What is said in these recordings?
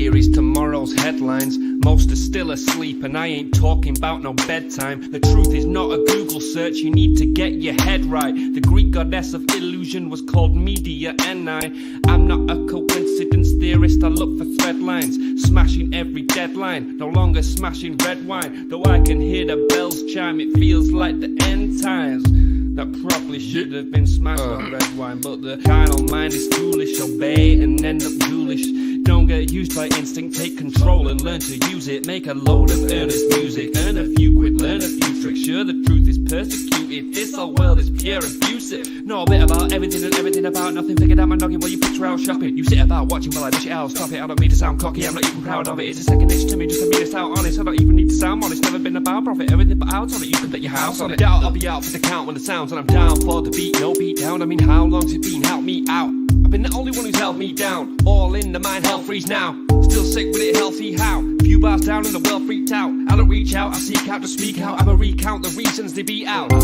series, tomorrow's headlines. Most are still asleep and I ain't talking about no bedtime. The truth is not a Google search, you need to get your head right. The Greek goddess of illusion was called Media, and I'm not a coincidence theorist, I look for thread lines. Smashing every deadline, no longer smashing red wine. Though I can hear the bells chime, it feels like the end times. That probably should have been smashed on red wine, but the carnal mind is foolish. Obey and end up ghoulish. Don't get used by instinct, take control and learn to use it. Make a load of earnest music, earn a few quid, learn a few tricks. Sure, the truth is persecuted, this whole world is pure abusive. Know a bit about everything and everything about nothing. Figured out my noggin while you picture out shopping. You sit about watching while I dish it out, stop it. I don't mean to sound cocky, I'm not even proud of it. It's a second dish to me, just to be this out honest. I don't even need to sound honest, never been about profit. Everything but out on it, you can bet your house on it. Doubt I'll be out for the count when the sounds, and I'm down for the beat, no beat down. I mean, how long's it been? Help me out. I've been the only one who's held me down. All in the mind, hell freeze now. Still sick with it, healthy how? Few bars down and the world freaked out. I don't reach out, I seek out to speak out. I'ma recount the reasons they beat out. I am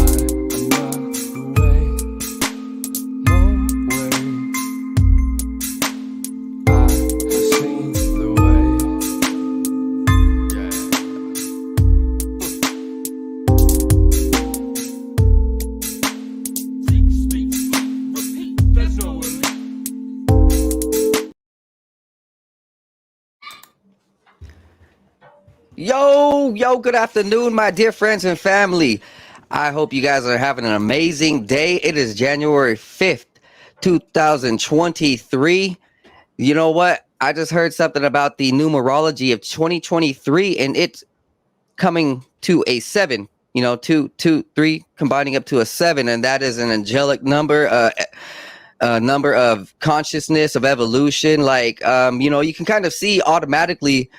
not the way, no way. I have seen the way. Speak, repeat, there's no way. Yo, good afternoon, my dear friends and family. I hope you guys are having an amazing day. It is January 5th, 2023. You know what? I just heard something about the numerology of 2023, and it's coming to a 7. You know, 2, 2, 3, combining up to a 7, and that is an angelic number, a number of consciousness, of evolution. Like, you can kind of see automatically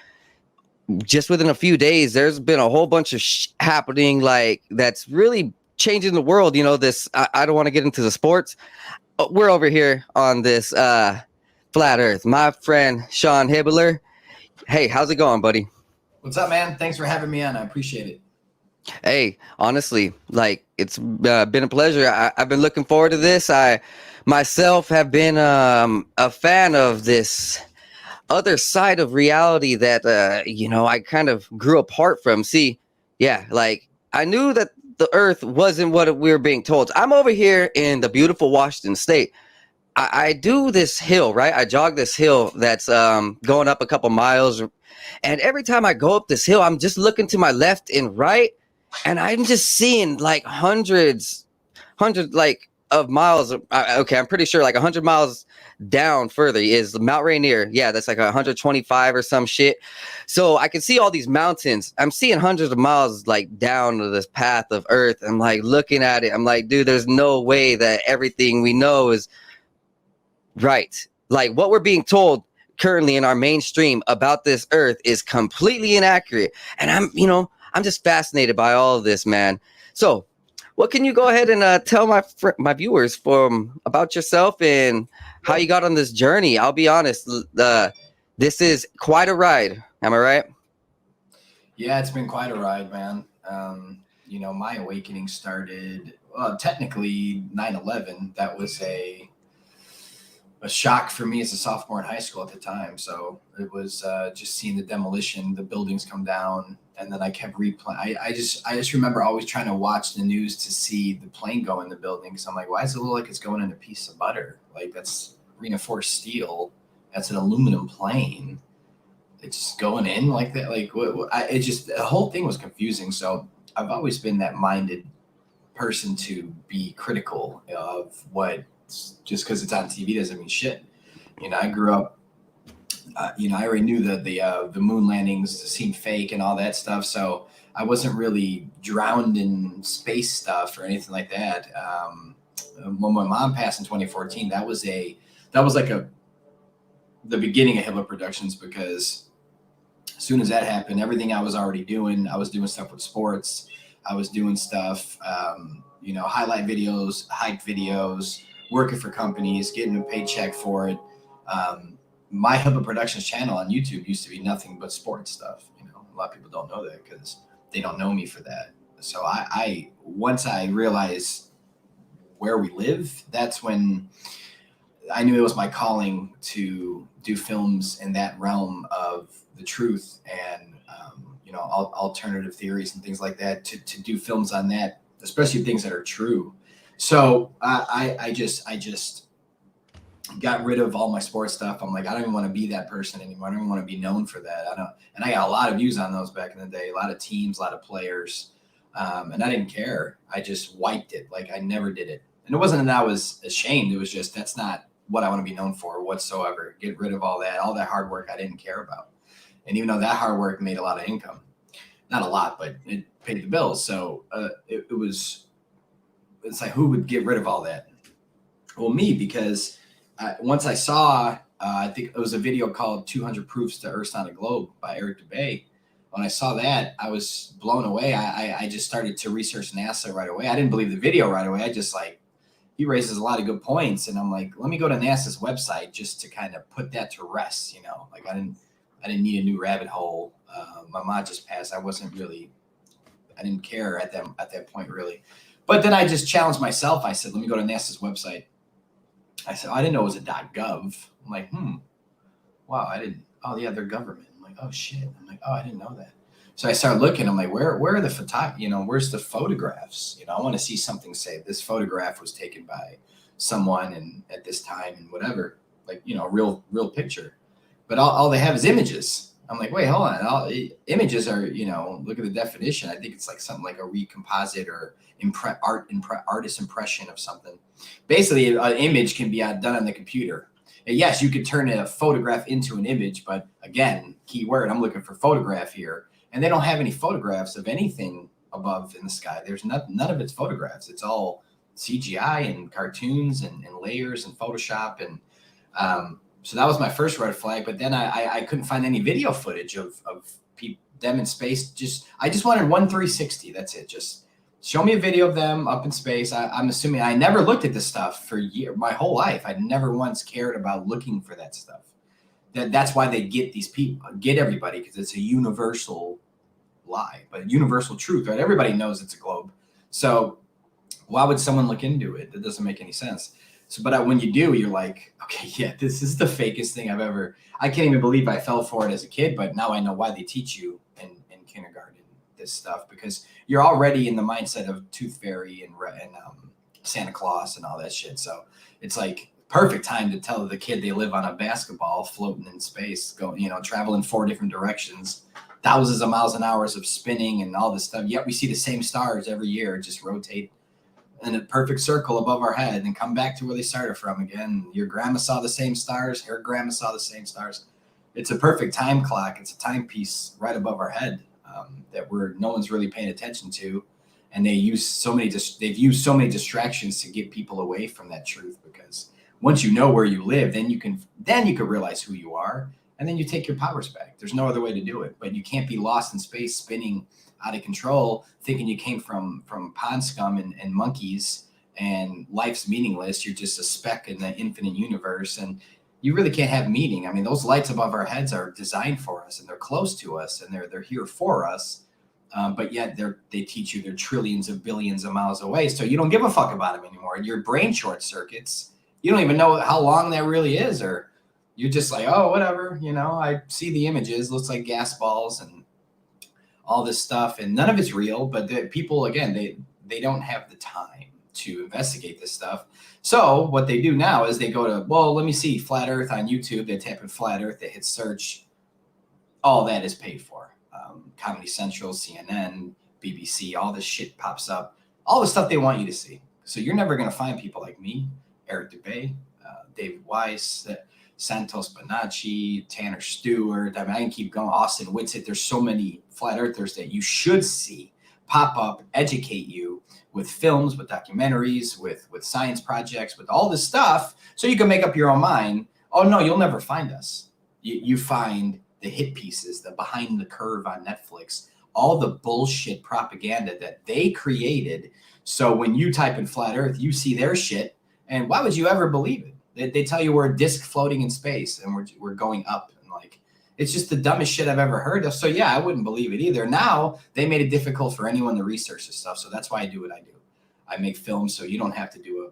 just within a few days, there's been a whole bunch of happening, like that's really changing the world. You know, this, I don't want to get into the sports. We're over here on this flat earth. My friend, Sean Hibbeler. Hey, how's it going, buddy? What's up, man? Thanks for having me on. I appreciate it. Hey, honestly, like it's been a pleasure. I've been looking forward to this. I myself have been a fan of this other side of reality that I kind of grew apart from. See, yeah, like I knew that the earth wasn't what we were being told. I'm over here in the beautiful Washington state. I do this hill, right? I jog this hill that's going up a couple miles, and every time I go up this hill, I'm just looking to my left and right, and I'm just seeing like hundreds like of miles. Okay, I'm pretty sure like 100 miles down further is Mount Rainier. Yeah, that's like 125 or some shit. So I can see all these mountains. I'm seeing hundreds of miles like down to this path of earth. I'm like looking at it. I'm like, dude, there's no way that everything we know is right. Like what we're being told currently in our mainstream about this earth is completely inaccurate. And I'm just fascinated by all of this, man. So what can you go ahead and tell my viewers about yourself and how you got on this journey? I'll be honest, this is quite a ride. Am I right? Yeah, it's been quite a ride, man. My awakening started, technically 9/11. That was a shock for me as a sophomore in high school at the time. So it was just seeing the demolition, the buildings come down, and then I kept replaying. I just remember always trying to watch the news to see the plane go in the building. Because I'm like, why does it look like it's going in a piece of butter? Like that's reinforced steel. That's an aluminum plane. It's just going in like that. Like the whole thing was confusing. So I've always been that minded person to be critical of what. Just because it's on TV doesn't mean shit. I grew up. I already knew that the moon landings seemed fake and all that stuff. So I wasn't really drowned in space stuff or anything like that. When my mom passed in 2014, that was like the beginning of Hibbeler Productions, because as soon as that happened, everything I was already doing, I was doing stuff with sports. I was doing stuff, highlight videos, hype videos, working for companies, getting a paycheck for it. My Hibbeler Productions channel on YouTube used to be nothing but sports stuff. A lot of people don't know that because they don't know me for that. So I once I realized where we live, that's when I knew it was my calling to do films in that realm of the truth and alternative theories and things like that, to do films on that, especially things that are true. So I just got rid of all my sports stuff. I'm like, I don't even want to be that person anymore. I don't even want to be known for that. And I got a lot of views on those back in the day, a lot of teams, a lot of players. And I didn't care. I just wiped it. Like I never did it. And it wasn't that I was ashamed. It was just, that's not what I want to be known for whatsoever. Get rid of all that hard work I didn't care about. And even though that hard work made a lot of income, not a lot, but it paid the bills. So it's like, who would get rid of all that? Well, me, because once I saw, I think it was a video called 200 Proofs to Earth's Not a Globe by Eric Dubay. When I saw that, I was blown away. I just started to research NASA right away. I didn't believe the video right away. I just like, he raises a lot of good points. And I'm like, let me go to NASA's website just to kind of put that to rest. Like I didn't need a new rabbit hole. My mom just passed. I didn't care at that point really. But then I just challenged myself. I said, let me go to NASA's website. I said, I didn't know it was a .gov. I'm like, wow, I didn't. Oh yeah, they're government. I'm like, oh shit. I'm like, oh, I didn't know that. So I started looking. I'm like, where are the where's the photographs? I want to see something say this photograph was taken by someone and at this time and whatever, like, real picture. But all they have is images. I'm like, wait, hold on. Images are, look at the definition. I think it's like something like a recomposite or artist impression of something. Basically, an image can be done on the computer. And yes, you could turn a photograph into an image, but again, keyword, I'm looking for photograph here. And they don't have any photographs of anything above in the sky. There's none of it's photographs. It's all CGI and cartoons and layers and Photoshop. And so that was my first red flag. But then I couldn't find any video footage of them in space. I just wanted 360. That's it. Just show me a video of them up in space. I'm assuming I never looked at this stuff for my whole life. I never once cared about looking for that stuff. That's why they get these people, get everybody, because it's a universal lie, but universal truth, right? Everybody knows it's a globe. So why would someone look into it? That doesn't make any sense. So, but when you do, you're like, okay, yeah, this is the fakest thing I can't even believe I fell for it as a kid, but now I know why they teach you in kindergarten this stuff, because you're already in the mindset of Tooth Fairy and Santa Claus and all that shit. So it's like perfect time to tell the kid they live on a basketball floating in space, travel in 4 different directions, thousands of miles an hour of spinning and all this stuff. Yet we see the same stars every year, just rotate in a perfect circle above our head and come back to where they started from again. Your grandma saw the same stars. Her grandma saw the same stars. It's a perfect time clock. It's a timepiece right above our head that no one's really paying attention to. And they've used so many distractions to get people away from that truth, because once you know where you live, then you can realize who you are, and then you take your powers back. There's no other way to do it. But you can't be lost in space, spinning out of control, thinking you came from pond scum and monkeys, and life's meaningless. You're just a speck in the infinite universe, and you really can't have meaning. I mean, those lights above our heads are designed for us, and they're close to us, and they're here for us. But yet they teach you they're trillions of billions of miles away, so you don't give a fuck about them anymore. Your brain short circuits. You don't even know how long that really is, or you're just like, oh, whatever. I see the images, looks like gas balls and all this stuff, and none of it's real. But the people, again, they don't have the time to investigate this stuff. So what they do now is they go to, well, let me see flat Earth on YouTube. They tap in flat Earth, they hit search. All that is paid for. Comedy Central, CNN, BBC, all this shit pops up. All the stuff they want you to see. So you're never going to find people like me, Eric Dubay, David Weiss, Santos Bonacci, Tanner Stewart. I can keep going. Austin Whitsitt. There's so many flat earthers that you should see pop up, educate you with films, with documentaries, with science projects, with all this stuff, so you can make up your own mind. Oh no, you'll never find us. You find the hit pieces, the behind the curve on Netflix, all the bullshit propaganda that they created. So when you type in flat earth, you see their shit. And why would you ever believe it? They tell you we're a disc floating in space and we're going up, and like, it's just the dumbest shit I've ever heard of. So yeah, I wouldn't believe it either. Now they made it difficult for anyone to research this stuff. So that's why I do what I do. I make films, so you don't have to do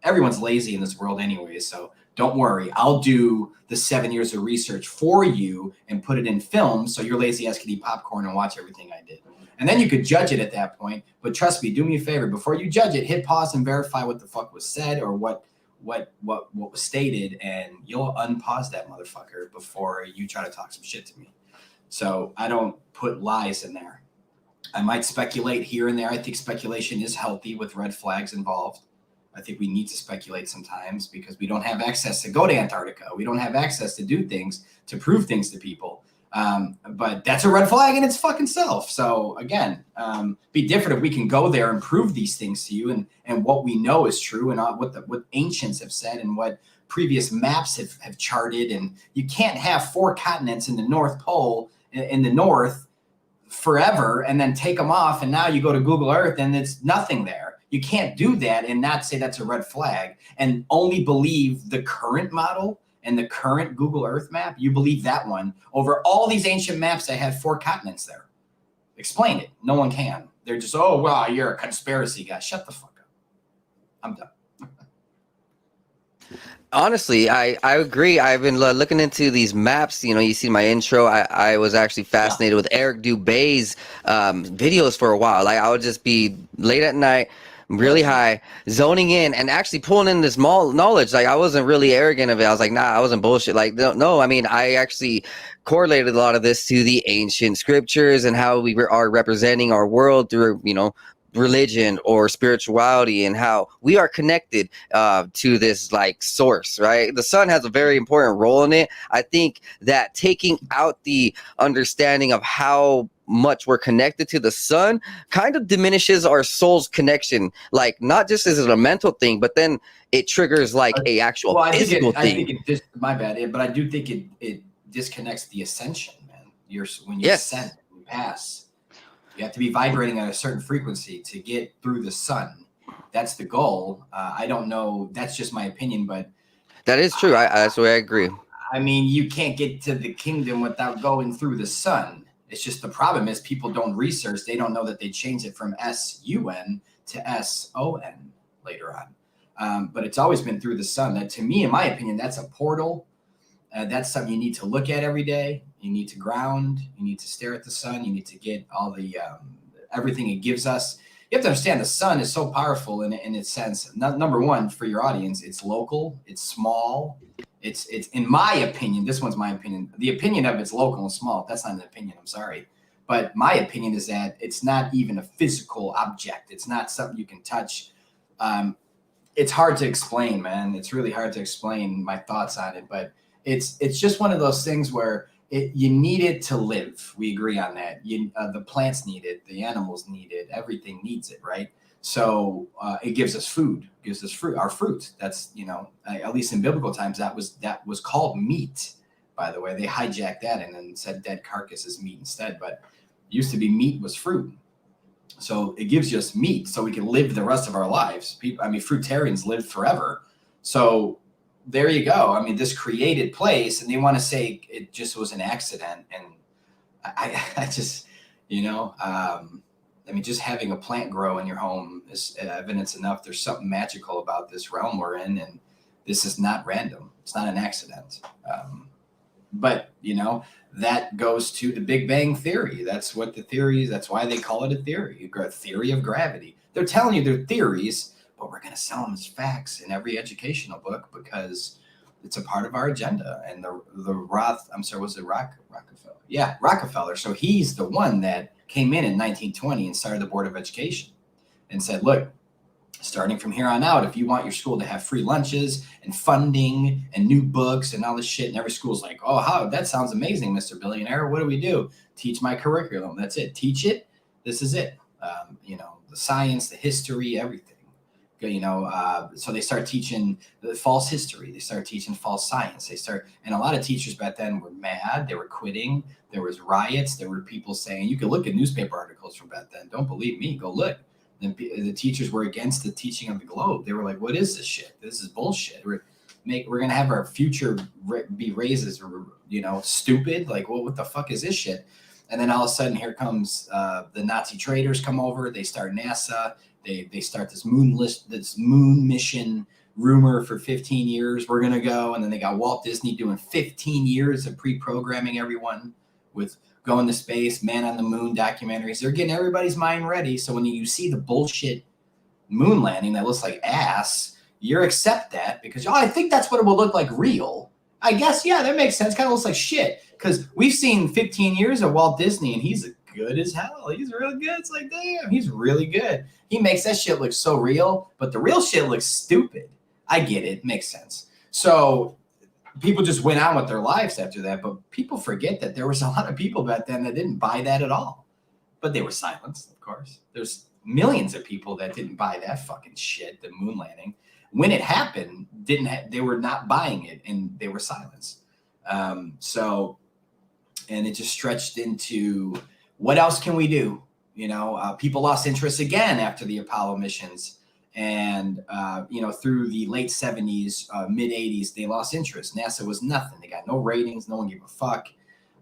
everyone's lazy in this world anyway, so don't worry. I'll do the 7 years of research for you and put it in film, so your lazy ass can eat popcorn and watch everything I did. And then you could judge it at that point. But trust me, do me a favor. Before you judge it, hit pause and verify what the fuck was said or what was stated, and you'll unpause that motherfucker before you try to talk some shit to me. So I don't put lies in there. I might speculate here and there. I think speculation is healthy with red flags involved. I think we need to speculate sometimes because we don't have access to go to Antarctica. We don't have access to do things, to prove things to people. But that's a red flag in its fucking self. So again, be different if we can go there and prove these things to you and what we know is true and what ancients have said and what previous maps have charted. And you can't have 4 continents in the North Pole in the North forever and then take them off. And now you go to Google Earth and it's nothing there. You can't do that and not say that's a red flag and only believe the current model and the current Google Earth map. You believe that one over all these ancient maps that had 4 continents there. Explain it. No one can. They're just, oh, well, you're a conspiracy guy. Shut the fuck up. I'm done. Honestly, I agree. I've been looking into these maps. You know, you see my intro. I was actually fascinated with Eric Dubé's videos for a while. Like I would just be late at night, really high, zoning in and actually pulling in this knowledge. Like I wasn't really arrogant of it. I was like, nah, I wasn't bullshit. Like, no, I mean, I actually correlated a lot of this to the ancient scriptures and how we are representing our world through, you know, religion or spirituality and how we are connected to this like source, right? The sun has a very important role in it. I think that taking out the understanding of how much we're connected to the sun kind of diminishes our soul's connection, like not just as a mental thing, but then it triggers like a actual physical thing. I think it just, my bad, but I do think it disconnects the ascension, man. When you ascend, you pass. You have to be vibrating at a certain frequency to get through the sun. That's the goal. I don't know. That's just my opinion, but that is true. That's where I agree. I mean, you can't get to the kingdom without going through the sun. It's just the problem is people don't research. They don't know that they changed it from SUN to SON later on. But it's always been through the sun. That, to me, in my opinion, that's a portal. That's something you need to look at every day. You need to ground. You need to stare at the sun. You need to get all the everything it gives us. You have to understand the sun is so powerful in its sense. Number one, for your audience, it's local. It's small. It's in my opinion. This one's my opinion. The opinion of it's local and small. That's not an opinion. I'm sorry, but my opinion is that it's not even a physical object. It's not something you can touch. It's hard to explain, man. It's really hard to explain my thoughts on it, but it's just one of those things where you need it to live. We agree on that. The plants need it. The animals need it. Everything needs it, right? So it gives us food. Gives us fruit. Our fruit. That's, you know, at least in biblical times, that was called meat. By the way, they hijacked that and then said dead carcass is meat instead. But it used to be meat was fruit. So it gives us meat, so we can live the rest of our lives. Fruitarians live forever. So there you go. I mean, this created place, and they want to say it just was an accident. And I just, you know, just having a plant grow in your home is evidence enough. There's something magical about this realm we're in, and this is not random. It's not an accident. But, you know, that goes to the Big Bang Theory. That's what the theory is. That's why they call it a theory, a theory of gravity. They're telling you they're theories, but we're going to sell them as facts in every educational book because it's a part of our agenda. And the Rockefeller? Yeah, Rockefeller. So he's the one that came in 1920 and started the Board of Education and said, look, starting from here on out, if you want your school to have free lunches and funding and new books and all this shit, and every school's like, oh, how that sounds amazing, Mr. Billionaire. What do we do? Teach my curriculum. That's it. Teach it. This is it. You know, the science, the history, everything. You know, so they start teaching the false history. They start teaching false science. And a lot of teachers back then were mad. They were quitting. There was riots. There were people saying, you can look at newspaper articles from back then. Don't believe me. Go look. The teachers were against the teaching of the globe. They were like, what is this shit? This is bullshit. We're going to have our future be raised as, you know, stupid. Like, well, what the fuck is this shit? And then all of a sudden, here comes the Nazi traitors come over. They start NASA. They start this moon mission rumor for 15 years. We're gonna go, and then they got Walt Disney doing 15 years of pre-programming everyone with going to space, man on the moon documentaries. They're getting everybody's mind ready. So when you see the bullshit moon landing that looks like ass, you accept that because I think that's what it will look like real. I guess, yeah, that makes sense. Kind of looks like shit because we've seen 15 years of Walt Disney and he's good as hell. He's real good. It's like, damn, he's really good. He makes that shit look so real, but the real shit looks stupid. I get it. Makes sense. So people just went on with their lives after that, but people forget that there was a lot of people back then that didn't buy that at all, but they were silenced, of course. There's millions of people that didn't buy that fucking shit, the moon landing. When it happened, they were not buying it, and they were silenced. So, and it just stretched into what else can we do? You know, people lost interest again after the Apollo missions, and you know, through the late 70s, mid 80s, they lost interest. NASA was nothing. They got no ratings. No one gave a fuck.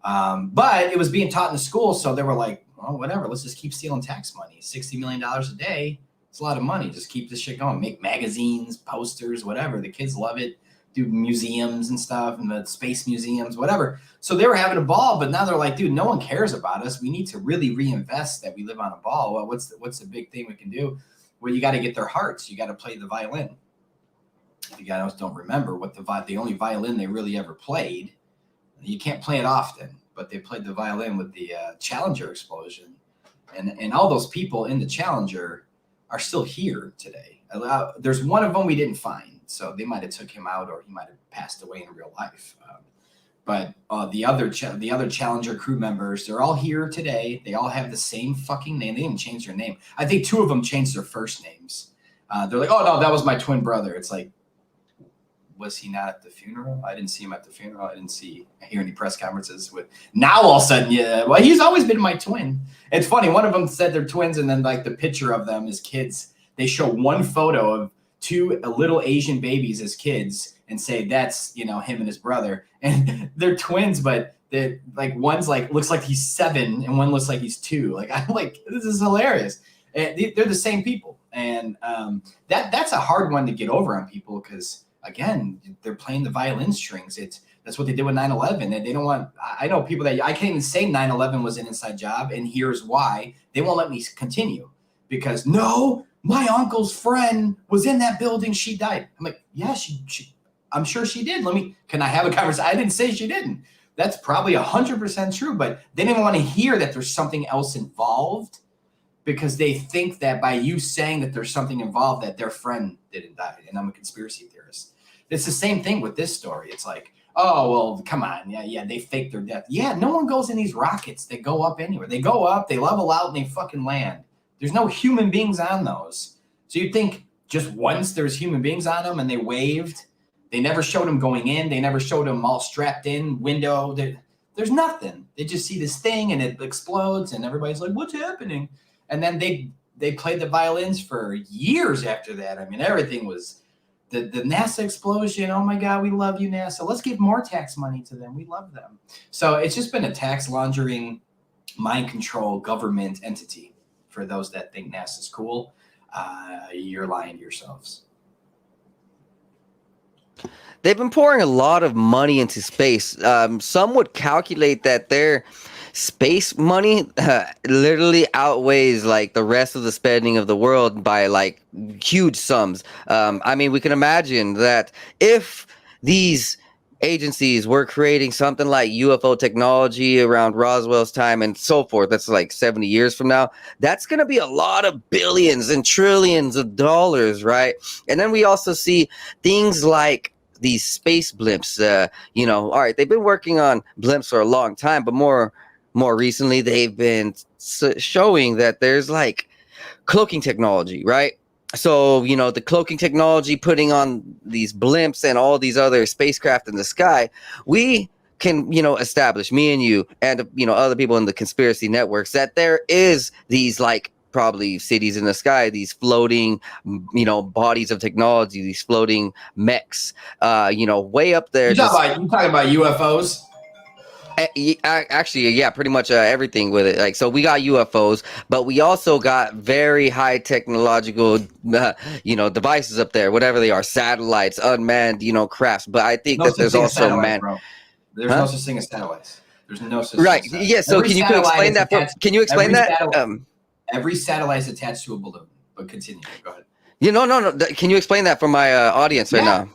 But it was being taught in the school, so they were like, well, whatever. Let's just keep stealing tax money. $60 million a day. It's a lot of money. Just keep this shit going. Make magazines, posters, whatever. The kids love it. Do museums and stuff, and the space museums, whatever. So they were having a ball, but now they're like, dude, no one cares about us. We need to really reinvest that we live on a ball. Well, what's the big thing we can do? Well, you got to get their hearts. You got to play the violin. If you guys don't remember what the only violin they really ever played, you can't play it often, but they played the violin with the Challenger explosion, and all those people in the Challenger are still here today. There's one of them we didn't find, so they might have took him out, or he might have passed away in real life. But the other Challenger crew members, they're all here today. They all have the same fucking name. They didn't change their name. I think two of them changed their first names. They're like, oh no, that was my twin brother. It's like, was he not at the funeral? I didn't see him at the funeral. I didn't hear any press conferences with. Now all of a sudden, yeah, well, he's always been my twin. It's funny. One of them said they're twins, and then like the picture of them as kids, they show one photo of two little Asian babies as kids and say that's, you know, him and his brother, and they're twins, but they're like, one's like looks like he's 7 and one looks like he's 2. Like, I'm like, this is hilarious. And they're the same people, and that's a hard one to get over on people because, again, they're playing the violin strings. That's what they did with 9/11. And they don't want. I know people that I can't even say 9/11 was an inside job, and here's why. They won't let me continue because no, my uncle's friend was in that building. She died. I'm like, yeah, she I'm sure she did. Can I have a conversation? I didn't say she didn't. That's probably 100% true, but they didn't even want to hear that there's something else involved because they think that by you saying that there's something involved that their friend didn't die. And I'm a conspiracy theorist. It's the same thing with this story. It's like, oh, well, come on. Yeah, they faked their death. Yeah, no one goes in these rockets. They go up anywhere. They go up, they level out, and they fucking land. There's no human beings on those. So you'd think just once there's human beings on them and they waved. They never showed them going in. They never showed them all strapped in, window. There's nothing. They just see this thing and it explodes and everybody's like, what's happening? And then they played the violins for years after that. I mean, everything was the NASA explosion. Oh my God, we love you, NASA. Let's give more tax money to them. We love them. So it's just been a tax laundering, mind control government entity. For those that think NASA's cool, you're lying to yourselves. They've been pouring a lot of money into space. Some would calculate that their space money literally outweighs like the rest of the spending of the world by like huge sums. I mean, we can imagine that if these agencies were creating something like UFO technology around Roswell's time and so forth, that's like 70 years from now, that's going to be a lot of billions and trillions of dollars, right? And then we also see things like these space blimps, all right, they've been working on blimps for a long time, but more recently they've been showing that there's like cloaking technology, right? So, the cloaking technology, putting on these blimps and all these other spacecraft in the sky, we can, establish, me and you and, other people in the conspiracy networks, that there is these like probably cities in the sky, these floating, bodies of technology, these floating mechs, way up there. You talking about UFOs? Actually, yeah, pretty much everything with it. Like, so we got UFOs, but we also got very high technological, devices up there, whatever they are, satellites, unmanned, crafts. But I think No that such there's thing as also satellites, man, bro. There's no huh? such thing as satellites. There's no such thing Right. as satellites. Yeah. So Every can you satellite explain is that for? attached. Can you explain Every that? satellite. Every satellite is attached to a balloon. But continue. Go ahead. No. Can you explain that for my audience right Yeah. now?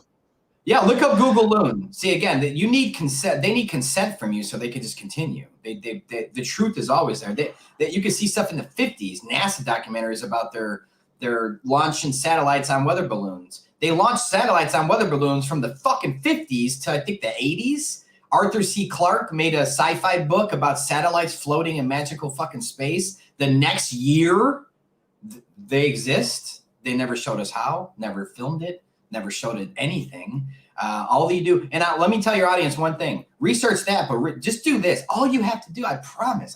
Yeah, look up Google Loon. See, again, that you need consent. They need consent from you so they can just continue. The truth is always there. That you can see stuff in the 50s, NASA documentaries about their launching satellites on weather balloons. They launched satellites on weather balloons from the fucking 50s to I think the 80s. Arthur C. Clarke made a sci-fi book about satellites floating in magical fucking space. The next year, they exist. They never showed us how, never filmed it, never showed it anything. All you do, and let me tell your audience one thing: research that, but just do this. All you have to do, I promise,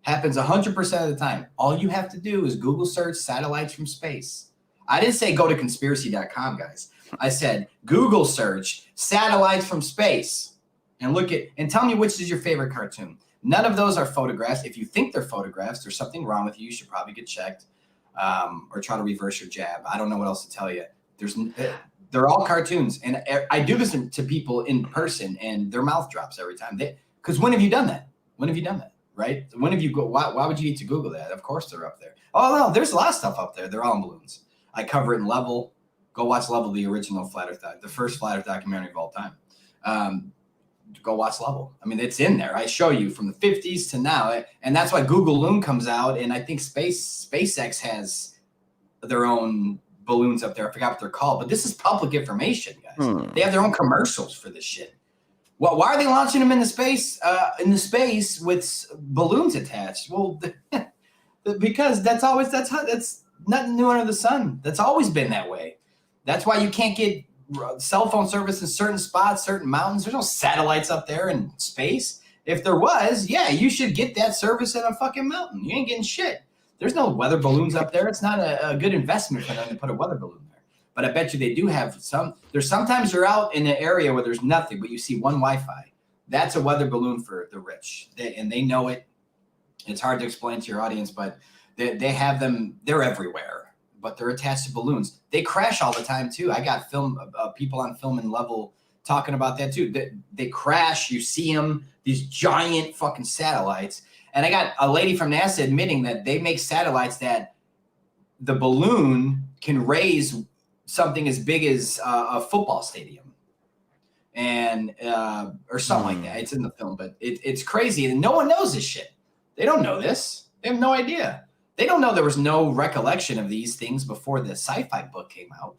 happens 100% of the time. All you have to do is Google search satellites from space. I didn't say go to conspiracy.com, guys. I said Google search satellites from space and look at and tell me which is your favorite cartoon. None of those are photographs. If you think they're photographs, there's something wrong with you. You should probably get checked or try to reverse your jab. I don't know what else to tell you. They're all cartoons, and I do this to people in person, and their mouth drops every time. Because when have you done that? When have you done that? Right? When have you go? Why would you need to Google that? Of course they're up there. Oh no, there's a lot of stuff up there. They're all in balloons. I cover it in Level. Go watch Level, the original Flat Earth, the first Flat Earth documentary of all time. Go watch Level. I mean, it's in there. I show you from the 50s to now, and that's why Google Loon comes out, and I think SpaceX has their own balloons up there. I forgot what they're called, but this is public information, guys. They have their own commercials for this shit. Well, why are they launching them in the space with balloons attached? Well, because that's nothing new under the sun. That's always been that way. That's why you can't get cell phone service in certain spots, certain mountains. There's no satellites up there in space. If there was, yeah, you should get that service in a fucking mountain. You ain't getting shit. There's no weather balloons up there. It's not a good investment for them to put a weather balloon there. But I bet you they do have some. Sometimes you're out in an area where there's nothing, but you see one Wi-Fi. That's a weather balloon for the rich, and they know it. It's hard to explain to your audience, but they have them. They're everywhere, but they're attached to balloons. They crash all the time too. I got people on film and Level talking about that too. They crash. You see them, these giant fucking satellites. And I got a lady from NASA admitting that they make satellites that the balloon can raise something as big as a football stadium, and or something like that. It's in the film, but it's crazy, and no one knows this shit. They don't know this. They have no idea. They don't know there was no recollection of these things before the sci-fi book came out.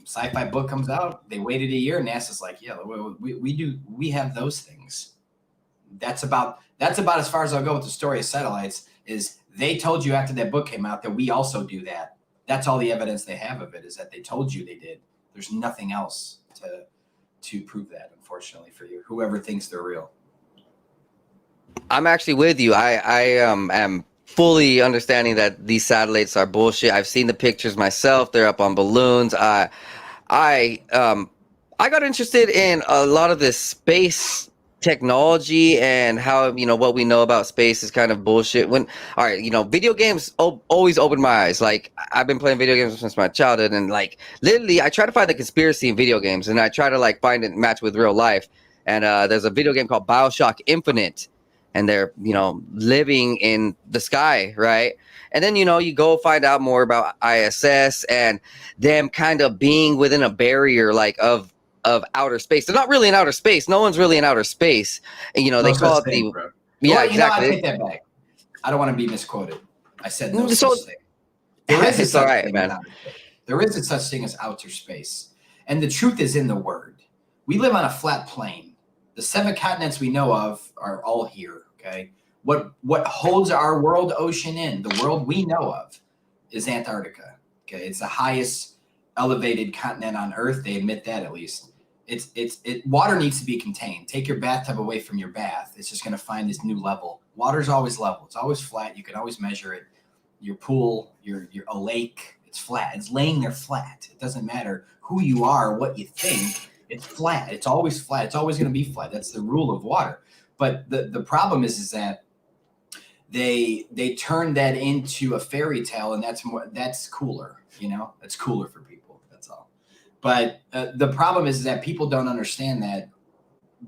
Sci-fi book comes out. They waited a year. NASA's like, yeah, we have those things. That's about as far as I'll go with the story of satellites. Is they told you after that book came out that we also do that. That's all the evidence they have of it, is that they told you they did. There's nothing else to prove that, unfortunately, for you, whoever thinks they're real. I'm actually with you. I am fully understanding that these satellites are bullshit. I've seen the pictures myself. They're up on balloons. I got interested in a lot of this space technology and how, what we know about space is kind of bullshit. Video games always opened my eyes. Like, I've been playing video games since my childhood, and like literally I try to find the conspiracy in video games, and I try to like find it match with real life. And there's a video game called BioShock Infinite, and they're living in the sky, right? And then you go find out more about ISS and them kind of being within a barrier like of outer space. They're not really in outer space. No one's really in outer space. And, they call it the... Bro. Yeah, well, exactly. I take that back. I don't want to be misquoted. I said no So- such thing. There is It's such all right, thing man. There is a such thing as outer space. And the truth is in the word. We live on a flat plane. The 7 continents we know of are all here, okay? What holds our world ocean in, the world we know of, is Antarctica, okay? It's the highest elevated continent on Earth. They admit that, at least. Water needs to be contained. Take your bathtub away from your bath. It's just going to find this new level. Water's always level. It's always flat. You can always measure it. Your pool, a lake, it's flat. It's laying there flat. It doesn't matter who you are, what you think. It's flat. It's always flat. It's always going to be flat. That's the rule of water. But the problem is that they turn that into a fairy tale, and that's cooler. It's cooler for people. That's all. But the problem is that people don't understand that.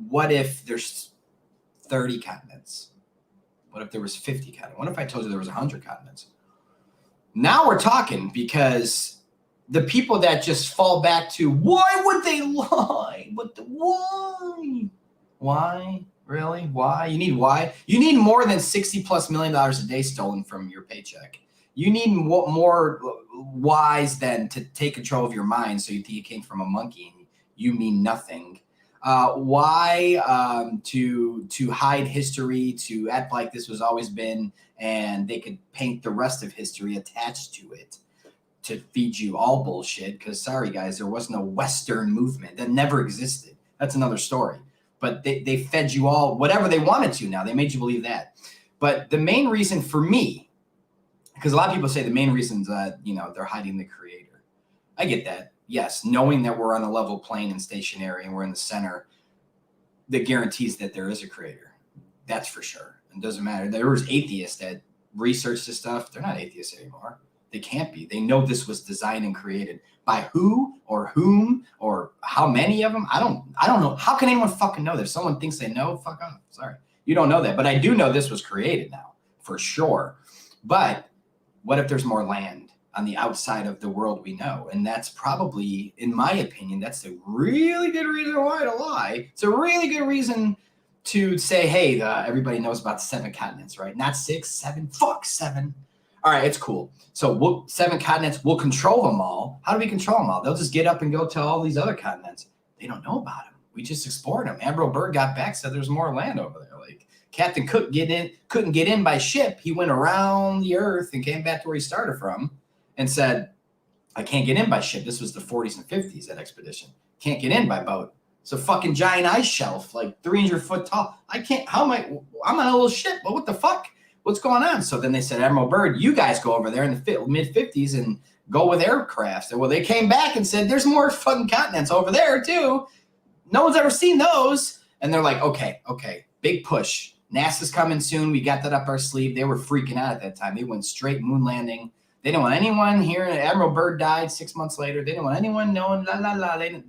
What if there's 30 continents? What if there was 50 continents? What if I told you there was 100 continents? Now we're talking, because the people that just fall back to why would they lie? Why? Really? Why? You need why? You need more than $60+ million a day stolen from your paycheck. You need more whys than to take control of your mind so you think you came from a monkey and you mean nothing. Why? To hide history, to act like this was always been, and they could paint the rest of history attached to it to feed you all bullshit. Because sorry guys, there was no Western movement. That never existed. That's another story. But they fed you all whatever they wanted to. Now they made you believe that. But the main reason for me, because a lot of people say the main reasons that they're hiding the creator. I get that. Yes, knowing that we're on a level plane and stationary and we're in the center, that guarantees that there is a creator. That's for sure. It doesn't matter. There was atheists that researched this stuff. They're not atheists anymore. They can't be. They know this was designed and created by who or whom or how many of them. I don't know. How can anyone fucking know that? If someone thinks they know, fuck off. Sorry. You don't know that. But I do know this was created now, for sure. But what if there's more land on the outside of the world we know? And that's probably, in my opinion, that's a really good reason why to lie. It's a really good reason to say, hey, everybody knows about 7 continents, right? Not 6, 7, fuck 7. All right, it's cool. So 7 continents, we'll control them all. How do we control them all? They'll just get up and go to all these other continents. They don't know about them. We just explored them. Admiral Byrd got back, said there's more land over there. Like Captain Cook couldn't get in by ship. He went around the earth and came back to where he started from and said, I can't get in by ship. This was the 40s and 50s, that expedition. Can't get in by boat. It's a fucking giant ice shelf, like 300 foot tall. I can't, I'm on a little ship, but what the fuck? What's going on? So then they said, Admiral Byrd, you guys go over there in the mid 50s and go with aircraft. Well, they came back and said, there's more fucking continents over there too. No one's ever seen those. And they're like, okay, big push. NASA's coming soon. We got that up our sleeve. They were freaking out at that time. They went straight moon landing. They didn't want anyone hearing it. Admiral Byrd died 6 months later. They didn't want anyone knowing,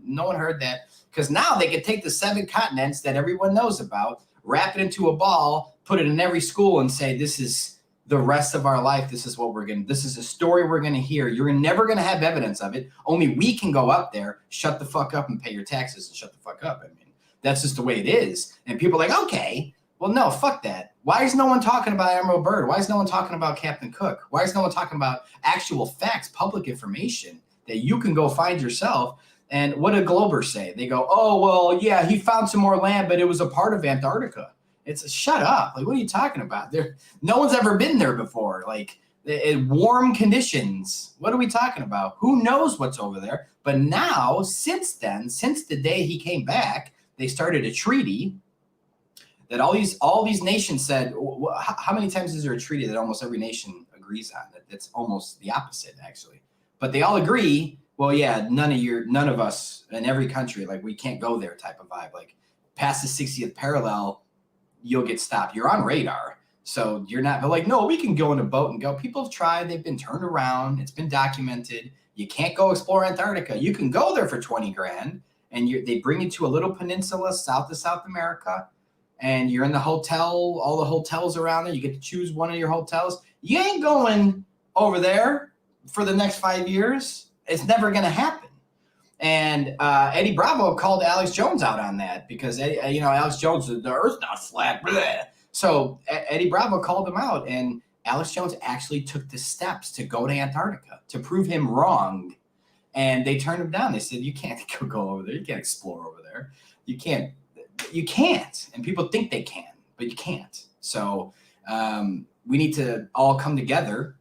no one heard that. Because now they could take the 7 continents that everyone knows about, wrap it into a ball, put it in every school and say, this is the rest of our life. This is a story we're going to hear. You're never going to have evidence of it. Only we can go up there, shut the fuck up and pay your taxes and shut the fuck up. I mean, that's just the way it is. And people are like, okay, well, no, fuck that. Why is no one talking about Admiral Byrd? Why is no one talking about Captain Cook? Why is no one talking about actual facts, public information that you can go find yourself? And what did Glober say? They go, oh, well, yeah, he found some more land, but it was a part of Antarctica. It's shut up. Like, what are you talking about? No one's ever been there before. Like, warm conditions. What are we talking about? Who knows what's over there? But now, since the day he came back, they started a treaty that all these nations said. How many times is there a treaty that almost every nation agrees on? That's almost the opposite, actually. But they all agree. Well, yeah, none of us in every country, like, we can't go there type of vibe. Like, past the 60th parallel, you'll get stopped. You're on radar. So you're not, but like, no, we can go in a boat and go. People have tried. They've been turned around. It's been documented. You can't go explore Antarctica. You can go there for 20 grand and they bring you to a little peninsula south of South America. And you're in the hotel, all the hotels around there. You get to choose one of your hotels. You ain't going over there for the next 5 years. It's never going to happen. And Eddie Bravo called Alex Jones out on that because, Alex Jones, the Earth's not flat. Bleh. So Eddie Bravo called him out, and Alex Jones actually took the steps to go to Antarctica to prove him wrong. And they turned him down. They said, you can't go over there. You can't explore over there. You can't. And people think they can, but you can't. So we need to all come together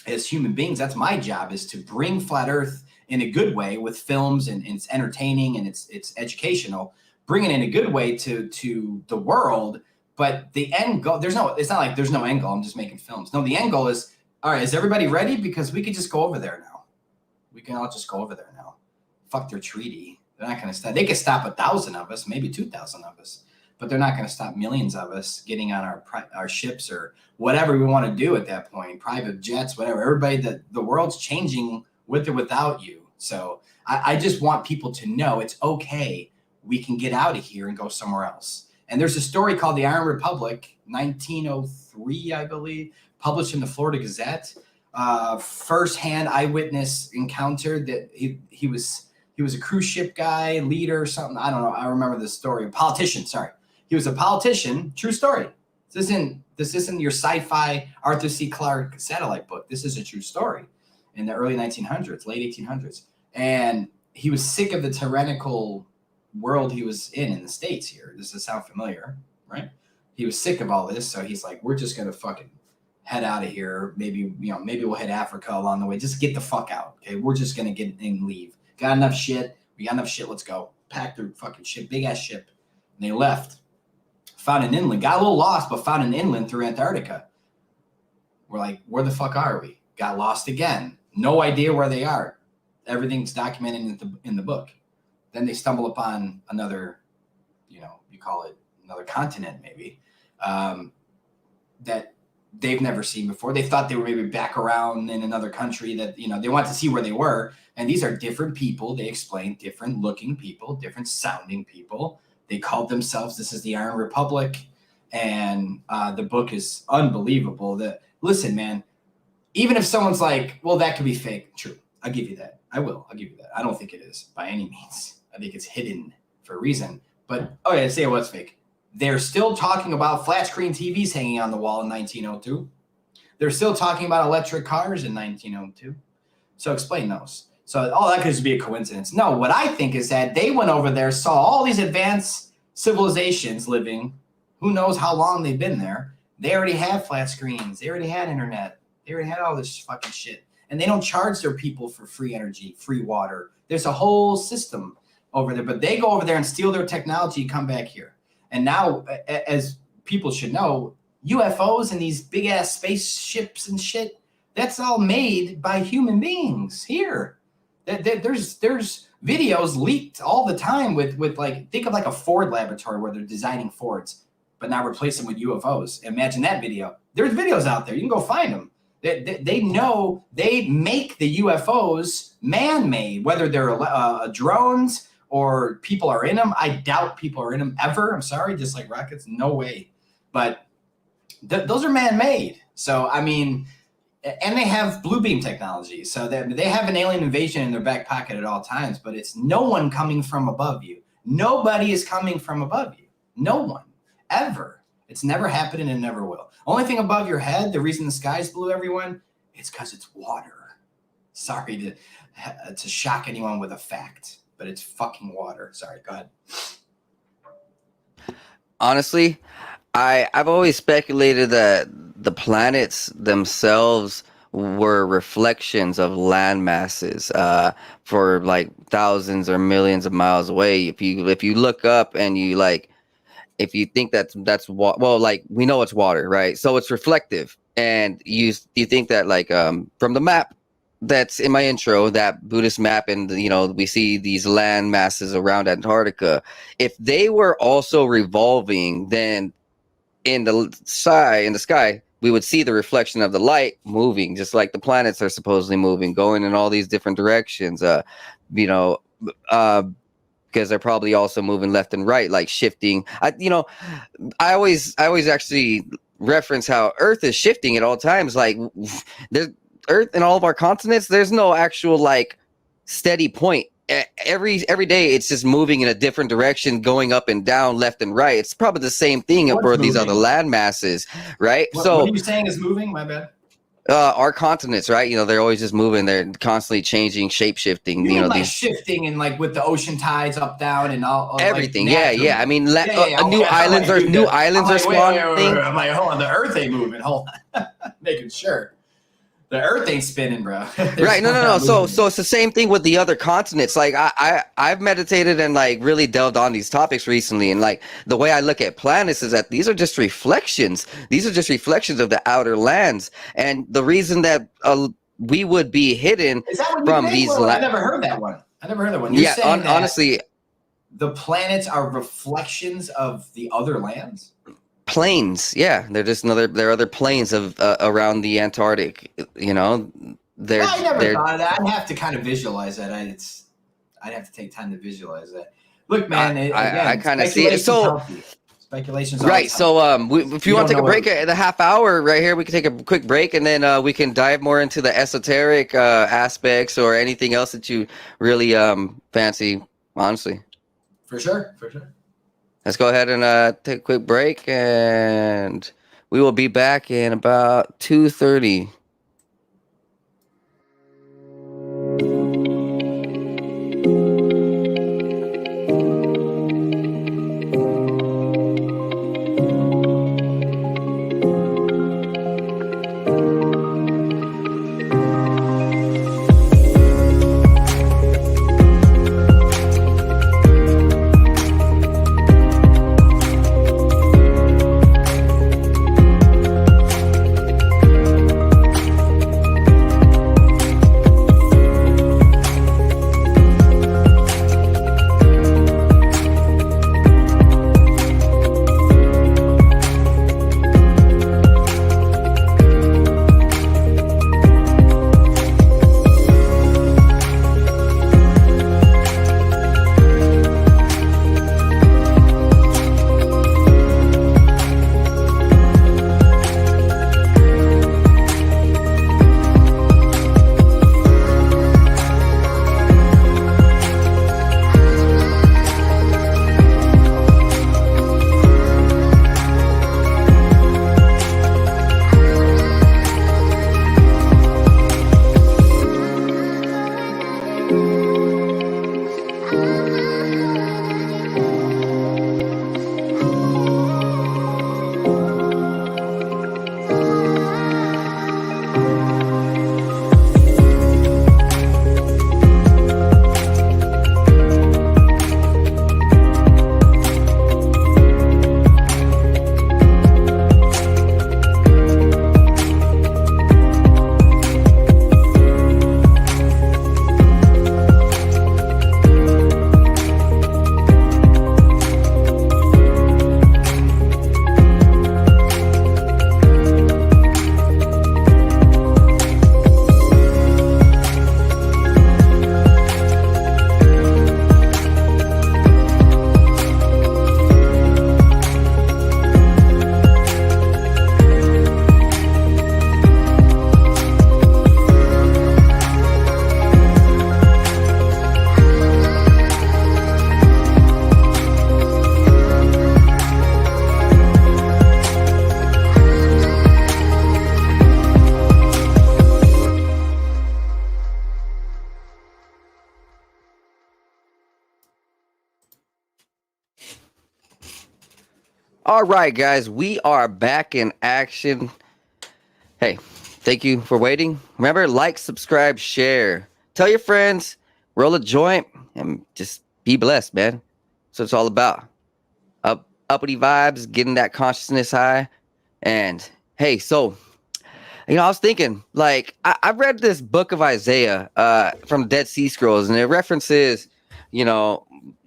as human beings. That's my job, is to bring Flat Earth in a good way with films, and it's entertaining and it's educational, bring it in a good way to the world. But the end goal, it's not like there's no end goal. I'm just making films. No, the end goal is, all right, is everybody ready? Because we could just go over there now. We can all just go over there now. Fuck their treaty. They're not going to stop. They could stop 1,000 of us, maybe 2,000 of us, but they're not going to stop millions of us getting on our ships or whatever we want to do at that point, private jets, whatever. Everybody, the world's changing with or without you. So I just want people to know it's okay. We can get out of here and go somewhere else. And there's a story called The Iron Republic, 1903, I believe, published in the Florida Gazette. First-hand eyewitness encounter that he was a cruise ship guy, leader, or something. I don't know. I remember this story. A politician, sorry. He was a politician. True story. This isn't your sci-fi Arthur C. Clarke satellite book. This is a true story in the early 1900s, late 1800s. And he was sick of the tyrannical world he was in the States here. Does this sound familiar, right? He was sick of all this. So he's like, we're just going to fucking head out of here. Maybe we'll hit Africa along the way. Just get the fuck out. Okay. We're just going to get and leave. Got enough shit. We got enough shit. Let's go. Packed their fucking ship, big ass ship. And they left. Found an inland. Got a little lost, but found an inland through Antarctica. We're like, where the fuck are we? Got lost again. No idea where they are. Everything's documented in the book. Then they stumble upon another, you call it another continent maybe, that they've never seen before. They thought they were maybe back around in another country that, they wanted to see where they were. And these are different people. They explain different looking people, different sounding people. They called themselves, this is the Iron Republic. And the book is unbelievable. Listen, man, even if someone's like, well, that could be fake. True. I'll give you that. I'll give you that. I don't think it is by any means. I think it's hidden for a reason. But, say it was fake. They're still talking about flat screen TVs hanging on the wall in 1902. They're still talking about electric cars in 1902. So explain those. So, that could just be a coincidence. No, what I think is that they went over there, saw all these advanced civilizations living. Who knows how long they've been there. They already have flat screens. They already had internet. They already had all this fucking shit. And they don't charge their people for free energy, free water. There's a whole system over there. But they go over there and steal their technology and come back here. And now, as people should know, UFOs and these big-ass spaceships and shit, that's all made by human beings here. There's videos leaked all the time with like, think of like a Ford laboratory where they're designing Fords, but now replace them with UFOs. Imagine that video. There's videos out there. You can go find them. They know they make the UFOs man-made, whether they're drones or people are in them. I doubt people are in them ever. I'm sorry, just like rockets, no way. But those are man-made. So, I mean, and they have blue beam technology. So they have an alien invasion in their back pocket at all times, but it's no one coming from above you. Nobody is coming from above you. No one, ever. It's never happened and it never will. Only thing above your head, the reason the sky's blue, everyone, it's because it's water. Sorry to shock anyone with a fact, but it's fucking water. Sorry, go ahead. Honestly, I've always speculated that the planets themselves were reflections of land masses for like thousands or millions of miles away. If you look up and if you think that's like we know it's water, right? So it's reflective, and you think that from the map that's in my intro, that Buddhist map, and we see these land masses around Antarctica. If they were also revolving, then in the sky, we would see the reflection of the light moving, just like the planets are supposedly moving, going in all these different directions. Because they're probably also moving left and right, like shifting. I always actually reference how Earth is shifting at all times. Like there's Earth and all of our continents. There's no actual steady point. Every day it's just moving in a different direction, going up and down, left and right. It's probably the same thing for these other land masses, right? What are you saying is moving? My bad. Our continents, right? They're always just moving. They're constantly changing, shape shifting. These shifting and with the ocean tides up, down, and all everything. Yeah. I mean, new islands are spawning. I'm like, hold on, the Earth ain't moving. Hold on, making sure. The Earth ain't spinning, bro. Right? No. So it's the same thing with the other continents. Like I've meditated and really delved on these topics recently, and the way I look at planets is that these are just reflections. These are just reflections of the outer lands, and the reason that we would be hidden from these. I never heard that one. Yeah, honestly, the planets are reflections of the other lands? Planes, yeah, they're just there are other planes of around the Antarctic. You know, I never thought of that. I'd have to kind of visualize that. I'd have to take time to visualize that. Look, man, I kind of see it. So healthy. Speculation's right. So if you want to take a break at at the half hour right here, we can take a quick break, and then we can dive more into the esoteric aspects or anything else that you really fancy. Honestly, for sure. Let's go ahead and take a quick break, and we will be back in about 2:30. All right, guys, we are back in action. Hey, thank you for waiting. Remember, like, subscribe, share. Tell your friends, roll a joint, and just be blessed, man. That's what it's all about. Uppity vibes, getting that consciousness high. And hey, so, I was thinking, like, I read this book of Isaiah from Dead Sea Scrolls, and it references,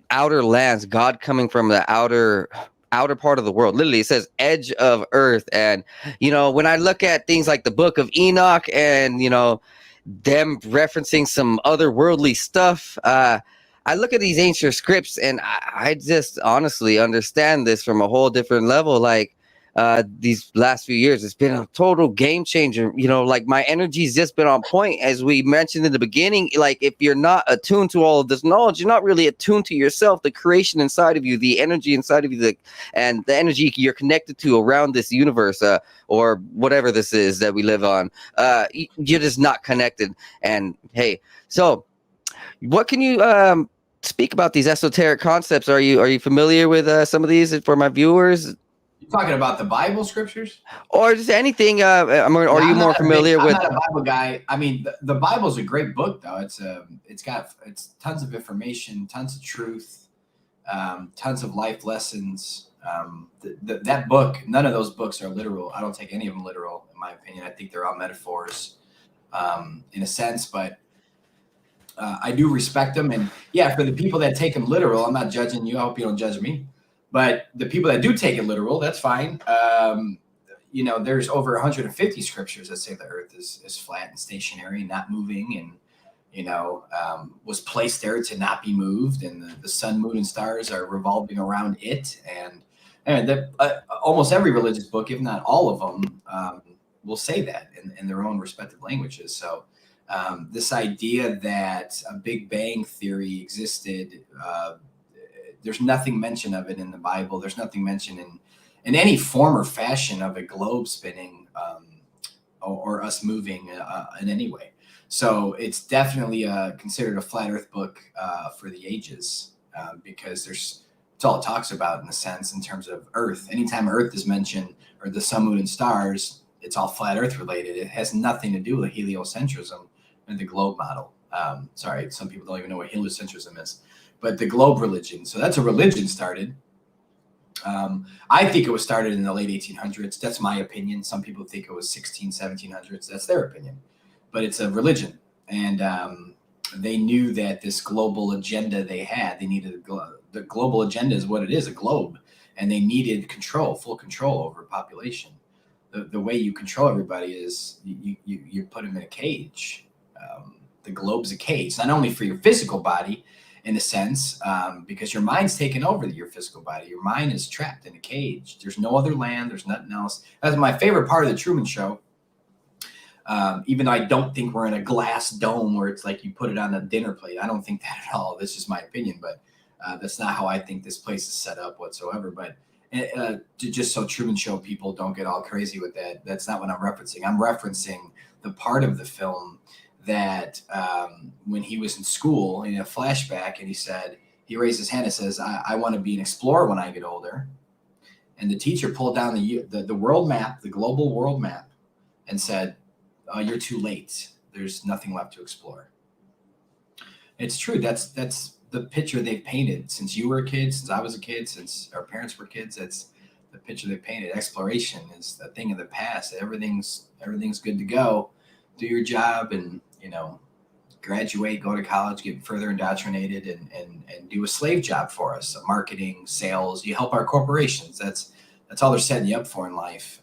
outer lands, God coming from the outer part of the world. Literally, it says edge of earth. And when I look at things like the book of Enoch and them referencing some otherworldly stuff, I look at these ancient scripts and I just honestly understand this from a whole different level. Like these last few years, it's been a total game changer. Like my energy's just been on point. As we mentioned in the beginning, like if you're not attuned to all of this knowledge, you're not really attuned to yourself, the creation inside of you, the energy inside of you, and the energy you're connected to around this universe or whatever this is that we live on. You're just not connected. And hey, so what can you speak about these esoteric concepts? Are you familiar with some of these for my viewers? You're talking about the Bible scriptures, or just anything? Are you more familiar with? I'm not a Bible guy. I mean, the Bible's a great book, though. It's tons of information, tons of truth, tons of life lessons. That book, none of those books are literal. I don't take any of them literal, in my opinion. I think they're all metaphors, in a sense, but. I do respect them. And yeah, for the people that take them literal, I'm not judging you. I hope you don't judge me. But the people that do take it literal, that's fine. There's over 150 scriptures that say the earth is flat and stationary and not moving, and was placed there to not be moved, and the sun, moon, and stars are revolving around it. And almost every religious book, if not all of them, will say that in their own respective languages. So this idea that a Big Bang theory existed, there's nothing mentioned of it in the Bible. There's nothing mentioned in any form or fashion of a globe spinning or us moving in any way. So it's definitely considered a flat Earth book for the ages, because it's all it talks about in a sense in terms of Earth. Anytime Earth is mentioned, or the sun, moon, and stars, it's all flat Earth related. It has nothing to do with heliocentrism and the globe model. Sorry, some people don't even know what heliocentrism is, but the globe religion. So that's a religion started. I think it was started in the late 1800s. That's my opinion. Some people think it was 1700s. That's their opinion. But it's a religion. And they knew that this global agenda they had, they needed the global agenda is what it is, a globe. And they needed full control over population. The way you control everybody is you put them in a cage. The globe's a cage, not only for your physical body, in a sense, because your mind's taken over your physical body. Your mind is trapped in a cage. There's no other land. There's nothing else. That's my favorite part of the Truman Show. Even though I don't think we're in a glass dome where it's like you put it on a dinner plate. I don't think that at all. That's just my opinion, but that's not how I think this place is set up whatsoever. But just so Truman Show people don't get all crazy with that, that's not what I'm referencing. I'm referencing the part of the film that when he was in school in a flashback, and he raised his hand and says, I want to be an explorer when I get older. And the teacher pulled down the world map, the global world map, and said, oh, you're too late. There's nothing left to explore. It's true. That's the picture they've painted since you were a kid, since I was a kid, since our parents were kids. That's the picture they painted. Exploration is a thing of the past. Everything's good to go. Do your job and graduate, go to college, get further indoctrinated, and do a slave job for us. So marketing, sales, you help our corporations. That's all they're setting you up for in life.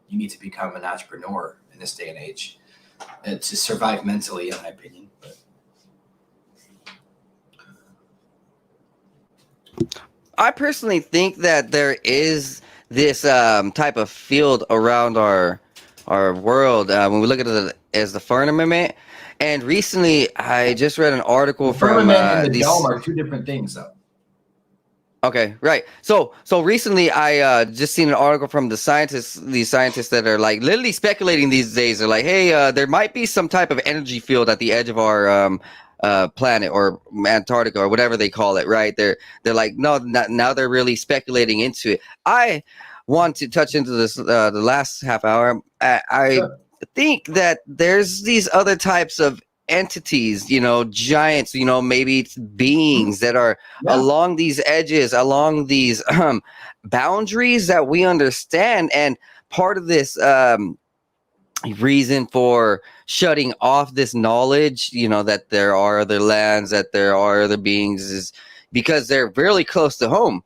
You need to become an entrepreneur in this day and age to survive mentally, in my opinion. I personally think that there is this type of field around our world when we look at it as the firmament. And recently, I just read an article from and the dome are two different things, though. Okay, right. So recently, I just seen an article from these scientists that are like literally speculating these days. They're like, hey, there might be some type of energy field at the edge of our planet, or Antarctica, or whatever they call it. Right? They're like, no, now they're really speculating into it. I want to touch into this the last half hour. I Sure. think that there's these other types of entities, giants, maybe it's beings that are along these edges, along these boundaries that we understand. And part of this reason for shutting off this knowledge, that there are other lands, that there are other beings, is because they're really close to home.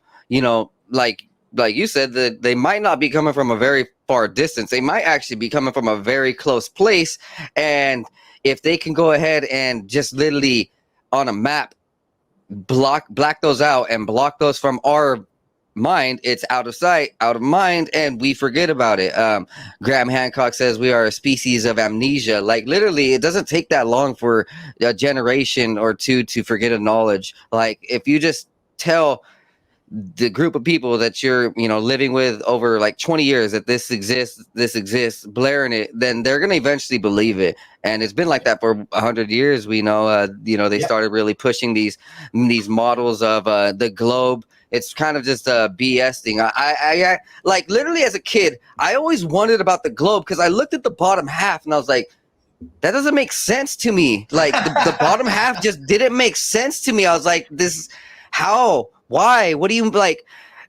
Like you said, that they might not be coming from a very far distance. They might actually be coming from a very close place. And if they can go ahead and just literally on a map black those out and block those from our mind, it's out of sight, out of mind, and we forget about it. Graham Hancock says we are a species of amnesia. Like literally, it doesn't take that long for a generation or two to forget a knowledge. Like if you just tell the group of people that you're living with over like 20 years that this exists, blaring it, then they're going to eventually believe it. And it's been like that for 100 years. We know they started really pushing these models of the globe. It's kind of just a BS thing. I like literally as a kid, I always wondered about the globe because I looked at the bottom half and I was like, that doesn't make sense to me. Like the bottom half just didn't make sense to me. I was like, how? Why? What do you like?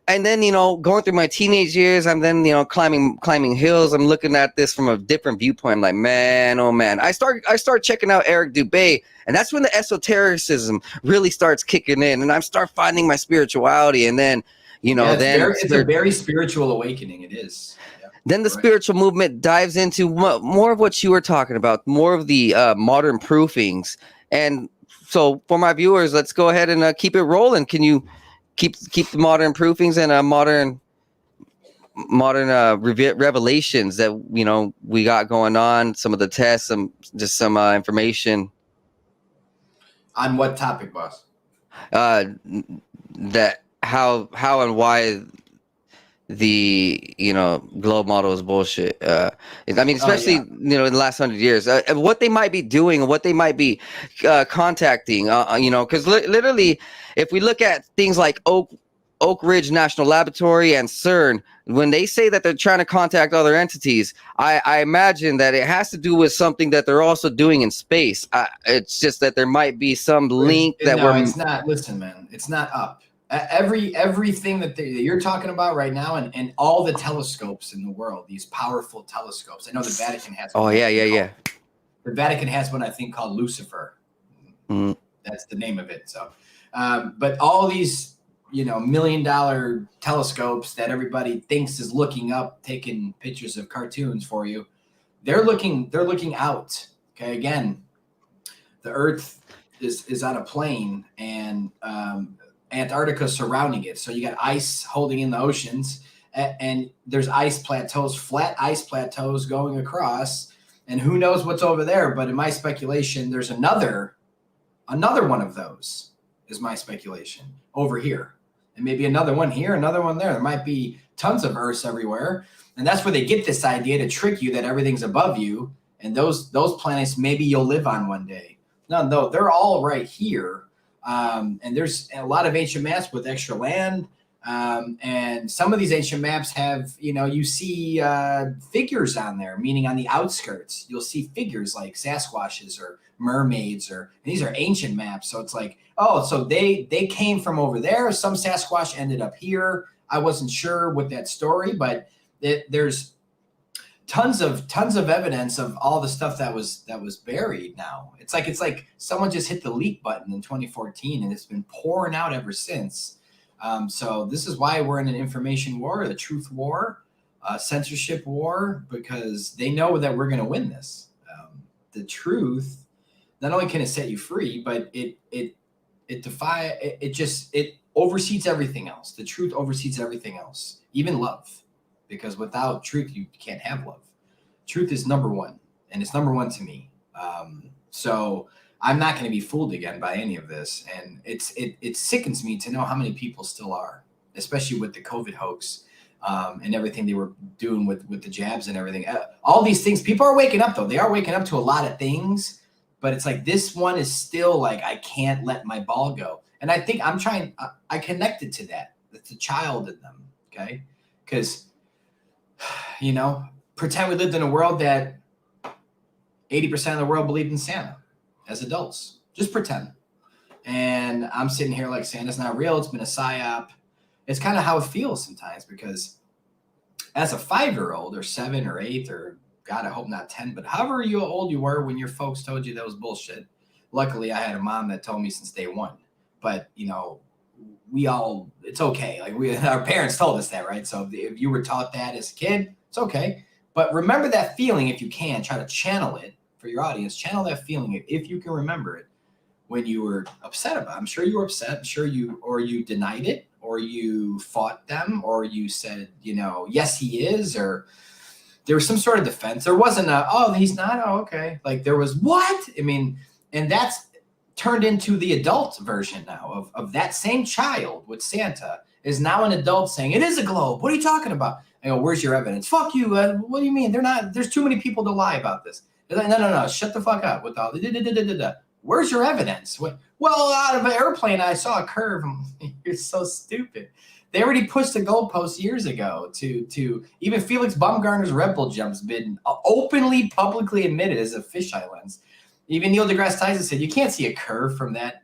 and then, going through my teenage years, I'm then, climbing hills. I'm looking at this from a different viewpoint. I'm like, man, oh man. I start checking out Eric Dubay, and that's when the esotericism really starts kicking in, and I start finding my spirituality, and then, it's a very spiritual awakening. It is. Yeah, then the spiritual movement dives into more of what you were talking about, more of the modern proofings. And so for my viewers, let's go ahead and keep it rolling. Can you keep the modern proofings and modern revelations that we got going on, some of the tests, some information on what topic, boss? That how and why the globe model is bullshit. I mean, especially in the last 100 years, what they might be doing and what they might be contacting, because literally, if we look at things like Oak Ridge National Laboratory and CERN, when they say that they're trying to contact other entities, I imagine that it has to do with something that they're also doing in space. It's just that there might be some link it's not. Listen, man, it's not up. Everything that you're talking about right now, and all the telescopes in the world, these powerful telescopes. I know the Vatican has one. Oh yeah. The Vatican has one, I think, called Lucifer. Mm. That's the name of it. So, but all these $1 million telescopes that everybody thinks is looking up, taking pictures of cartoons for you, they're looking out. Okay, again, the Earth is on a plane, and Antarctica surrounding it. So you got ice holding in the oceans, and there's ice plateaus, flat ice plateaus going across, and who knows what's over there. But in my speculation, there's another one of those, is my speculation, over here. And maybe another one here, another one there. There might be tons of Earths everywhere. And that's where they get this idea to trick you that everything's above you. And those planets, maybe you'll live on one day. No, they're all right here. And there's a lot of ancient maps with extra land. And some of these ancient maps have, you see figures on there, meaning on the outskirts, you'll see figures like Sasquatches or mermaids, and these are ancient maps. So it's like, oh, so they came from over there. Some Sasquatch ended up here. I wasn't sure with that story, but there's tons of evidence of all the stuff that was buried now. It's like someone just hit the leak button in 2014, and it's been pouring out ever since. So this is why we're in an information war, the truth war, censorship war, because they know that we're going to win this. The truth, not only can it set you free, but it oversees everything else. The truth oversees everything else, even love, because without truth, you can't have love. Truth is number one, and it's number one to me. So I'm not going to be fooled again by any of this. And it sickens me to know how many people still are, especially with the COVID hoax and everything they were doing with the jabs and everything. All these things, people are waking up, though. They are waking up to a lot of things. But it's like this one is still like, I can't let my ball go. And I think I connected to that. It's a child in them, okay? Because, pretend we lived in a world that 80% of the world believed in Santa as adults. Just pretend. And I'm sitting here like Santa's not real. It's been a psyop. It's kind of how it feels sometimes, because as a 5-year-old or 7 or 8 or God, I hope not 10, but however old you were when your folks told you that was bullshit. Luckily, I had a mom that told me since day one. But, it's okay. Like our parents told us that, right? So if you were taught that as a kid, it's okay. But remember that feeling if you can. Try to channel it for your audience. Channel that feeling if you can remember it when you were upset about it. I'm sure you were upset. I'm sure you denied it, or you fought them, or you said, yes, he is, or there was some sort of defense. There wasn't he's not. Oh, okay. Like there was what? I mean, and that's turned into the adult version now of that same child with Santa is now an adult saying, it is a globe. What are you talking about? I go, where's your evidence? Fuck you. What do you mean? There's too many people to lie about this. They're like, no. Shut the fuck up with all the Where's your evidence? Well, out of an airplane, I saw a curve. You're so stupid. They already pushed the goalpost years ago to even Felix Baumgartner's Red Bull jump's been openly, publicly admitted as a fisheye lens. Even Neil deGrasse Tyson said you can't see a curve from that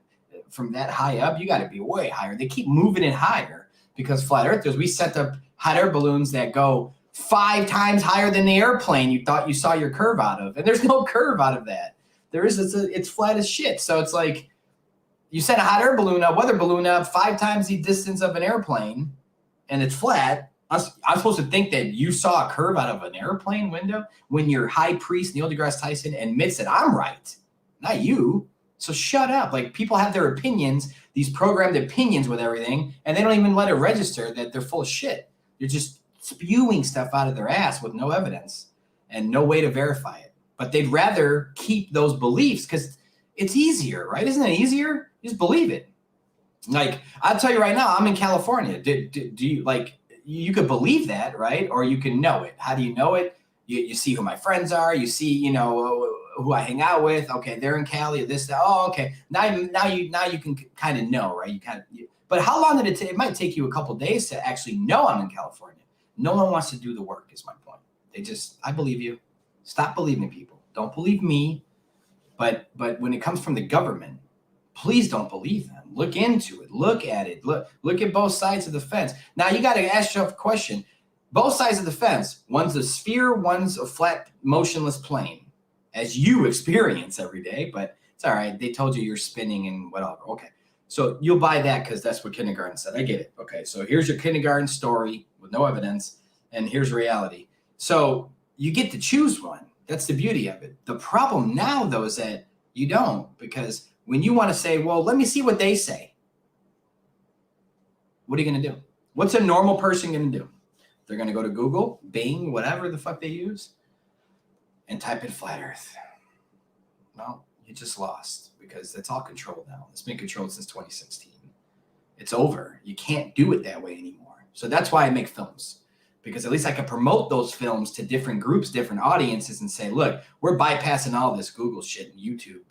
high up. You got to be way higher. They keep moving it higher. because flat earthers, we set up hot air balloons that go 5 times higher than the airplane you thought you saw your curve out of. And there's no curve out of that. It's flat as shit. So it's like you send a hot air balloon up, weather balloon up 5 times the distance of an airplane, and it's flat. I'm supposed to think that you saw a curve out of an airplane window when your high priest, Neil deGrasse Tyson, admits that I'm right, not you. So shut up. Like, people have their opinions, these programmed opinions with everything, and they don't even let it register that they're full of shit. You're just spewing stuff out of their ass with no evidence and no way to verify it. But they'd rather keep those beliefs because it's easier, right? Isn't it easier? Just believe it. Like, I'll tell you right now, I'm in California. Do you, like, you could believe that, right? Or you can know it. How do you know it? You see who my friends are. You see, you know, who I hang out with. Okay, they're in Cali. Or this, that. Oh, okay. Now you can kind of know, right? But how long did it take? It might take you a couple days to actually know I'm in California. No one wants to do the work, is my point. I believe you. Stop believing people. Don't believe me. But when it comes from the government, please don't believe them. Look into it. Look at it. Look at both sides of the fence. Now you got to ask yourself a question. Both sides of the fence. One's a sphere, one's a flat, motionless plane, as you experience every day. But it's all right. They told you you're spinning and whatever. Okay. So you'll buy that because that's what kindergarten said. I get it. Okay. So here's your kindergarten story with no evidence, and here's reality. So you get to choose one. That's the beauty of it. The problem now, though, is that you don't, because when you want to say, well, let me see what they say, what are you going to do? What's a normal person going to do? They're going to go to Google, Bing, whatever the fuck they use, and type in flat earth. Well, you just lost, because it's all controlled now. It's been controlled since 2016. It's over. You can't do it that way anymore. So that's why I make films, because at least I can promote those films to different groups, different audiences, and say, look, we're bypassing all this Google shit and YouTube,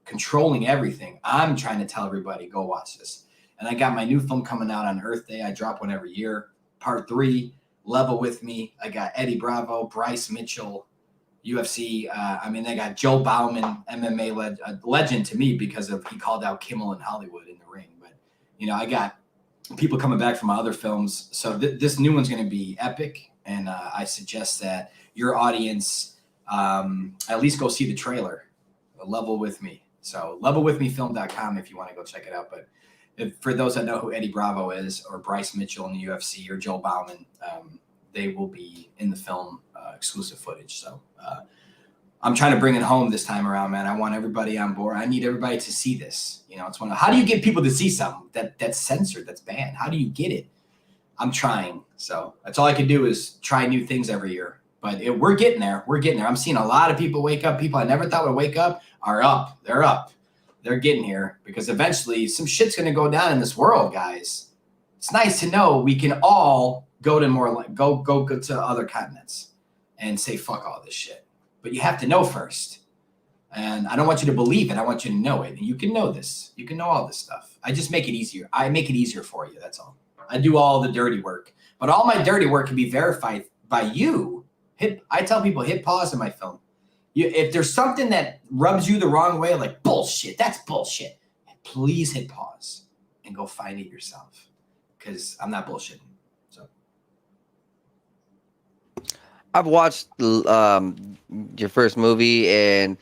controlling everything. I'm trying to tell everybody, go watch this. And I got my new film coming out on Earth Day. I drop one every year. Part 3, Level With Me. I got Eddie Bravo, Bryce Mitchell, UFC. I got Joe Bauman, MMA legend to me, because of he called out Kimmel in Hollywood in the ring. But, you know, I got people coming back from my other films. So this new one's going to be epic. And I suggest that your audience at least go see the trailer, Level With Me. So levelwithmefilm.com if you want to go check it out. But for those that know who Eddie Bravo is, or Bryce Mitchell in the UFC, or Joe Bauman, they will be in the film, exclusive footage. So I'm trying to bring it home this time around, man. I want everybody on board. I need everybody to see this. You know, it's how do you get people to see something that's censored, that's banned? How do you get it? I'm trying. So that's all I can do is try new things every year. But we're getting there. We're getting there. I'm seeing a lot of people wake up. People I never thought would wake up are up. They're up. They're getting here, because eventually some shit's going to go down in this world, guys. It's nice to know we can all go to other continents and say, fuck all this shit. But you have to know first. And I don't want you to believe it. I want you to know it. And you can know this. You can know all this stuff. I just make it easier. I make it easier for you. That's all. I do all the dirty work. But all my dirty work can be verified by you. I tell people, hit pause in my film. If there's something that rubs you the wrong way, like bullshit, that's bullshit, please hit pause and go find it yourself, because I'm not bullshitting. So I've watched your first movie, and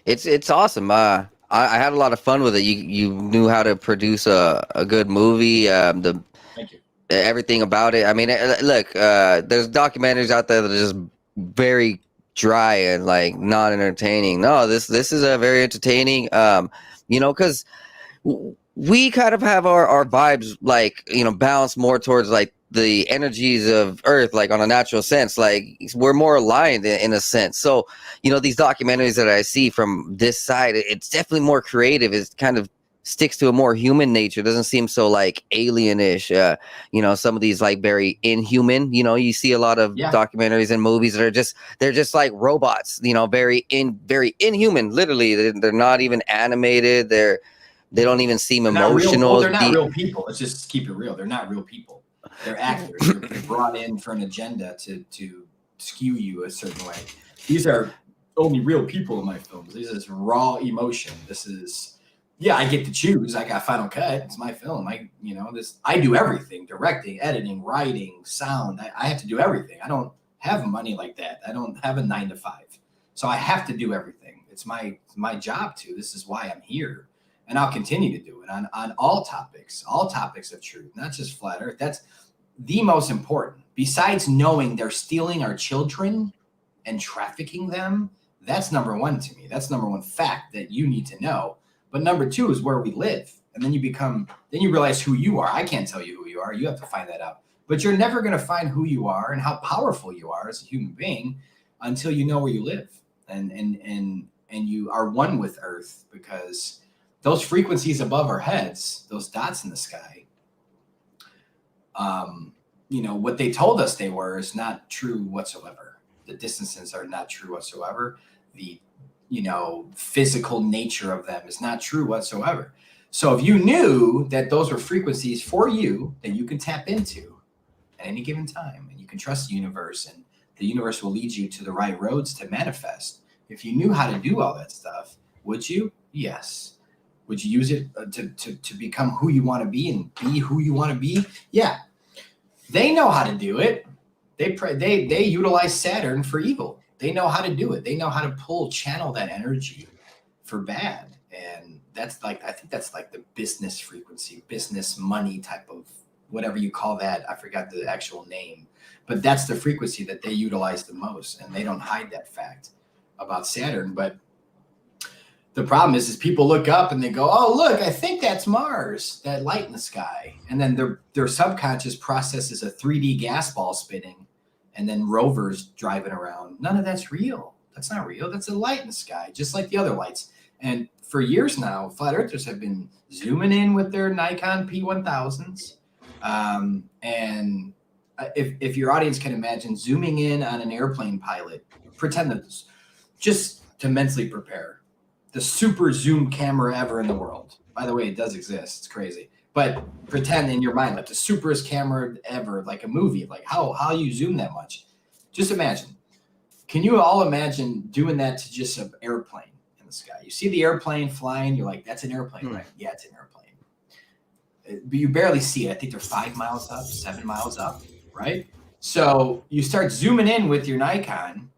it's awesome. I had a lot of fun with it. You knew how to produce a good movie. Thank you. Everything about it. I mean, look, there's documentaries out there that are just very dry and like not entertaining. No, this is a very entertaining. You know, because we kind of have our vibes, like, you know, balanced more towards like the energies of Earth, like on a natural sense. Like, we're more aligned in a sense. So, you know, these documentaries that I see from this side, it's definitely more creative. It's kind of sticks to a more human nature. It doesn't seem so like alienish. You know, some of these like very inhuman. You know, you see a lot of documentaries and movies that are they're just like robots. You know, very inhuman. Literally, they're not even animated. They don't even seem emotional. They're not real people. Let's just keep it real. They're not real people. They're actors. They're brought in for an agenda to skew you a certain way. These are only real people in my films. This is raw emotion. This is Yeah, I get to choose. I got final cut. It's my film. I do everything: directing, editing, writing, sound. I have to do everything. I don't have money like that. I don't have a 9 to 5. So I have to do everything. It's my job to. This is why I'm here. And I'll continue to do it on all topics of truth, not just flat earth. That's the most important. Besides knowing they're stealing our children and trafficking them, that's number one to me. That's number one fact that you need to know. But number two is where we live. And then you realize who you are. I can't tell you who you are. You have to find that out. But you're never going to find who you are and how powerful you are as a human being until you know where you live and you are one with Earth, because those frequencies above our heads, those dots in the sky, what they told us they were is not true whatsoever. The distances are not true whatsoever. The physical nature of them is not true whatsoever. So if you knew that those were frequencies for you that you can tap into at any given time, and you can trust the universe, and the universe will lead you to the right roads to manifest. If you knew how to do all that stuff, would you? Yes. Would you use it to become who you want to be and be who you want to be? Yeah. They know how to do it. They utilize Saturn for evil. They know how to do it. They know how to channel that energy for bad. And I think that's like the business frequency, business money type of whatever you call that. I forgot the actual name, but that's the frequency that they utilize the most. And they don't hide that fact about Saturn. But the problem is people look up and they go, oh, look, I think that's Mars, that light in the sky. And then their subconscious processes a 3D gas ball spinning, and then rovers driving around. None of that's real. That's not real. That's a light in the sky, just like the other lights. And for years now, flat earthers have been zooming in with their Nikon P1000s. And if your audience can imagine zooming in on an airplane pilot, pretend that just to mentally prepare. The super zoom camera ever in the world. By the way, it does exist. It's crazy. But pretend in your mind, like the superest camera ever, like a movie, like how you zoom that much. Just imagine. Can you all imagine doing that to just an airplane in the sky? You see the airplane flying, you're like, that's an airplane, right? Yeah, it's an airplane. But you barely see it. I think they're 5 miles up, 7 miles up, right? So you start zooming in with your Nikon.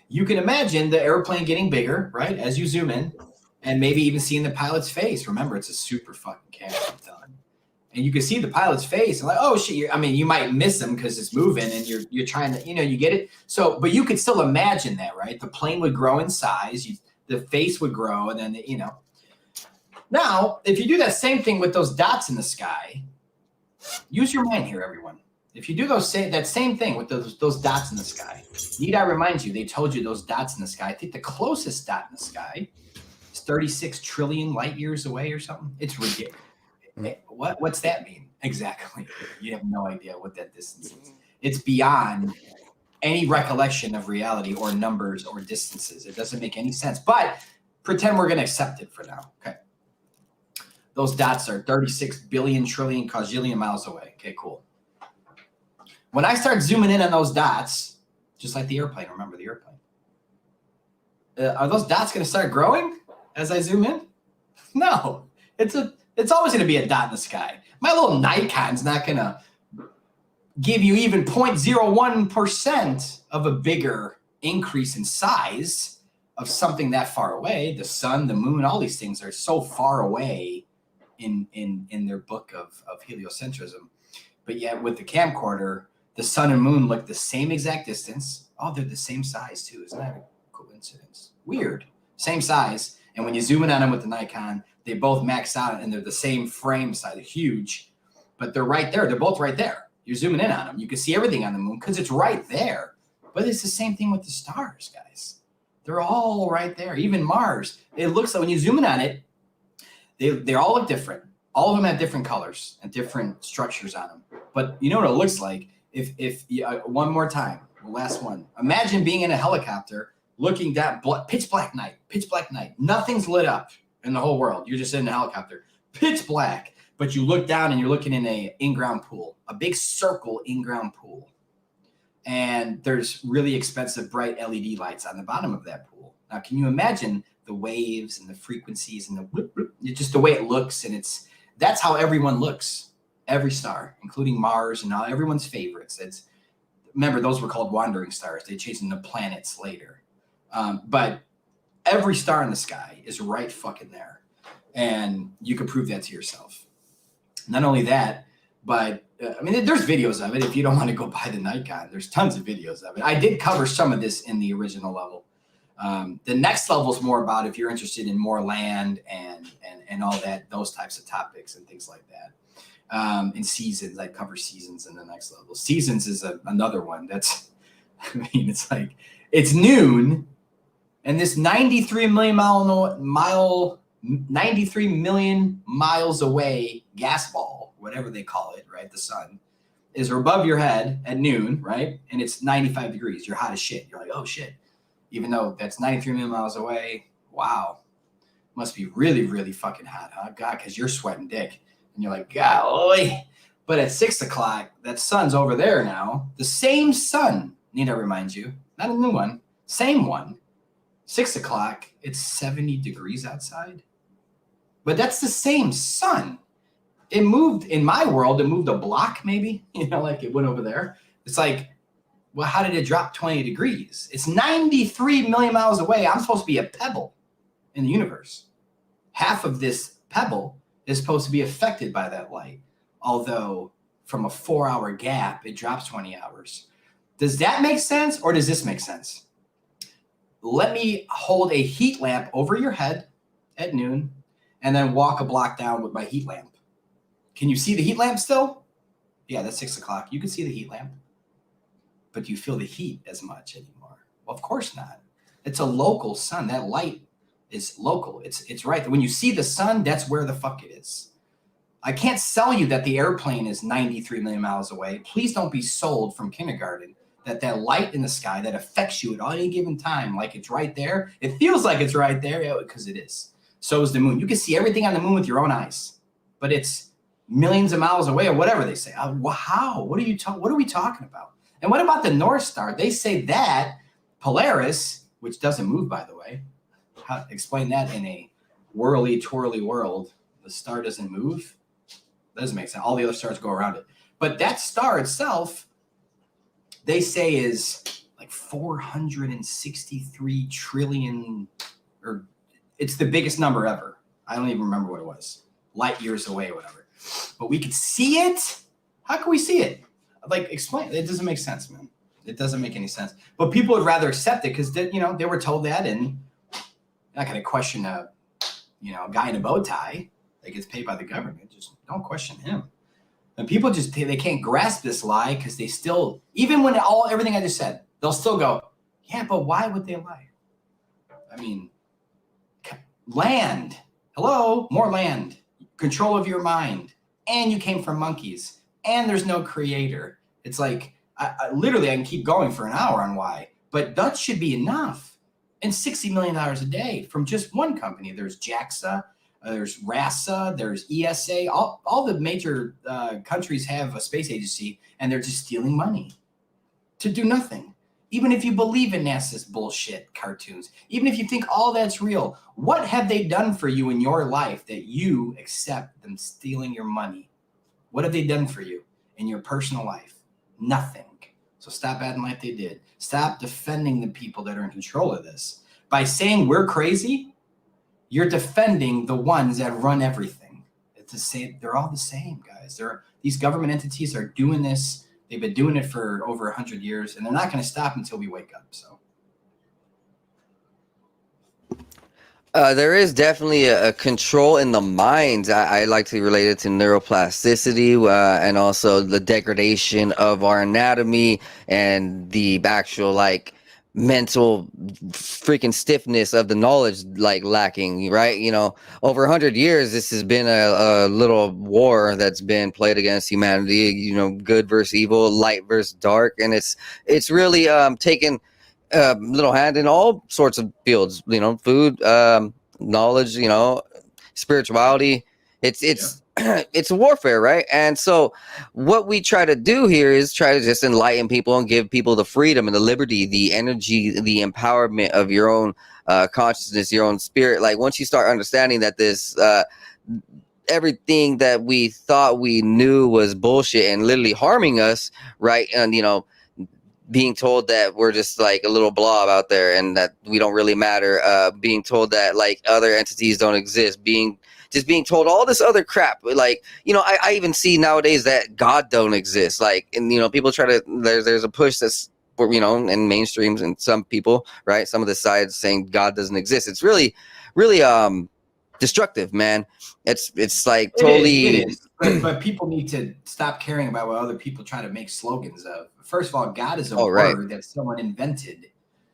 You can imagine the airplane getting bigger, right, as you zoom in, and maybe even seeing the pilot's face. Remember, it's a super fucking camera, I'm telling you. And you can see the pilot's face, and like, oh shit! You might miss him because it's moving, and you're trying to, you get it. So, but you could still imagine that, right? The plane would grow in size, the face would grow, and then Now, if you do that same thing with those dots in the sky, use your mind here, everyone. If you do that same thing with those dots in the sky, need I remind you, they told you those dots in the sky. I think the closest dot in the sky is 36 trillion light years away or something. It's ridiculous. What's that mean? Exactly. You have no idea what that distance is. It's beyond any recollection of reality or numbers or distances. It doesn't make any sense. But pretend we're going to accept it for now. Okay. Those dots are 36 billion, trillion, quadrillion miles away. Okay, cool. When I start zooming in on those dots, just like the airplane, remember the airplane, are those dots going to start growing as I zoom in? No, it's always going to be a dot in the sky. My little Nikon's not going to give you even 0.01% of a bigger increase in size of something that far away. The sun, the moon, all these things are so far away in their book of heliocentrism. But yet with the camcorder, the sun and moon look the same exact distance. Oh, they're the same size too. Isn't that a coincidence? Weird. Same size. And when you zoom in on them with the Nikon, they both max out and they're the same frame size. They're huge, but they're right there. They're both right there. You're zooming in on them. You can see everything on the moon because it's right there. But it's the same thing with the stars, guys. They're all right there. Even Mars. It looks like when you zoom in on it, they all look different. All of them have different colors and different structures on them. But you know what it looks like? If one more time, last one. Imagine being in a helicopter looking down, pitch black night, nothing's lit up in the whole world. You're just in a helicopter, pitch black, but you look down and you're looking in a in-ground pool, a big circle in-ground pool. And there's really expensive bright LED lights on the bottom of that pool. Now, can you imagine the waves and the frequencies and the whoop, whoop, it's just the way it looks, and that's how everyone looks. Every star, including Mars and all everyone's favorites. Remember, those were called wandering stars. They changed into planets later. But every star in the sky is right fucking there. And you can prove that to yourself. Not only that, but I mean, there's videos of it. If you don't want to go buy the Nikon, there's tons of videos of it. I did cover some of this in the original level. The next level is more about if you're interested in more land and all that, those types of topics and things like that. In seasons, I cover seasons in the next level. Seasons is another one that's, I mean, it's like, it's noon, and this 93 million miles away gas ball, whatever they call it, right? The sun is above your head at noon, right? And it's 95 degrees. You're hot as shit. You're like, oh shit. Even though that's 93 million miles away, wow. Must be really, really fucking hot, huh? God, because you're sweating dick. And you're like, golly. But at 6 o'clock, that sun's over there now. The same sun, need I remind you, not a new one, same one. 6 o'clock, it's 70 degrees outside. But that's the same sun. It moved, in my world, it moved a block maybe, like it went over there. It's like, well, how did it drop 20 degrees? It's 93 million miles away. I'm supposed to be a pebble in the universe. Half of this pebble is supposed to be affected by that light. Although from a 4-hour gap, it drops 20 hours. Does that make sense, or does this make sense? Let me hold a heat lamp over your head at noon and then walk a block down with my heat lamp. Can you see the heat lamp still? Yeah, that's 6 o'clock. You can see the heat lamp. But do you feel the heat as much anymore? Well, of course not. It's a local sun. That light is local. It's right. When you see the sun, that's where the fuck it is. I can't sell you that the airplane is 93 million miles away. Please don't be sold from kindergarten that light in the sky that affects you at any given time, like it's right there. It feels like it's right there because it is. So is the moon. You can see everything on the moon with your own eyes, but it's millions of miles away or whatever they say. How? What are we talking about? And what about the North Star? They say that Polaris, which doesn't move, by the way. Explain that in a whirly, twirly world. The star doesn't move. Doesn't make sense. All the other stars go around it. But that star itself, they say is like 463 trillion, or it's the biggest number ever. I don't even remember what it was. Light years away or whatever. But we could see it? How can we see it? Like, explain. It doesn't make sense, man. It doesn't make any sense. But people would rather accept it because, they were told that, and you're not going to question a guy in a bow tie that gets paid by the government. Just don't question him. And people they can't grasp this lie because they still, even when everything I just said, they'll still go, yeah, but why would they lie? I mean, land. Hello, more land. Control of your mind. And you came from monkeys. And there's no creator. It's like, I can keep going for an hour on why. But that should be enough. And $60 million a day from just one company. There's JAXA, there's RASA, there's ESA. All the major countries have a space agency, and they're just stealing money to do nothing. Even if you believe in NASA's bullshit cartoons, even if you think all that's real, what have they done for you in your life that you accept them stealing your money? What have they done for you in your personal life? Nothing. So stop acting like they did. Stop defending the people that are in control of this. By saying we're crazy, you're defending the ones that run everything. It's the same. They're all the same, guys. These government entities are doing this. They've been doing it for over 100 years, and they're not going to stop until we wake up. So. There is definitely a control in the minds. I like to relate it to neuroplasticity and also the degradation of our anatomy and the actual mental freaking stiffness of the knowledge lacking, right? Over 100 years, this has been a little war that's been played against humanity, good versus evil, light versus dark. And it's really taken little hand in all sorts of fields, food, knowledge, spirituality. It's it's a warfare, right? And so what we try to do here is try to just enlighten people and give people the freedom and the liberty, the energy, the empowerment of your own consciousness, your own spirit. Like once you start understanding that this everything that we thought we knew was bullshit and literally harming us, right? And being told that we're just like a little blob out there and that we don't really matter, being told that like other entities don't exist, being told all this other crap. Like, I even see nowadays that God don't exist. Like, and people try to, there's a push that's, in mainstreams and some people, right, some of the sides saying God doesn't exist. It's really destructive, man. It's like totally it is. But people need to stop caring about what other people try to make slogans of. First of all, God is a word that someone invented.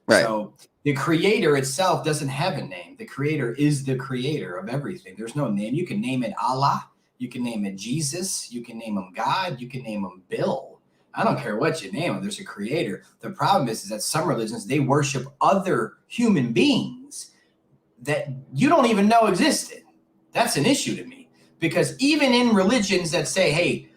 Right. So the creator itself doesn't have a name. The creator is the creator of everything. There's no name. You can name it Allah. You can name it Jesus. You can name him God. You can name him Bill. I don't care what you name him. There's a creator. The problem is that some religions, they worship other human beings that you don't even know existed. That's an issue to me, because even in religions that say, hey,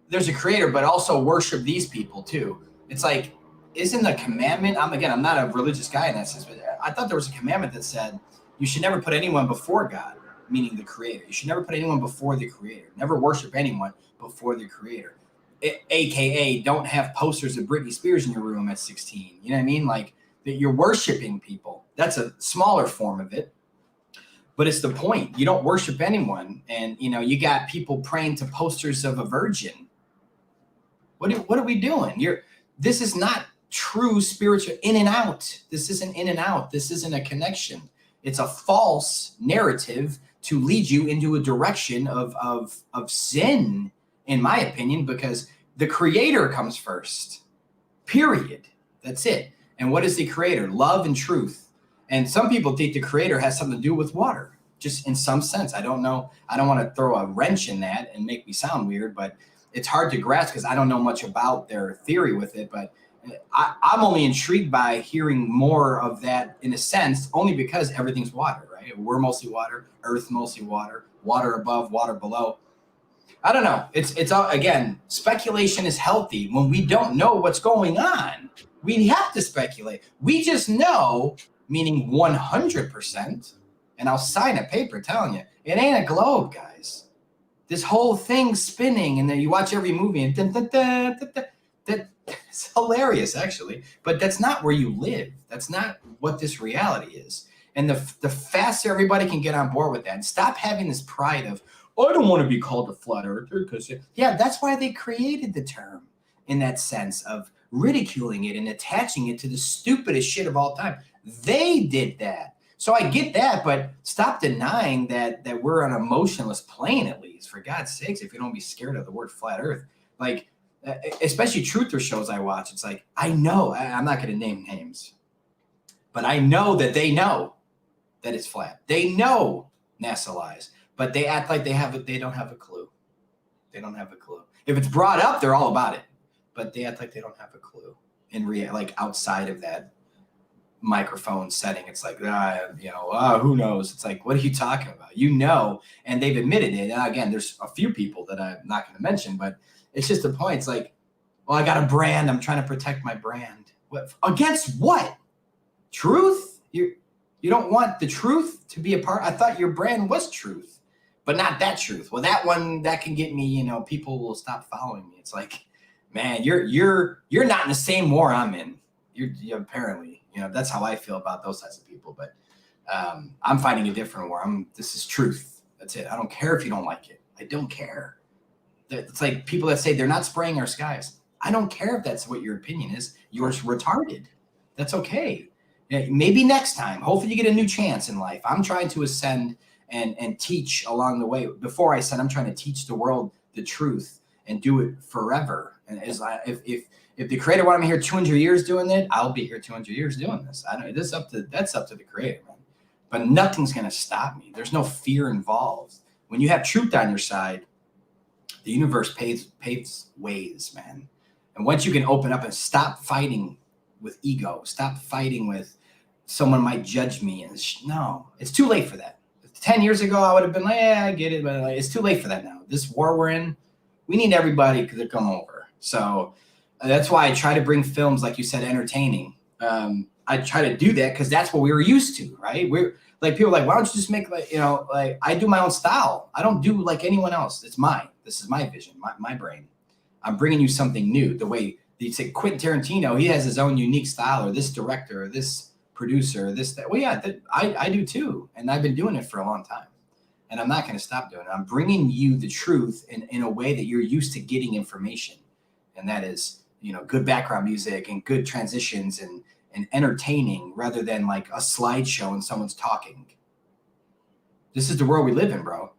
there's a creator, but also worship these people too. It's like, isn't the commandment, I'm not a religious guy in that sense, but I thought there was a commandment that said you should never put anyone before God, meaning the creator. You should never put anyone before the creator. Never worship anyone before the creator. AKA don't have posters of Britney Spears in your room at 16. You know what I mean? Like that you're worshiping people. That's a smaller form of it. But it's the point. You don't worship anyone. And, you got people praying to posters of a virgin. What are we doing? This is not true spiritual in and out. This isn't in and out. This isn't a connection. It's a false narrative to lead you into a direction of sin, in my opinion, because the creator comes first, period. That's it. And what is the creator? Love and truth. And some people think the creator has something to do with water, just in some sense. I don't know. I don't want to throw a wrench in that and make me sound weird, but it's hard to grasp because I don't know much about their theory with it. But I'm only intrigued by hearing more of that in a sense, only because everything's water, right? We're mostly water, Earth mostly water, water above, water below. I don't know. It's all, again, speculation is healthy when we don't know what's going on. We have to speculate. We just know, meaning 100%, and I'll sign a paper telling you, it ain't a globe, guys. This whole thing spinning, and then you watch every movie, and it's hilarious, actually. But that's not where you live. That's not what this reality is. And the faster everybody can get on board with that, and stop having this pride of, I don't want to be called a flat earther, because that's why they created the term in that sense of ridiculing it and attaching it to the stupidest shit of all time. They did that. So I get that, but stop denying that we're on an emotionless plane, at least, for God's sakes, if you don't be scared of the word flat earth. Like, especially truther shows I watch, it's like, I know, I'm not going to name names, but I know that they know that it's flat. They know NASA lies, but they act like they don't have a clue. They don't have a clue. If it's brought up, they're all about it, but they act like they don't have a clue like outside of that microphone setting. It's like, who knows? It's like, what are you talking about? And they've admitted it. And again, there's a few people that I'm not going to mention, but it's just a point. It's like, well, I got a brand. I'm trying to protect my brand. What against what? Truth? You don't want the truth to be a part. I thought your brand was truth, but not that truth. Well, that one that can get me. People will stop following me. It's like, man, you're not in the same war I'm in. You apparently. That's how I feel about those types of people. But I'm fighting a different war. This is truth. That's it. I don't care if you don't like it. I don't care. It's like people that say they're not spraying our skies. I don't care if that's what your opinion is. You're retarded. That's okay. Maybe next time. Hopefully you get a new chance in life. I'm trying to ascend and teach along the way. Before I ascend, I'm trying to teach the world the truth and do it forever. And if the creator wanted me here 200 years doing it, I'll be here 200 years doing this. That's up to the creator, man. But nothing's going to stop me. There's no fear involved. When you have truth on your side, the universe paves ways, man. And once you can open up and stop fighting with ego, stop fighting with someone might judge me. No, it's too late for that. 10 years ago, I would have been like, yeah, I get it, but like, it's too late for that now. This war we're in, we need everybody to come over. So that's why I try to bring films, like you said, entertaining. I try to do that because that's what we were used to, right? We're like, people are like, why don't you just make like, like I do my own style. I don't do like anyone else. It's mine. This is my vision, my brain. I'm bringing you something new. The way you say Quentin Tarantino, he has his own unique style, or this director, or this producer, or this, that. Well, yeah, I do too. And I've been doing it for a long time. And I'm not going to stop doing it. I'm bringing you the truth in a way that you're used to getting information. And that is, good background music and good transitions and entertaining, rather than like a slideshow and someone's talking. This is the world we live in, bro.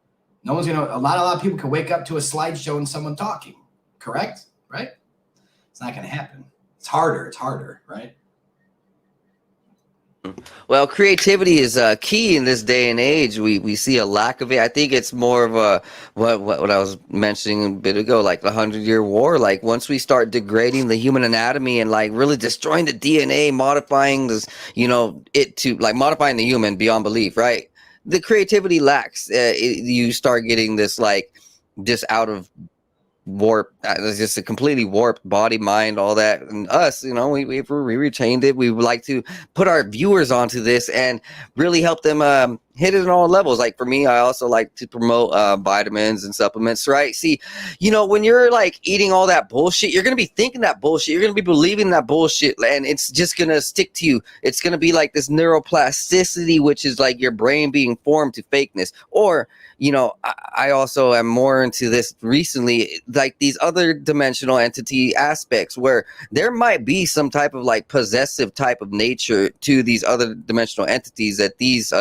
No one's a lot of people can wake up to a slideshow and someone talking. Correct? Right? It's not going to happen. It's harder, right? Well, creativity is key in this day and age. We see a lack of it. I think it's more of a what I was mentioning a bit ago, like the 100-Year War. Like once we start degrading the human anatomy and like really destroying the DNA, modifying this, it to like modifying the human beyond belief, right? The creativity lacks. You start getting this like just out of warp. It's just a completely warped body, mind, all that. And us, we retained it. We would like to put our viewers onto this and really help them hit it on all levels. Like for me, I also like to promote vitamins and supplements, right? See, when you're like eating all that bullshit, you're going to be thinking that bullshit. You're going to be believing that bullshit, and it's just going to stick to you. It's going to be like this neuroplasticity, which is like your brain being formed to fakeness. Or, I also am more into this recently, like these other dimensional entity aspects where there might be some type of like possessive type of nature to these other dimensional entities that these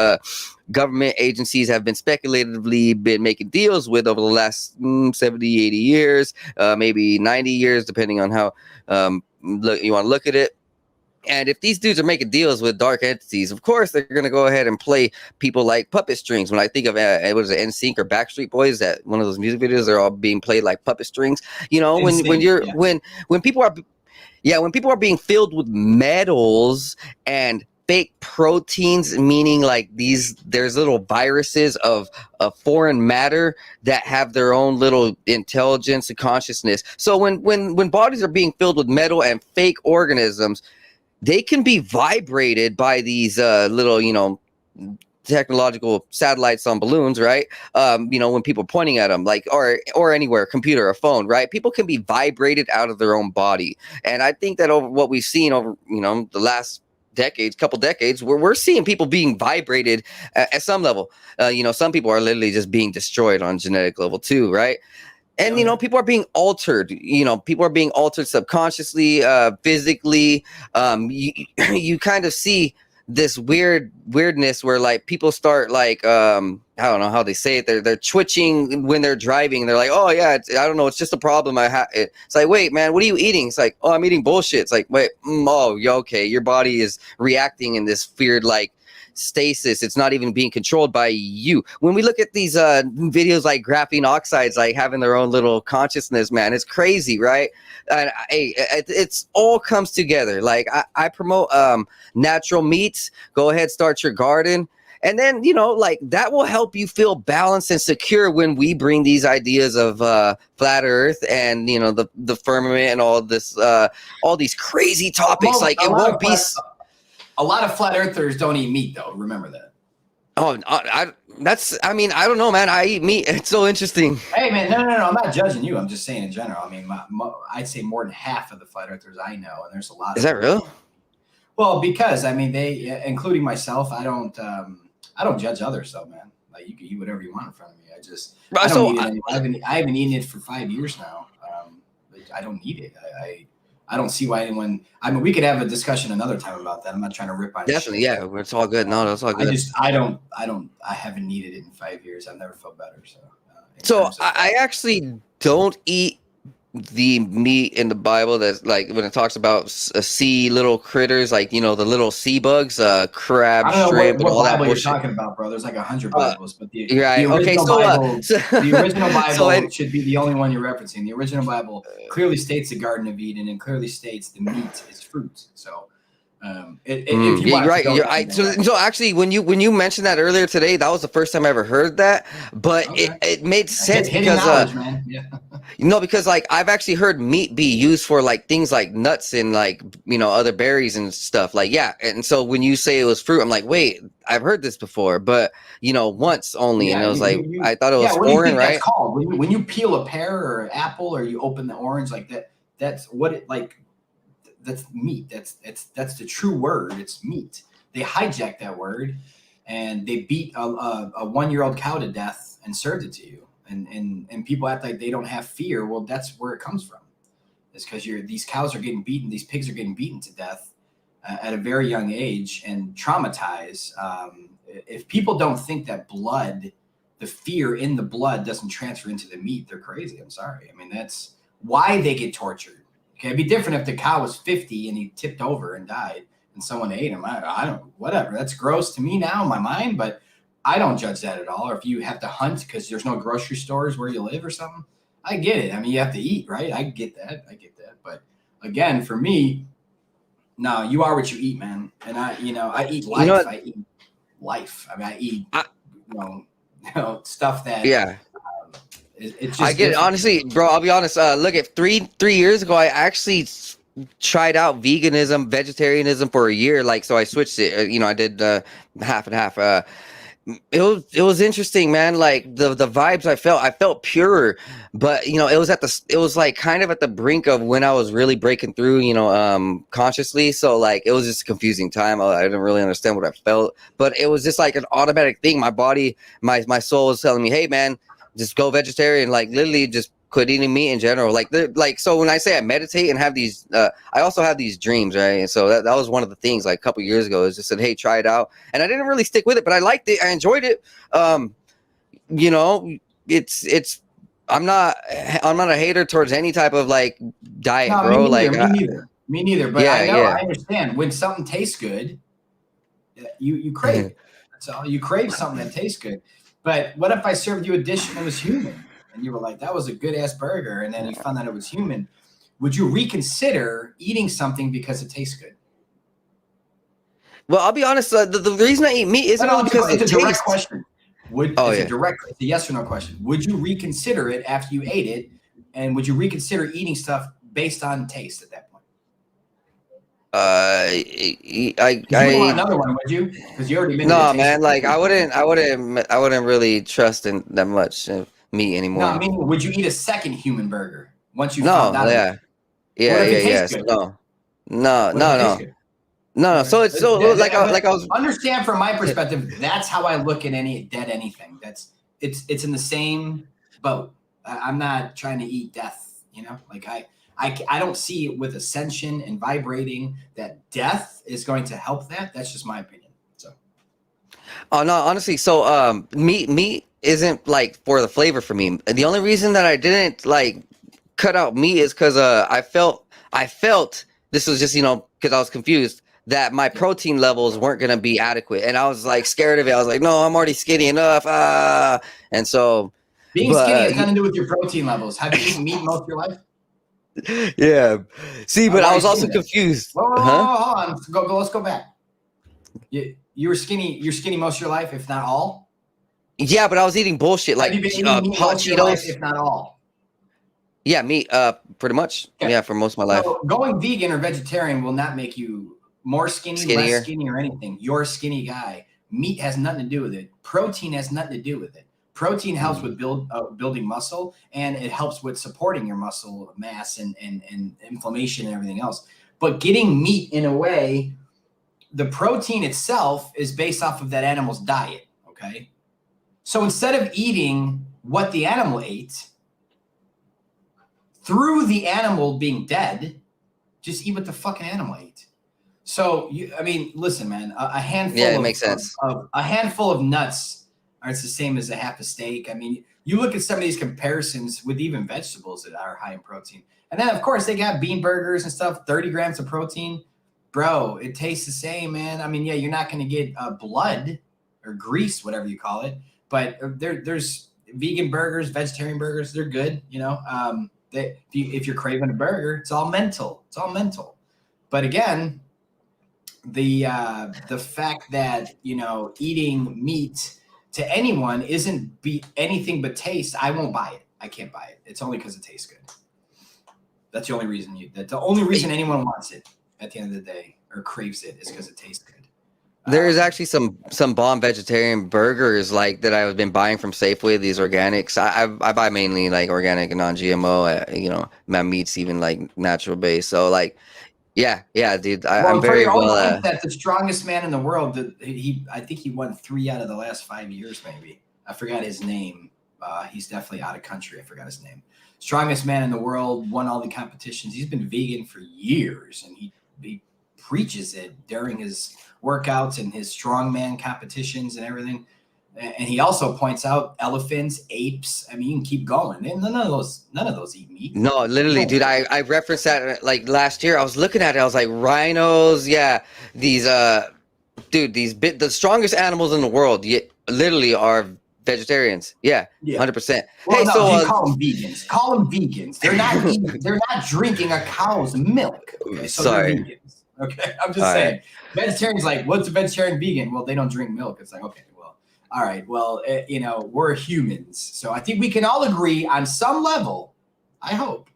government agencies have been speculatively been making deals with over the last 70, 80 years, maybe 90 years, depending on how you want to look at it. And if these dudes are making deals with dark entities, of course, they're going to go ahead and play people like puppet strings. When I think of, what is it, NSYNC or Backstreet Boys, that one of those music videos, they're all being played like puppet strings. When people are being filled with metals and fake proteins, meaning like there's little viruses of foreign matter that have their own little intelligence and consciousness. So when bodies are being filled with metal and fake organisms, they can be vibrated by these little, technological satellites on balloons, right? When people are pointing at them, like, or anywhere, computer, a phone, right? People can be vibrated out of their own body. And I think that over what we've seen over, the last couple decades, we're seeing people being vibrated at some level. Some people are literally just being destroyed on genetic level too, right? And, people are being altered, people are being altered subconsciously, physically. You kind of see this weirdness where like people start like, I don't know how they say it. They're twitching when they're driving. They're like, oh yeah, I don't know. It's just a problem. It's like, wait, man, what are you eating? It's like, oh, I'm eating bullshit. It's like, wait, okay. Your body is reacting in this weird, like, stasis. It's not even being controlled by you. When we look at these videos like graphene oxides like having their own little consciousness, man, it's crazy, right? And it's all comes together. Like I promote natural meats. Go ahead, start your garden. And then, like that will help you feel balanced and secure when we bring these ideas of flat earth and, the firmament and all this, all these crazy topics. Like it won't be. A lot of flat earthers don't eat meat, though. Remember that. Oh, I don't know, man. I eat meat. It's so interesting. Hey, man, no. I'm not judging you. I'm just saying in general. I mean, I'd say more than half of the flat earthers I know, and there's a lot. Is that real? Well, because they, including myself, I don't judge others, though, man. Like you can eat whatever you want in front of me. I haven't eaten it for 5 years now. I don't need it. I don't see why anyone. I mean, we could have a discussion another time about that. I'm not trying to rip on. Definitely, yeah. It's all good. No, that's all good. I haven't needed it in 5 years. I've never felt better. So I actually don't eat the meat in the Bible that's like when it talks about sea little critters, like the little sea bugs, crab, shrimp, and all that Bible bullshit. you're talking about, bro. There's like 100 Bibles, but the original Bible, the original Bible should be the only one you're referencing. The original Bible clearly states the Garden of Eden and clearly states the meat is fruit. So If you Yeah, want you're to right. go You're, down that so actually, when you mentioned that earlier today, that was the first time I ever heard that. But okay. it made sense Hitting because knowledge, man. Yeah. because like I've actually heard meat be used for like things like nuts and like other berries and stuff. Like and so when you say it was fruit, I'm like, wait, I've heard this before, but once only, and Yeah, it was like I thought it yeah. was What do you foreign, think that's right? called? When you peel a pear or an apple, or you open the orange like that, that's what it like. That's meat. That's the true word. It's meat. They hijacked that word, and they beat a 1-year-old cow to death and served it to you. And people act like they don't have fear. Well, that's where it comes from. It's because these cows are getting beaten, these pigs are getting beaten to death at a very young age and traumatized. If people don't think that the fear in the blood doesn't transfer into the meat, they're crazy. I'm sorry. I mean, that's why they get tortured. Okay, it'd be different if the cow was 50 and he tipped over and died and someone ate him. I don't, whatever. That's gross to me now in my mind, but I don't judge that at all. Or if you have to hunt because there's no grocery stores where you live or something, I get it. I mean, you have to eat, right? I get that. But again, for me, no, you are what you eat, man. And I eat life. I eat life. I mean, I eat, stuff that, Yeah. It's just I get it. different. Honestly, bro, I'll be honest. Look, at three years ago, I actually tried out veganism, vegetarianism for a year. Like, so I switched it. I did half and half. It was interesting, man. Like the vibes I felt pure, but it was like kind of at the brink of when I was really breaking through, consciously. So like it was just a confusing time. I didn't really understand what I felt, but it was just like an automatic thing. My body, my soul was telling me, hey, man, just go vegetarian. Like literally just quit eating meat in general. Like so when I say I meditate and have these, I also have these dreams, right? And so that was one of the things like a couple years ago. Is just said, hey, try it out, and I didn't really stick with it, but I liked it. I enjoyed it. It's I'm not a hater towards any type of like diet, No, bro. Me neither. But yeah, I know, yeah. I understand when something tastes good, you crave it. That's all. You crave something that tastes good. But what if I served you a dish and it was human, and you were like, "That was a good ass burger," and then you found out it was human? Would you reconsider eating something because it tastes good? Well, I'll be honest. The reason I eat meat isn't really because it's it a direct tastes. question. It's a yes or no question. Would you reconsider it after you ate it, and would you reconsider eating stuff based on taste at that point? You wouldn't want another one, would you? Because you already made no, man. Like I wouldn't really trust in that much meat anymore. No, I mean, would you eat a second human burger once you No, found out? yeah, What if it tastes yes, good? no. What if it tastes good? No. So it's so like I was understand from my perspective. That's how I look at anything. It's in the same boat. I'm not trying to eat death. Like I don't see it with ascension and vibrating that death is going to help that. That's just my opinion. So. Oh no, honestly, so meat isn't like for the flavor for me. The only reason that I didn't like cut out meat is because I felt this was just because I was confused that my protein levels weren't gonna be adequate, and I was like scared of it. I was like, no, I'm already skinny enough. And so being skinny has nothing to do with your protein levels. Have you eaten meat most of your life? Yeah. See, but I was also confused. Hold on. Let's go back. You were skinny. You're skinny most of your life, if not all. Yeah, but I was eating bullshit like hot Cheetos, if not all. Yeah, meat. Pretty much. Okay. Yeah, for most of my life. So going vegan or vegetarian will not make you more skinnier, less skinny, or anything. You're a skinny guy. Meat has nothing to do with it. Protein has nothing to do with it. Protein helps with building muscle, and it helps with supporting your muscle mass and inflammation and everything else. But getting meat in a way, the protein itself is based off of that animal's diet, okay? So instead of eating what the animal ate, through the animal being dead, just eat what the fucking animal ate. So, listen, man, a handful of nuts aren't the same as a half a steak. I mean, you look at some of these comparisons with even vegetables that are high in protein. And then, of course, they got bean burgers and stuff, 30 grams of protein. Bro, it tastes the same, man. I mean, yeah, you're not going to get blood or grease, whatever you call it. But there's vegan burgers, vegetarian burgers. They're good, if you're craving a burger, it's all mental. But again, the fact that eating meat to anyone isn't be anything but taste. I won't buy it. I can't buy it. It's only because it tastes good. That's the only reason that's the only reason anyone wants it at the end of the day or craves it is because it tastes good. There is actually some bomb vegetarian burgers like that I've been buying from Safeway. These organics, I buy mainly like organic and non-GMO. My meat's even like natural based. So like, yeah, dude, I'm very well. That the strongest man in the world. I think he won 3 out of the last 5 years. Maybe I forgot his name. He's definitely out of country. I forgot his name. Strongest man in the world, won all the competitions. He's been vegan for years, and he preaches it during his workouts and his strongman competitions and everything. And he also points out elephants, apes. I mean, you can keep going. None of those eat meat. No, literally, dude. I referenced that like last year. I was looking at it. I was like, rhinos. Yeah, these the strongest animals in the world. Literally are vegetarians. Yeah, 100%. Well, hey, no, so you call them vegans. Call them vegans. They're not eating, they're not drinking a cow's milk. Okay, so sorry. they're vegans. Okay, I'm just saying. Right. Vegetarians like, what's a vegetarian vegan? Well, they don't drink milk. It's like, okay, well, all right. Well, we're humans, so I think we can all agree on some level. I hope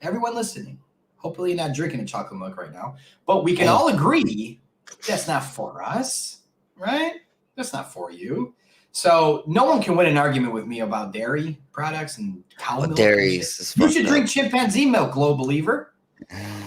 everyone listening, hopefully you're not drinking a chocolate milk right now, but we can all agree that's not for us, right? That's not for you. So no one can win an argument with me about dairy products and cow milk. Dairy. You should drink chimpanzee milk, Globe believer.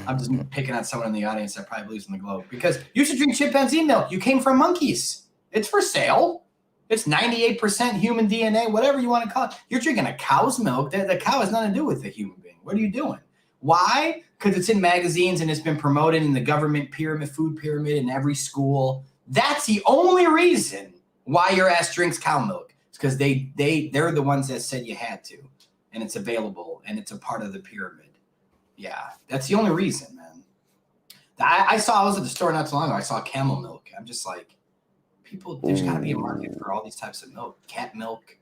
I'm just picking on someone in the audience that probably believes in the Globe because you should drink chimpanzee milk. You came from monkeys. It's for sale. It's 98% human DNA, whatever you want to call it. You're drinking a cow's milk. The cow has nothing to do with the human being. What are you doing? Why? Because it's in magazines and it's been promoted in the government food pyramid in every school. That's the only reason why your ass drinks cow milk. It's because they're the ones that said you had to, and it's available and it's a part of the pyramid. Yeah, that's the only reason, man. I was at the store not too long ago. I saw camel milk. I'm just like, there's got to be a market for all these types of milk. Cat milk,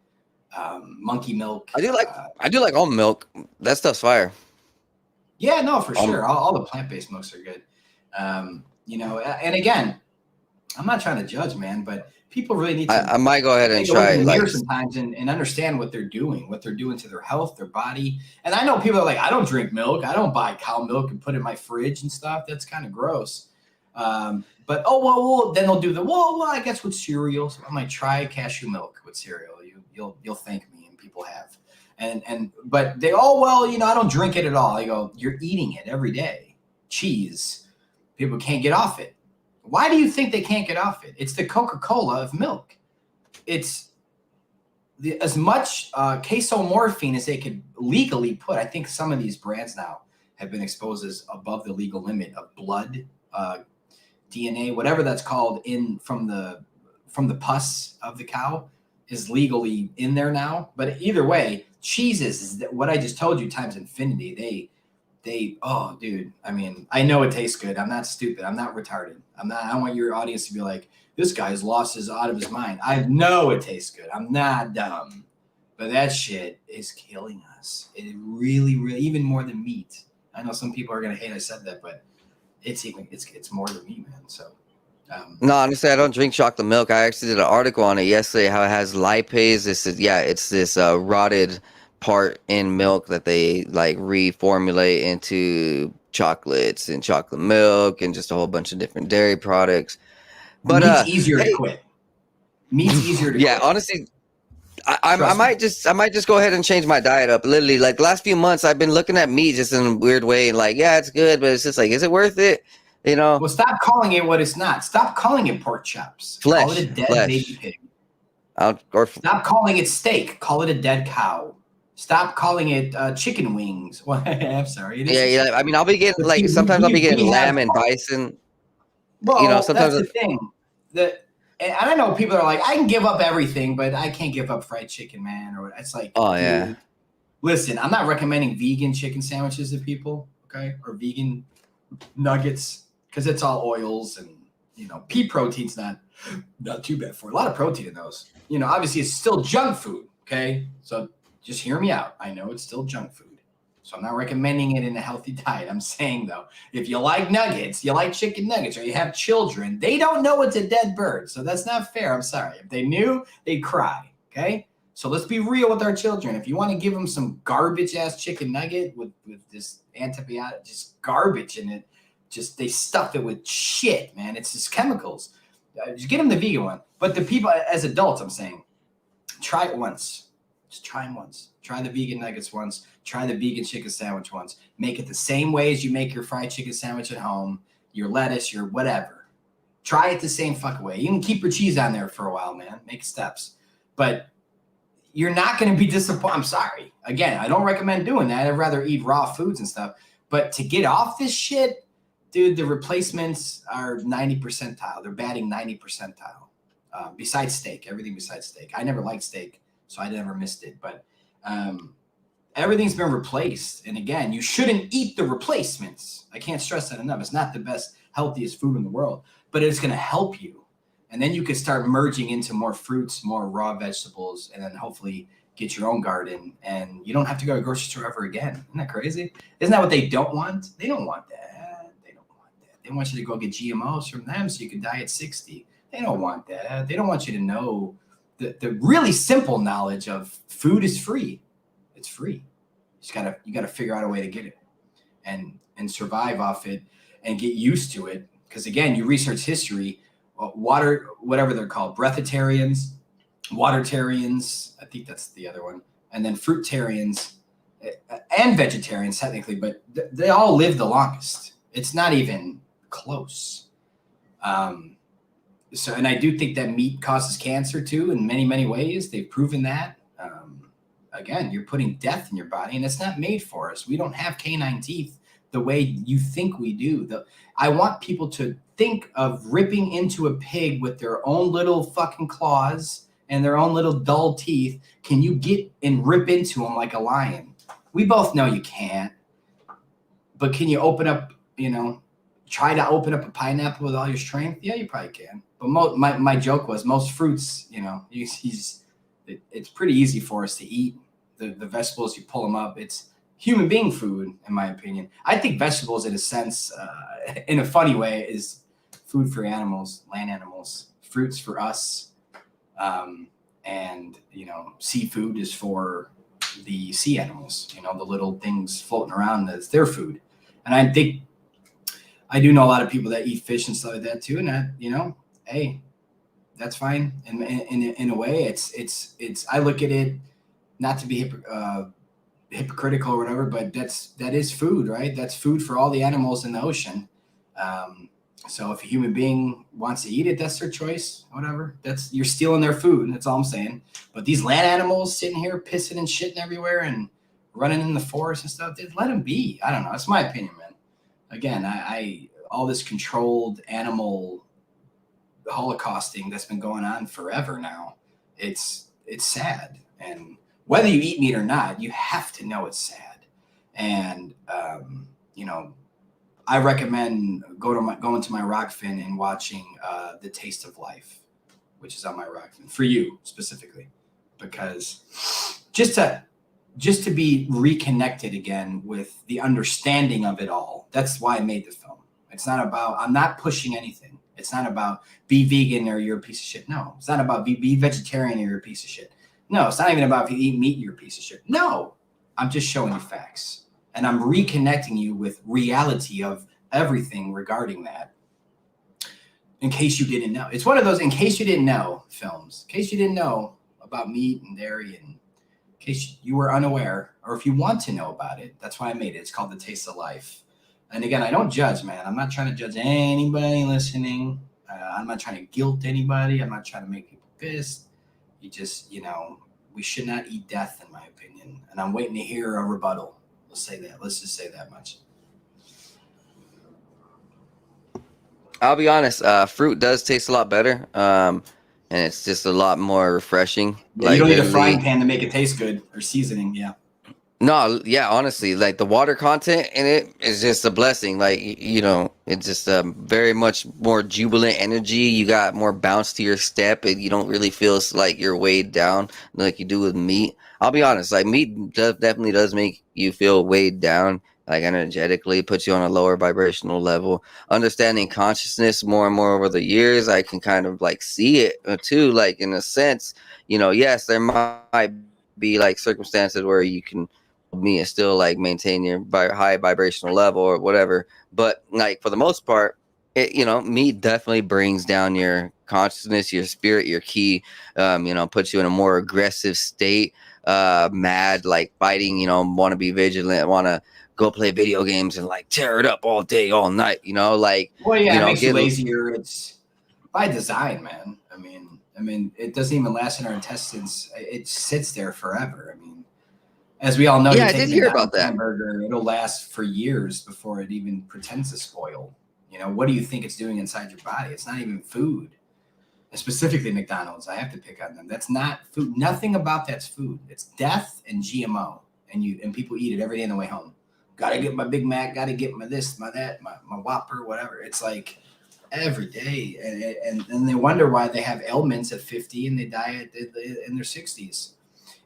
monkey milk. I do like almond milk. That stuff's fire. Yeah, no, for sure. All the plant-based milks are good. And again, I'm not trying to judge, man, but people really need to. I might go ahead and try it sometimes and understand what they're doing to their health, their body. And I know people are like, I don't drink milk. I don't buy cow milk and put it in my fridge and stuff. That's kind of gross. But then they'll do I guess with cereal. So I might try cashew milk with cereal. You'll thank me, and people have. But they I don't drink it at all. I go, you're eating it every day. Cheese. People can't get off it. Why do you think they can't get off it? It's the Coca-Cola of milk. It's as much casomorphine as they could legally put. I think some of these brands now have been exposed as above the legal limit of blood, DNA, whatever that's called, from the pus of the cow is legally in there now. But either way, cheeses is what I just told you times infinity. Oh, dude. I mean, I know it tastes good. I'm not stupid. I'm not retarded. I don't want your audience to be like, this guy's lost out of his mind. I know it tastes good. I'm not dumb. But that shit is killing us. It really, really, even more than meat. I know some people are going to hate I said that, but it's more than meat, man. So. No, honestly, I don't drink chocolate milk. I actually did an article on it yesterday, how it has lipase. It's this rotted part in milk that they like reformulate into chocolates and chocolate milk and just a whole bunch of different dairy products. But meat's easier to quit. Meat's easier to quit. Honestly, I might just go ahead and change my diet up. Literally, like the last few months, I've been looking at meat just in a weird way, and like, yeah, it's good, but it's just like, is it worth it? Well, stop calling it what it's not. Stop calling it pork chops. Flesh. Call it a dead baby pig. Stop calling it steak. Call it a dead cow. Stop calling it chicken wings. Well, I'm sorry. Yeah. I mean, I'll be getting sometimes I'll be getting lamb and bison. Well, sometimes that's the thing. And I know people are like, I can give up everything, but I can't give up fried chicken, man. Or it's like, oh yeah. Dude, listen, I'm not recommending vegan chicken sandwiches to people, okay, or vegan nuggets, because it's all oils and pea protein's not too bad for a lot of protein in those. Obviously it's still junk food, okay, so. Just hear me out. I know it's still junk food. So I'm not recommending it in a healthy diet. I'm saying, though, if you like nuggets, you like chicken nuggets, or you have children, they don't know it's a dead bird. So that's not fair. I'm sorry. If they knew, they'd cry. Okay? So let's be real with our children. If you want to give them some garbage-ass chicken nugget with this antibiotic, just garbage in it, just they stuff it with shit, man. It's just chemicals. Just get them the vegan one. But the people, as adults, I'm saying, try it once. Just try them once. Try the vegan nuggets once. Try the vegan chicken sandwich once. Make it the same way as you make your fried chicken sandwich at home, your lettuce, your whatever. Try it the same fucking way. You can keep your cheese on there for a while, man. Make steps. But you're not going to be disappointed. I'm sorry. Again, I don't recommend doing that. I'd rather eat raw foods and stuff. But to get off this shit, dude, the replacements are 90 percentile. They're batting 90 percentile. Besides steak, everything besides steak. I never liked steak, so I never missed it. But everything's been replaced. And again, you shouldn't eat the replacements. I can't stress that enough. It's not the best, healthiest food in the world, but it's going to help you. And then you can start merging into more fruits, more raw vegetables, and then hopefully get your own garden. And you don't have to go to the grocery store ever again. Isn't that crazy? Isn't that what they don't want? They don't want that. They don't want that. They want you to go get GMOs from them so you can die at 60. They don't want that. They don't want you to know the really simple knowledge of food is free. It's free. You gotta figure out a way to get it and survive off it and get used to it. Because again, you research history, water, whatever they're called, breatharians, watertarians, I think that's the other one, and then fruitarians and vegetarians technically, but they all live the longest. It's not even close. So, and I do think that meat causes cancer too in many, many ways. They've proven that. Again, you're putting death in your body, and it's not made for us. We don't have canine teeth the way you think we do. I want people to think of ripping into a pig with their own little fucking claws and their own little dull teeth. Can you get and rip into them like a lion? We both know you can't. But can you open up, try to open up a pineapple with all your strength? Yeah, you probably can. But my joke was most fruits, it's pretty easy for us to eat. The vegetables, you pull them up. It's human being food, in my opinion. I think vegetables, in a sense, in a funny way, is food for animals, land animals. Fruits for us, and seafood is for the sea animals. The little things floating around, that's their food. And I think I do know a lot of people that eat fish and stuff like that too. And that, hey, that's fine. In a way, it's. I look at it not to be hypocritical or whatever, but that is food, right? That's food for all the animals in the ocean. So if a human being wants to eat it, that's their choice. Whatever. You're stealing their food. That's all I'm saying. But these land animals sitting here pissing and shitting everywhere and running in the forest and stuff, let them be. I don't know. That's my opinion, man. Again, I all this controlled animal holocausting that's been going on forever now. It's sad. And whether you eat meat or not, you have to know it's sad. And I recommend going to my Rockfin and watching The Taste of Life, which is on my Rockfin for you specifically, because just to be reconnected again with the understanding of it all. That's why I made the film. It's not about, I'm not pushing anything. It's not about be vegan or you're a piece of shit. No, it's not about be vegetarian or you're a piece of shit. No, it's not even about if you eat meat, you're a piece of shit. No, I'm just showing you facts. And I'm reconnecting you with reality of everything regarding that. In case you didn't know. It's one of those in case you didn't know films. In case you didn't know about meat and dairy, and in case you were unaware, or if you want to know about it, that's why I made it. It's called The Taste of Life. And again, I don't judge, man. I'm not trying to judge anybody listening. I'm not trying to guilt anybody. I'm not trying to make people pissed. You just, we should not eat death, in my opinion. And I'm waiting to hear a rebuttal. Let's say that. Let's just say that much. I'll be honest. Fruit does taste a lot better, and it's just a lot more refreshing. Yeah, you don't need a frying pan to make it taste good, or seasoning. Yeah. No, yeah, honestly, like the water content in it is just a blessing. Like, it's just very much more jubilant energy. You got more bounce to your step, and you don't really feel like you're weighed down like you do with meat. I'll be honest, like meat definitely does make you feel weighed down, like energetically, puts you on a lower vibrational level. Understanding consciousness more and more over the years, I can kind of like see it too, like in a sense, yes, there might be like circumstances where you can me and still like maintain your high vibrational level or whatever. But like for the most part, meat definitely brings down your consciousness, your spirit, your key. Puts you in a more aggressive state, mad, like fighting. Want to be vigilant, want to go play video games and like tear it up all day, all night. Like Well, yeah, it makes you get lazier. It's by design, man. I mean, it doesn't even last in our intestines. It sits there forever. I mean, as we all know, Yeah, you I take did a hear about McDonald's that. hamburger, it'll last for years before it even pretends to spoil. What do you think it's doing inside your body? It's not even food. And specifically McDonald's, I have to pick on them. That's not food. Nothing about that's food. It's death and GMO, and people eat it every day on the way home. Got to get my Big Mac. Got to get my this, my that, my Whopper, whatever. It's like every day, and they wonder why they have ailments at 50 and they die in their 60s.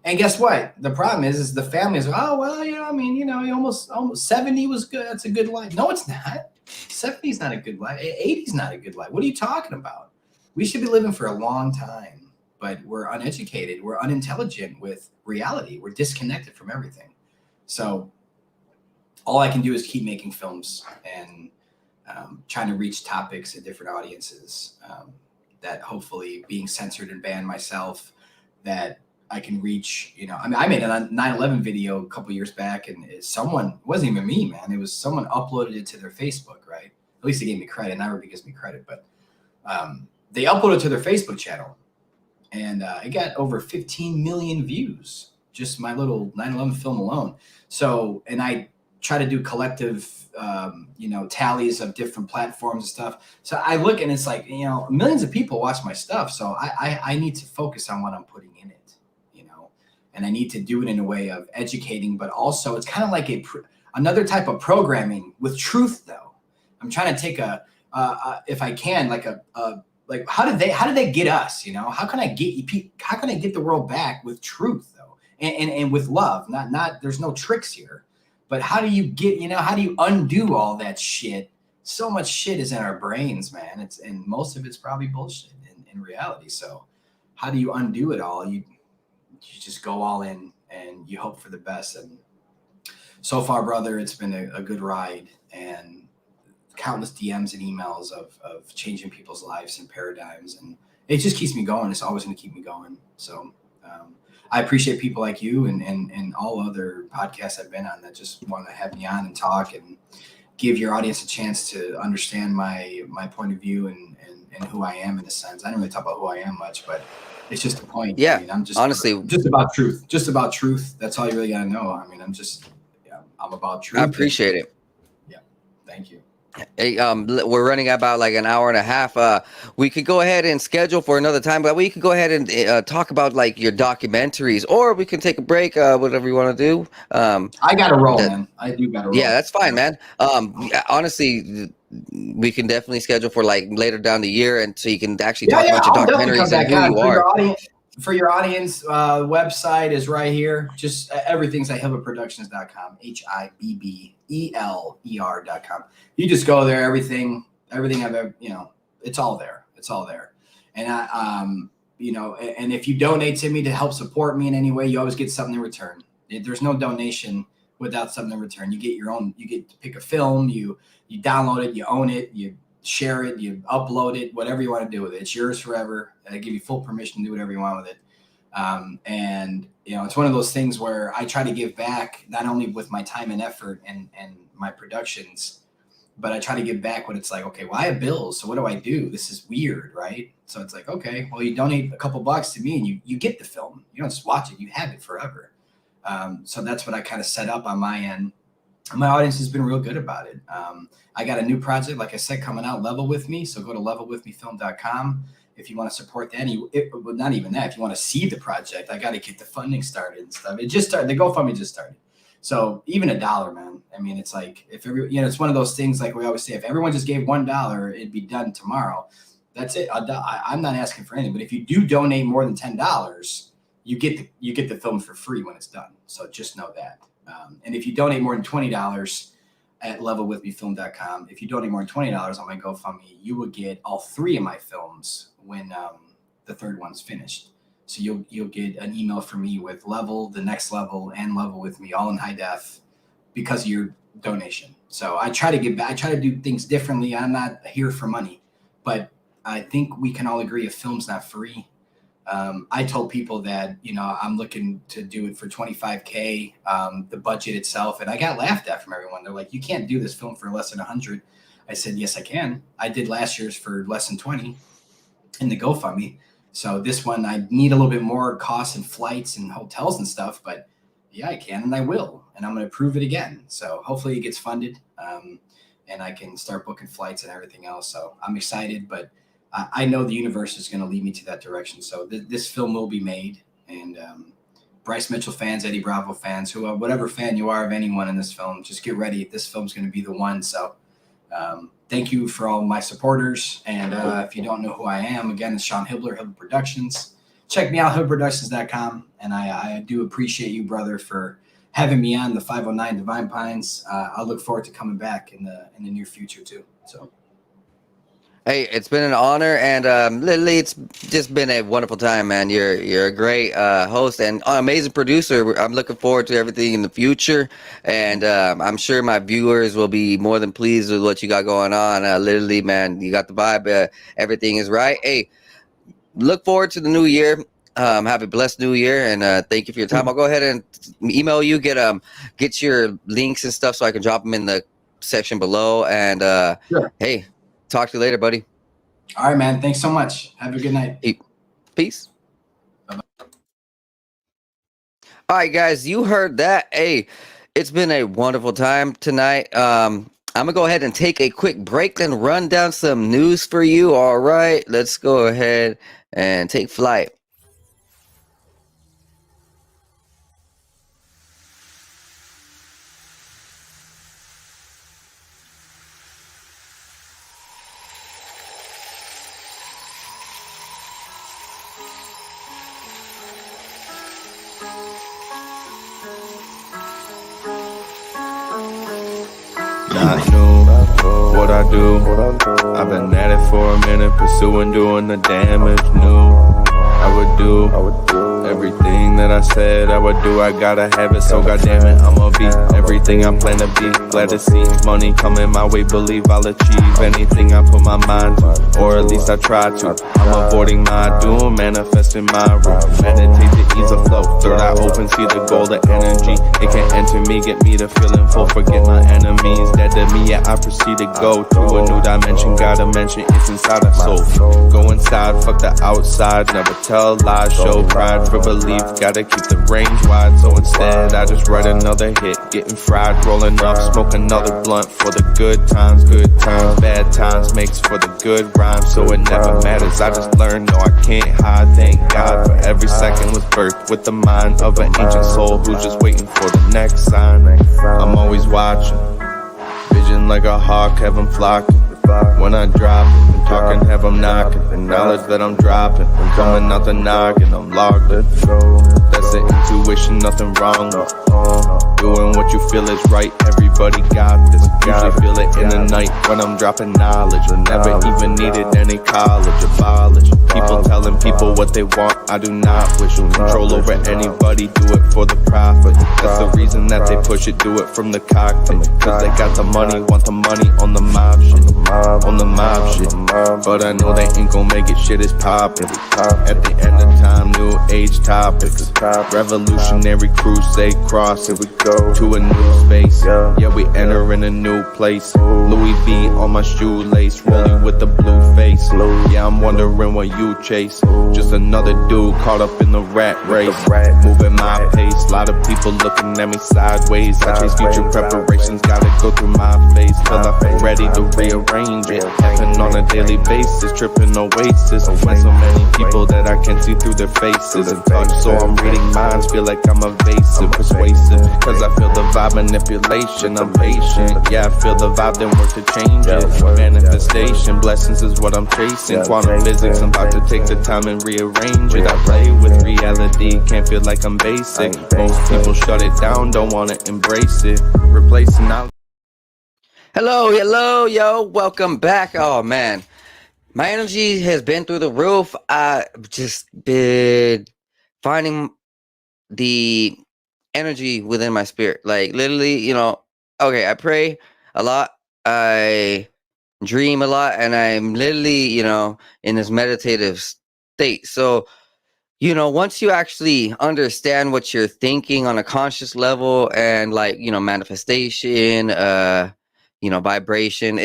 And guess what? The problem is the families are, oh, well, you almost 70 was good. That's a good life. No, it's not. 70 is not a good life. 80 is not a good life. What are you talking about? We should be living for a long time, but we're uneducated. We're unintelligent with reality. We're disconnected from everything. So all I can do is keep making films and trying to reach topics and different audiences that hopefully being censored and banned myself, that I can reach. I made a 9/11 video a couple years back, and it wasn't even me, man. It was someone uploaded it to their Facebook, right? At least they gave me credit. Not everybody gives me credit, but they uploaded it to their Facebook channel, and it got over 15 million views. Just my little 9/11 film alone. So, and I try to do collective, tallies of different platforms and stuff. So I look and it's like, millions of people watch my stuff. So I need to focus on what I'm putting in it, and I need to do it in a way of educating, but also it's kind of like another type of programming with truth though. I'm trying to take if I can, like like how did they get us? How can I get the world back with truth though? And with love, not there's no tricks here. But how do you how do you undo all that shit? So much shit is in our brains, man. And most of it's probably bullshit in reality. So how do you undo it all? You just go all in and you hope for the best. And so far, brother, it's been a good ride, and countless DMs and emails of changing people's lives and paradigms. And it just keeps me going. It's always going to keep me going. So, I appreciate people like you and all other podcasts I've been on that just want to have me on and talk and give your audience a chance to understand my point of view and who I am in a sense. I don't really talk about who I am much, but it's just a point. Yeah, I mean, I'm just honestly, just about truth. Just about truth. That's all you really got to know. I mean, I'm about truth. I appreciate it. Yeah, thank you. Hey, we're running about like an hour and a half. We could go ahead and schedule for another time, but we could go ahead and talk about like your documentaries, or we can take a break, whatever you want to do. I got to roll, man. I do got to roll. Yeah, that's fine, man. Honestly, we can definitely schedule for like later down the year, and so you can actually talk about your documentaries and who you are. For your audience, website is right here. Just everything's at hibbleproductions.com. HIBBELER.com. You just go there. Everything I've ever, it's all there. It's all there. And and if you donate to me to help support me in any way, you always get something in return. There's no donation without something in return. You get your own. You get to pick a film. You download it. You own it. You share it, you upload it, whatever you want to do with it. It's yours forever. I give you full permission to do whatever you want with it. And it's one of those things where I try to give back, not only with my time and effort and my productions, but I try to give back when it's like, okay, well, I have bills. So what do I do? This is weird, right? So it's like, okay, well, you donate a couple bucks to me and you get the film. You don't just watch it. You have it forever. So that's what I kind of set up on my end. My audience has been real good about it. I got a new project, like I said, coming out, Level With Me. So go to levelwithmefilm.com if you want to support that. Well, not even that. If you want to see the project, I got to get the funding started and stuff. It just started. The GoFundMe just started. So even $1, man. I mean, it's like if it's one of those things like we always say, if everyone just gave $1, it'd be done tomorrow. That's it. I'm not asking for anything, but if you do donate more than $10, you get the film for free when it's done. So just know that. And if you donate more than $20 at levelwithmefilm.com, if you donate more than $20 on my GoFundMe, you will get all 3 of my films when the 3rd one's finished. So you'll get an email from me with Level, The Next Level, and Level With Me all in high def because of your donation. So I try to give back. I try to do things differently. I'm not here for money, but I think we can all agree a film's not free. I told people that, I'm looking to do it for $25K, the budget itself. And I got laughed at from everyone. They're like, you can't do this film for less than 100. I said, yes, I can. I did last year's for less than 20 in the GoFundMe. So this one, I need a little bit more costs and flights and hotels and stuff, but yeah, I can, and I will, and I'm going to prove it again. So hopefully it gets funded, and I can start booking flights and everything else. So I'm excited, but I know the universe is going to lead me to that direction. So this film will be made, and Bryce Mitchell fans, Eddie Bravo fans, whatever fan you are of anyone in this film, just get ready. This film's going to be the one. So thank you for all my supporters. And if you don't know who I am, again, it's Sean Hibbeler, Hibbeler Productions. Check me out, HibbelerProductions.com. And I do appreciate you, brother, for having me on the 509 Divine Pines. I look forward to coming back in the near future too. So. Hey, it's been an honor, and literally, it's just been a wonderful time, man. You're a great host and amazing producer. I'm looking forward to everything in the future, and I'm sure my viewers will be more than pleased with what you got going on. Literally, man, you got the vibe. Everything is right. Hey, look forward to the new year. Have a blessed new year, and thank you for your time. I'll go ahead and email you, get your links and stuff so I can drop them in the section below. And sure. Hey. Talk to you later, buddy. All right, man. Thanks so much. Have a good night. Peace. Bye-bye. All right, guys, you heard that. Hey, it's been a wonderful time tonight. I'm going to go ahead and take a quick break and run down some news for you. All right, let's go ahead and take flight. Not new, what I do. I've been at it for a minute, pursuing, doing the damage. New, I would do everything that I said I would do. I gotta have it, so goddamn it, I'ma be everything I plan to be. Glad to see money coming my way, believe I'll achieve anything I put my mind to, or at least I try to. I'm avoiding my doom, manifesting my room. Meditate to ease the flow. Third eye open, see the golden energy. It can enter me, get me to feeling full. Forget my enemies, dead to me, yeah, I proceed to go to a new dimension. Gotta mention it's inside a soul. Go inside, fuck the outside. Never tell lies, show pride for belief. Gotta keep the range wide, so instead I just write another hit. Getting fried, rolling up, smoke another blunt for the good times. Good times, bad times makes for the good rhyme. So it never matters, I just learned, no I can't hide. Thank God for every second was birthed with the mind of an ancient soul who's just waiting for the next sign. I'm always watching, vision like a hawk, have 'em flocking. When I drop it, I'm talking, have 'em knocking. The knowledge that I'm dropping, I'm coming out the noggin, I'm logged in. That's the intuition, nothing wrong with doing what you feel is right. Everybody got this. Usually feel it in the night when I'm dropping knowledge. Never even needed any college or college. People telling people what they want, I do not wish control over anybody. Do it for the profit. That's the reason that they push it. Do it from the cockpit, cause they got the money, want the money on the mob shit. On the mob shit, but I know they ain't gon' make it. Shit is poppin'. At the end of time, new age topics. Revolutionary crusade cross. Here we go to a new space. Yeah, we enter in a new place. Louis V on my shoelace, rolling with the blue face. Yeah, I'm wondering what you chase. Just another dude caught up in the rat race. Moving my pace. Lot of people looking at me sideways. I chase future preparations. Gotta go through my face till I feel ready to rearrange it. Happen on a daily faces, tripping oasis. Met so many people that I can't see through their faces and touch, so I'm reading minds, feel like I'm evasive, persuasive, cause I feel the vibe, manipulation, I'm patient. Yeah, I feel the vibe, then work to change it. Manifestation, blessings is what I'm chasing. Quantum physics, I'm about to take the time and rearrange it. I play with reality, can't feel like I'm basic. Most people shut it down, don't wanna embrace it. Replacing out. Hello, yo, welcome back. Oh man, my energy has been through the roof. I've just been finding the energy within my spirit. Like literally, okay, I pray a lot, I dream a lot, and I'm literally, in this meditative state. So, once you actually understand what you're thinking on a conscious level and like, manifestation, vibration,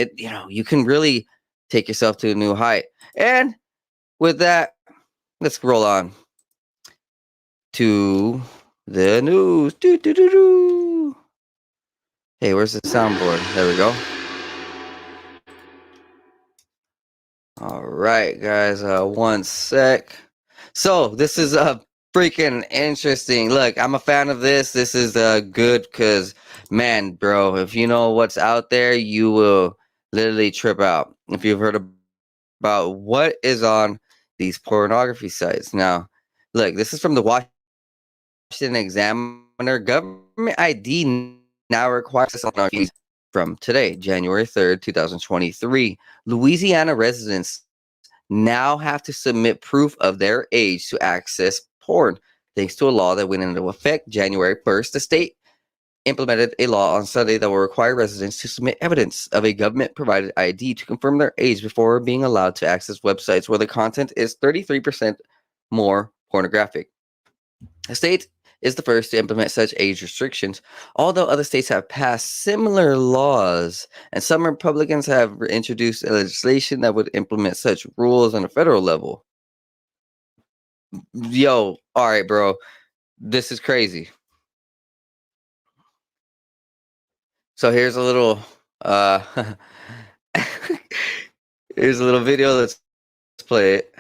you can really take yourself to a new height. And with that, let's roll on to the news. Doo. Hey, where's the soundboard? There we go. All right, guys, one sec. So this is freaking interesting. Look, I'm a fan of this. This is good because, man, bro, if you know what's out there, you will literally trip out. If you've heard about what is on these pornography sites. Now, look, this is from the Washington Examiner. Government ID now requires pornography from today, January 3rd, 2023. Louisiana residents now have to submit proof of their age to access porn. Thanks to a law that went into effect January 1st, the state implemented a law on Sunday that will require residents to submit evidence of a government-provided ID to confirm their age before being allowed to access websites where the content is 33% more pornographic. The state is the first to implement such age restrictions, although other states have passed similar laws, and some Republicans have introduced legislation that would implement such rules on a federal level. Yo, all right, bro, this is crazy. So here's a little here's a little video. Let's play it.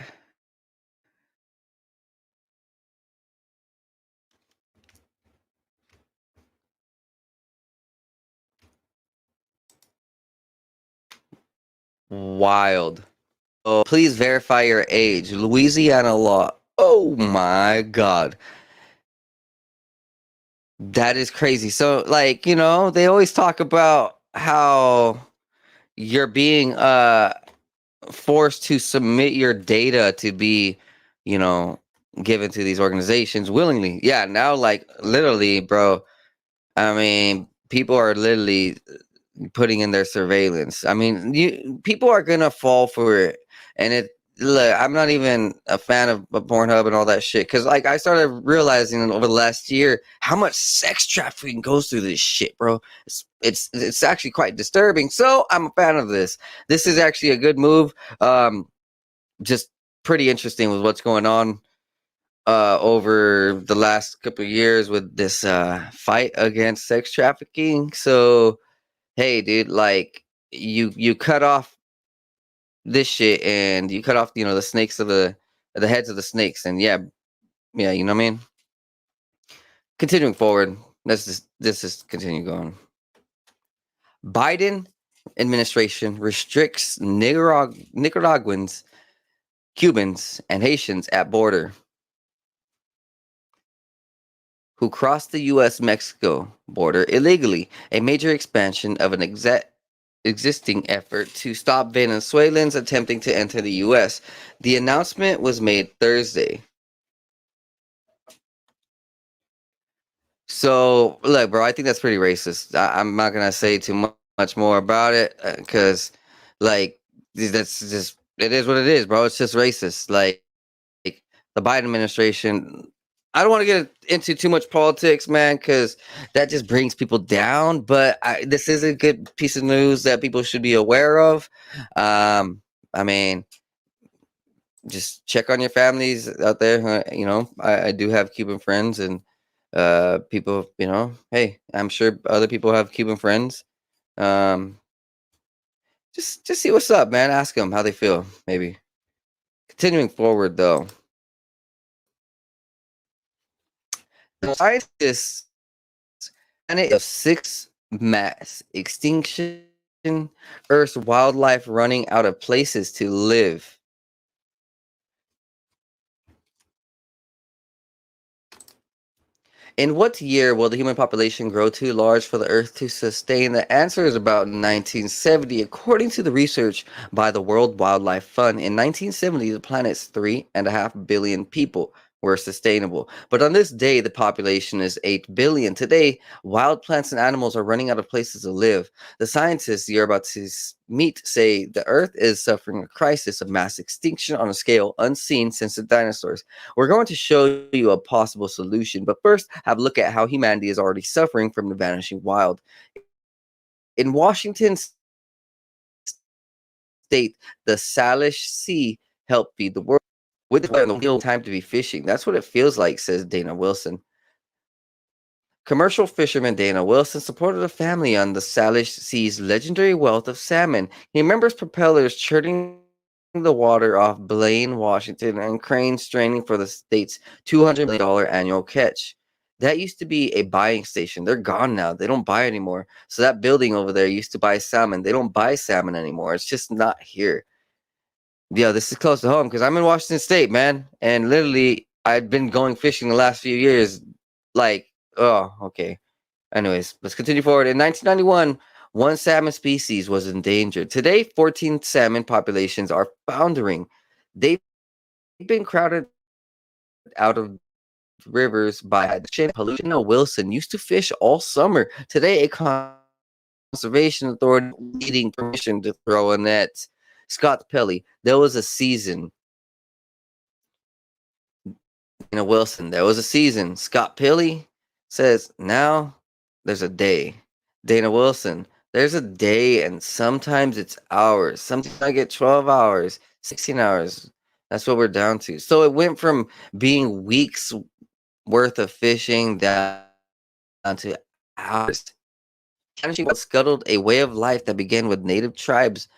Wild. Oh, please verify your age. Louisiana law. Oh my God. That is crazy. So, like, they always talk about how you're being forced to submit your data to be, given to these organizations willingly. Yeah, now, like, literally, bro, I mean, people are literally putting in their surveillance. I mean, people are gonna fall for it, and look, I'm not even a fan of Pornhub and all that shit because, like, I started realizing over the last year how much sex trafficking goes through this shit, bro. It's actually quite disturbing. So I'm a fan of this. This is actually a good move. Just pretty interesting with what's going on over the last couple of years with this fight against sex trafficking. So hey, dude, like you cut off this shit and you cut off, the snakes of the heads of the snakes, and yeah, you know what I mean. Continuing forward, let's just continue going. Biden administration restricts Nicaraguans, Cubans, and Haitians at border who cross the U.S.-Mexico border illegally, a major expansion of an existing effort to stop Venezuelans attempting to enter the U.S. The announcement was made Thursday. So, look, bro, I think that's pretty racist. I'm not going to say too much more about it because, like, that's just, it is what it is, bro. It's just racist. Like the Biden administration, I don't want to get into too much politics, man, because that just brings people down. But this is a good piece of news that people should be aware of. I mean, just check on your families out there. I do have Cuban friends and people, hey, I'm sure other people have Cuban friends. Just see what's up, man. Ask them how they feel. Maybe continuing forward though. The scientists planet of six mass extinction, Earth's wildlife running out of places to live. In what year will the human population grow too large for the Earth to sustain? The answer is about 1970. According to the research by the World Wildlife Fund, in 1970, the planet's 3.5 billion people were sustainable. But on this day, the population is 8 billion. Today, wild plants and animals are running out of places to live. The scientists you're about to meet say the Earth is suffering a crisis of mass extinction on a scale unseen since the dinosaurs. We're going to show you a possible solution, but first, have a look at how humanity is already suffering from the vanishing wild. In Washington state, the Salish Sea helped feed the world. With the time to be fishing. That's what it feels like, says Dana Wilson. Commercial fisherman Dana Wilson supported a family on the Salish Sea's legendary wealth of salmon. He remembers propellers churning the water off Blaine, Washington, and cranes straining for the state's $200 million annual catch. That used to be a buying station. They're gone now. They don't buy anymore. So that building over there used to buy salmon. They don't buy salmon anymore. It's just not here. Yeah, this is close to home because I'm in Washington State, man. And literally, I've been going fishing the last few years. Like, oh, okay. Anyways, let's continue forward. In 1991, one salmon species was endangered. Today, 14 salmon populations are foundering. They've been crowded out of rivers by pollution. Wilson used to fish all summer. Today, a conservation authority needing permission to throw a net. Scott Pelley, there was a season. Dana Wilson, there was a season. Scott Pelley says, now there's a day. Dana Wilson, there's a day and sometimes it's hours. Sometimes I get 12 hours, 16 hours. That's what we're down to. So it went from being weeks worth of fishing down to hours. What scuttled a way of life that began with native tribes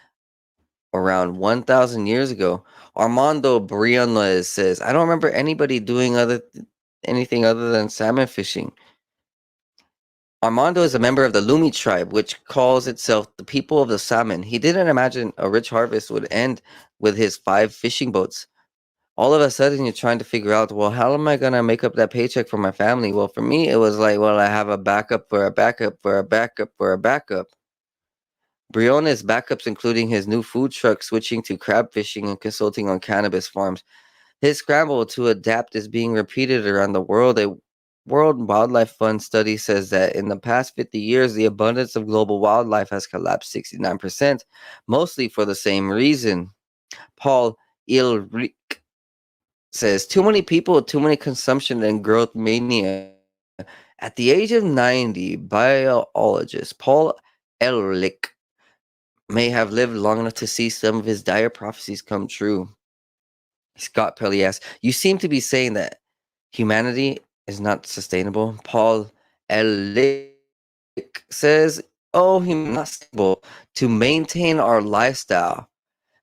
around 1,000 years ago. Armando Briones says, I don't remember anybody doing anything other than salmon fishing. Armando is a member of the Lumi tribe, which calls itself the people of the salmon. He didn't imagine a rich harvest would end with his 5 fishing boats. All of a sudden, you're trying to figure out, well, how am I going to make up that paycheck for my family? Well, for me, it was like, well, I have a backup for a backup for a backup for a backup. Briones' backups including his new food truck, switching to crab fishing, and consulting on cannabis farms. His scramble to adapt is being repeated around the world. A World Wildlife Fund study says that in the past 50 years, the abundance of global wildlife has collapsed 69%, mostly for the same reason. Paul Ilrich says, too many people, too many consumption and growth mania. At the age of 90, biologist Paul Ehrlich may have lived long enough to see some of his dire prophecies come true. Scott Pelley asks, you seem to be saying that humanity is not sustainable. Paul Ehrlich says, oh, humanity not sustainable. To maintain our lifestyle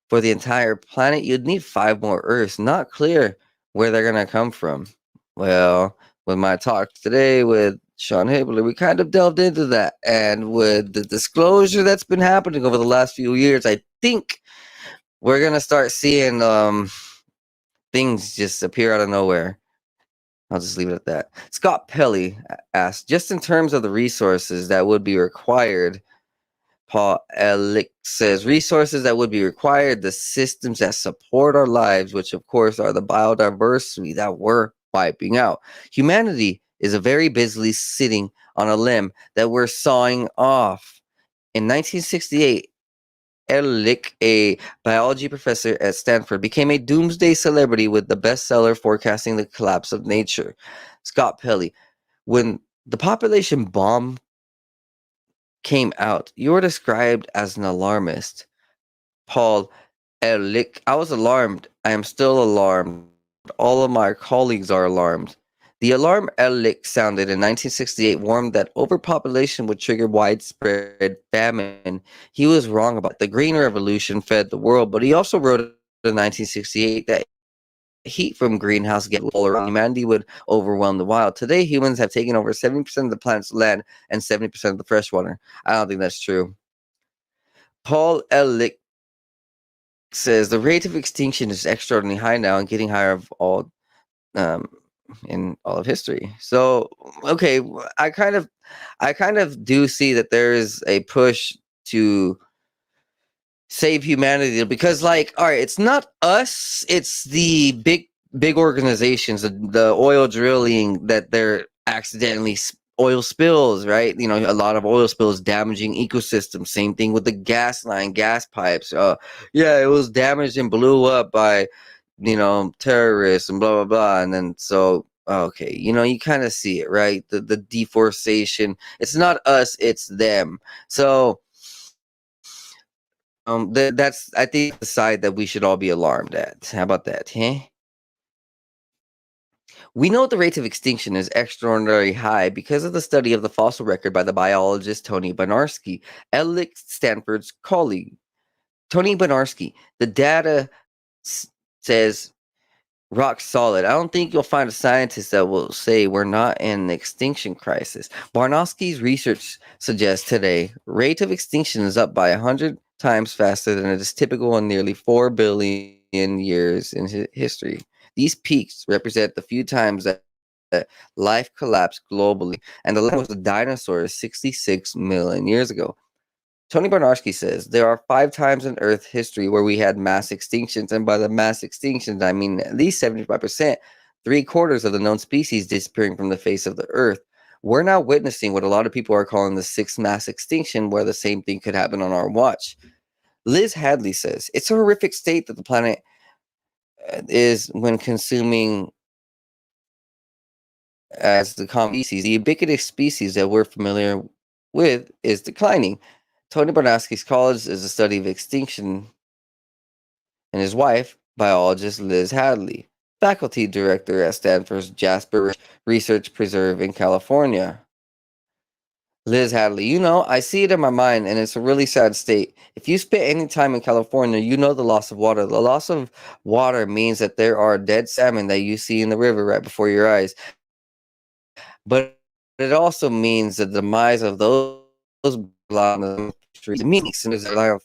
for the entire planet, you'd need 5 more Earths. Not clear where they're going to come from. Well, with my talk today with Sean Hibbeler, we kind of delved into that. And with the disclosure that's been happening over the last few years, I think we're going to start seeing things just appear out of nowhere. I'll just leave it at that. Scott Pelley asked, just in terms of the resources that would be required, Paul Ehrlich says, resources that would be required, the systems that support our lives, which of course are the biodiversity that we're wiping out. Humanity is a very busily sitting on a limb that we're sawing off. In 1968, Ehrlich, a biology professor at Stanford, became a doomsday celebrity with the bestseller forecasting the collapse of nature. Scott Pelley, when the population bomb came out, you were described as an alarmist. Paul Ehrlich, I was alarmed. I am still alarmed. All of my colleagues are alarmed. The alarm Ehrlich sounded in 1968 warned that overpopulation would trigger widespread famine. He was wrong about that. The Green Revolution fed the world, but he also wrote in 1968 that heat from greenhouse gas all around humanity would overwhelm the wild. Today, humans have taken over 70% of the planet's land and 70% of the fresh water. I don't think that's true. Paul Ehrlich says the rate of extinction is extraordinarily high now and getting higher of all in all of history. So, okay, I kind of do see that there is a push to save humanity because, like, all right, it's not us, it's the big organizations, the oil drilling that they're accidentally oil spills, right? You know, a lot of oil spills damaging ecosystems. Same thing with the gas line, gas pipes. Yeah, it was damaged and blew up by, you know, terrorists and blah blah blah. And then so okay, you know, you kind of see it, right? The deforestation. It's not us, it's them. So that's, I think, the side that we should all be alarmed at. How about that, huh? We know the rate of extinction is extraordinarily high because of the study of the fossil record by the biologist Tony Bernarski, Ehrlich Stanford's colleague. Tony Bernarski, the data says rock solid. I don't think you'll find a scientist that will say we're not in an extinction crisis. Barnowski's research suggests today rate of extinction is up by 100 times faster than it is typical in nearly 4 billion years in history. These peaks represent the few times that life collapsed globally, and the last was the dinosaurs 66 million years ago. Tony Barnarski says there are 5 times in Earth history where we had mass extinctions, and by the mass extinctions, I mean at least 75%, 3/4 of the known species disappearing from the face of the Earth. We're now witnessing what a lot of people are calling the 6th mass extinction, where the same thing could happen on our watch. Liz Hadley says it's a horrific state that the planet is when consuming as the common species. The ubiquitous species that we're familiar with is declining. Tony Barnowski's college is a study of extinction, and his wife, biologist Liz Hadley, faculty director at Stanford's Jasper Research Preserve in California. Liz Hadley, you know, I see it in my mind, and it's a really sad state. If you spend any time in California, you know the loss of water. The loss of water means that there are dead salmon that you see in the river right before your eyes. But it also means the demise of those it means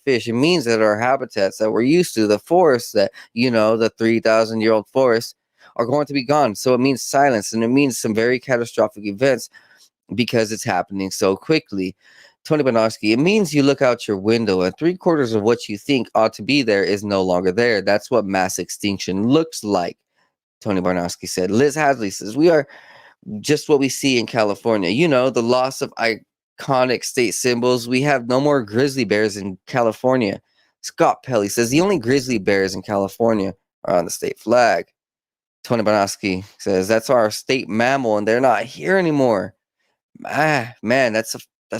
fish. It means that our habitats that we're used to, the forests that, you know, the 3,000-year-old forests, are going to be gone. So it means silence, and it means some very catastrophic events because it's happening so quickly. Tony Bernarski, it means you look out your window and 3/4 of what you think ought to be there is no longer there. That's what mass extinction looks like, Tony Bernarski said. Liz Hadley says, we are just what we see in California. You know, the loss of iconic state symbols. We have no more grizzly bears in California. Scott Pelley says the only grizzly bears in California are on the state flag. Tony Bernarski says that's our state mammal and they're not here anymore. Man, that's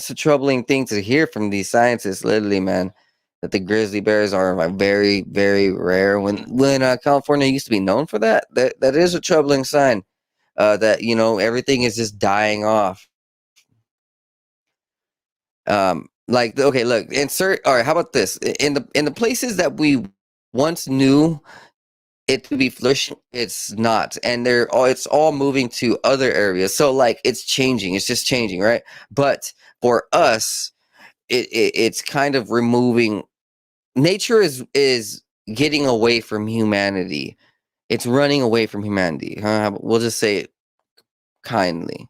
a troubling thing to hear from these scientists, literally, man, that the grizzly bears are like very, very rare. When California used to be known for that is a troubling sign. That, you know, everything is just dying off. Like, okay, look, all right, how about this? In the places that we once knew it to be flourishing, it's not, and it's all moving to other areas. So like it's changing, it's just changing, right? But for us, it's kind of removing. Nature is getting away from humanity. It's running away from humanity. We'll just say it kindly.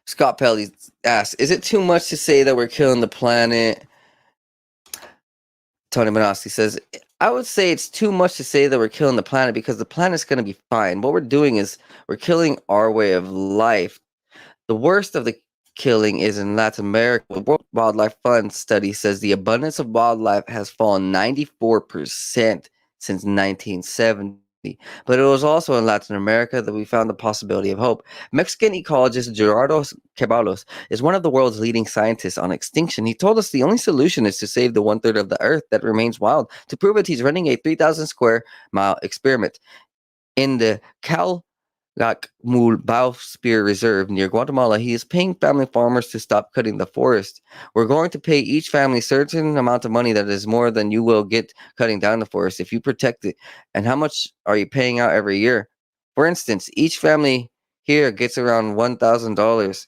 Scott Pelley asks, is it too much to say that we're killing the planet? Tony Bernarski says, I would say it's too much to say that we're killing the planet because the planet's going to be fine. What we're doing is we're killing our way of life. The worst of the killing is in Latin America. The World Wildlife Fund study says the abundance of wildlife has fallen 94% since 1970. But it was also in Latin America that we found the possibility of hope. Mexican ecologist Gerardo Ceballos is one of the world's leading scientists on extinction. He told us the only solution is to save the 1/3 of the earth that remains wild. To prove it, he's running a 3,000 square mile experiment. In the Calakmul Biosphere Reserve near Guatemala, he is paying family farmers to stop cutting the forest. We're going to pay each family a certain amount of money that is more than you will get cutting down the forest if you protect it. And how much are you paying out every year? For instance, each family here gets around $1,000.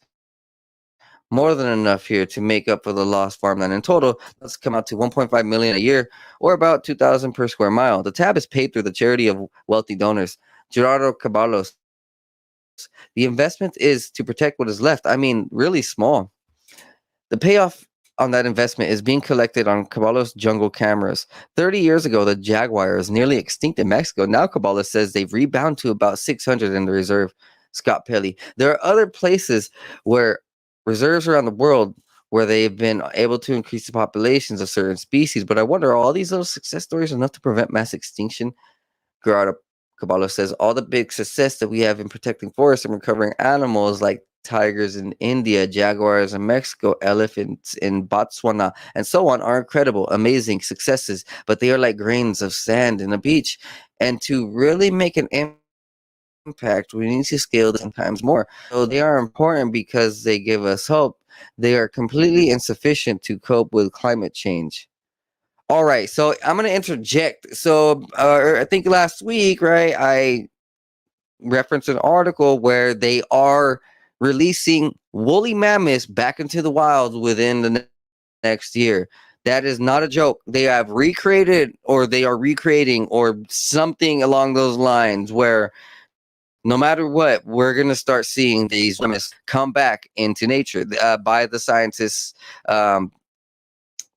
More than enough here to make up for the lost farmland. In total, that's come out to 1.5 million a year, or about 2,000 per square mile. The tab is paid through the charity of wealthy donors. Gerardo Caballos. The investment is to protect what is left. I mean, really small. The payoff on that investment is being collected on Caballos jungle cameras. 30 years ago, the jaguar was nearly extinct in Mexico. Now Caballos says they've rebounded to about 600 in the reserve. Scott Pelly. There are other places where reserves around the world where they've been able to increase the populations of certain species, but I wonder, are all these little success stories enough to prevent mass extinction? Gerardo Caballo says all the big success that we have in protecting forests and recovering animals like tigers in India, jaguars in Mexico, elephants in Botswana, and so on are incredible, amazing successes, but they are like grains of sand in a beach. And to really make an impact, we need to scale this times more. So they are important because they give us hope. They are completely insufficient to cope with climate change. All right, so I'm gonna interject. So I think last week, right, I referenced an article where they are releasing woolly mammoths back into the wild within the next year. That is not a joke. They have recreated, or they are recreating, or something along those lines, where no matter what, we're going to start seeing these mammoths come back into nature by the scientists'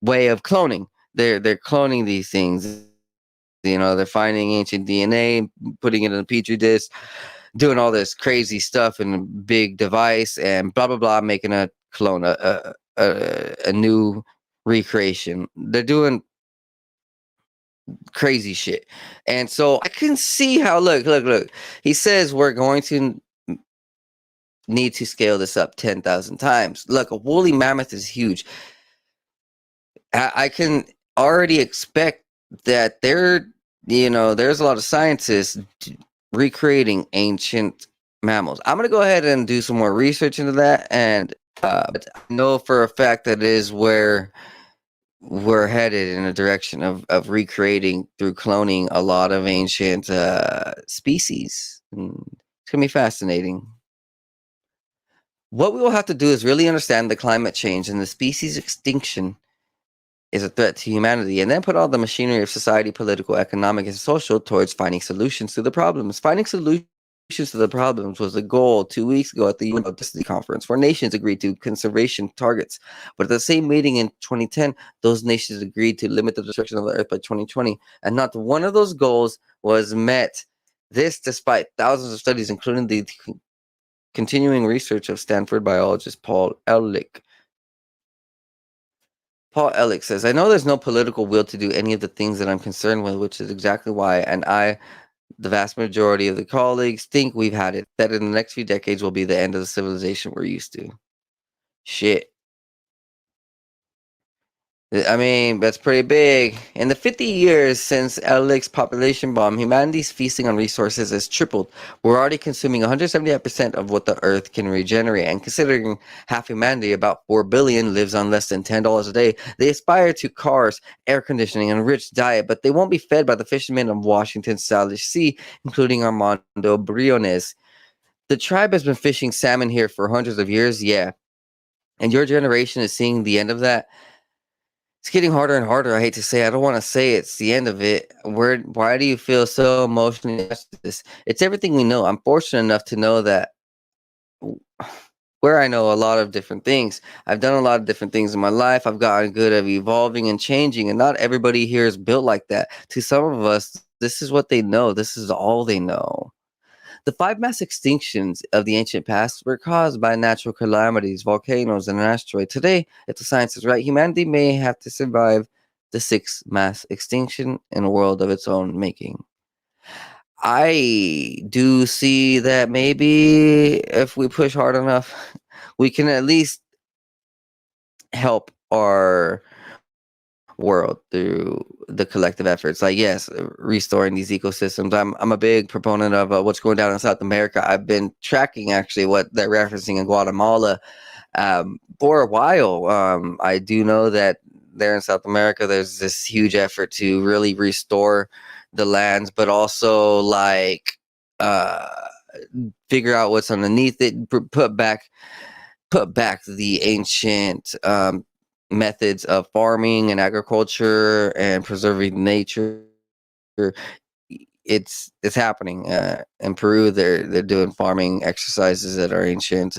way of cloning. They're cloning these things. You know, they're finding ancient DNA, putting it in a petri dish, doing all this crazy stuff in a big device, and blah blah blah, making a clone, a new recreation. They're doing crazy shit, and so I can see how. Look. He says we're going to need to scale this up 10,000 times. Look, a woolly mammoth is huge. I can already expect that there's a lot of scientists recreating ancient mammals. I'm going to go ahead and do some more research into that, and but I know for a fact that is where we're headed, in a direction of recreating through cloning a lot of ancient species. It's going to be fascinating. What we will have to do is really understand the climate change and the species extinction is a threat to humanity, and then put all the machinery of society, political, economic, and social towards finding solutions to the problems. Finding solutions to the problems was the goal 2 weeks ago at the UN Biodiversity Conference, where nations agreed to conservation targets. But at the same meeting in 2010, those nations agreed to limit the destruction of the Earth by 2020, and not one of those goals was met. This despite thousands of studies, including the continuing research of Stanford biologist Paul Ehrlich. Paul Ehrlich says, I know there's no political will to do any of the things that I'm concerned with, which is exactly why, and the vast majority of the colleagues, think we've had it, that in the next few decades will be the end of the civilization we're used to. Shit. I mean, that's pretty big. In the 50 years since Ehrlich's population bomb, humanity's feasting on resources has tripled. We're already consuming 178% of what the Earth can regenerate, and considering half humanity, about 4 billion, lives on less than $10 a day, they aspire to cars, air conditioning, and a rich diet, but they won't be fed by the fishermen of Washington's Salish Sea, including Armando Briones. The tribe has been fishing salmon here for hundreds of years, yeah. And your generation is seeing the end of that. It's getting harder and harder. I hate to say, I don't want to say it's the end of it. Why do you feel so emotionally attached to this? It's everything we know. I'm fortunate enough to know that where I know a lot of different things. I've done a lot of different things in my life. I've gotten good at evolving and changing, and not everybody here is built like that. To some of us, this is what they know. This is all they know. The 5 mass extinctions of the ancient past were caused by natural calamities, volcanoes, and an asteroid. Today, if the science is right, humanity may have to survive the 6th mass extinction in a world of its own making. I do see that maybe if we push hard enough, we can at least help our world through the collective efforts. Like, yes, restoring these ecosystems. I'm a big proponent of what's going down in South America. I've been tracking actually what they're referencing in Guatemala for a while. I do know that there in South America, there's this huge effort to really restore the lands, but also like uh, figure out what's underneath it, put back the ancient methods of farming and agriculture and preserving nature. It's happening in Peru. They're doing farming exercises that are ancient.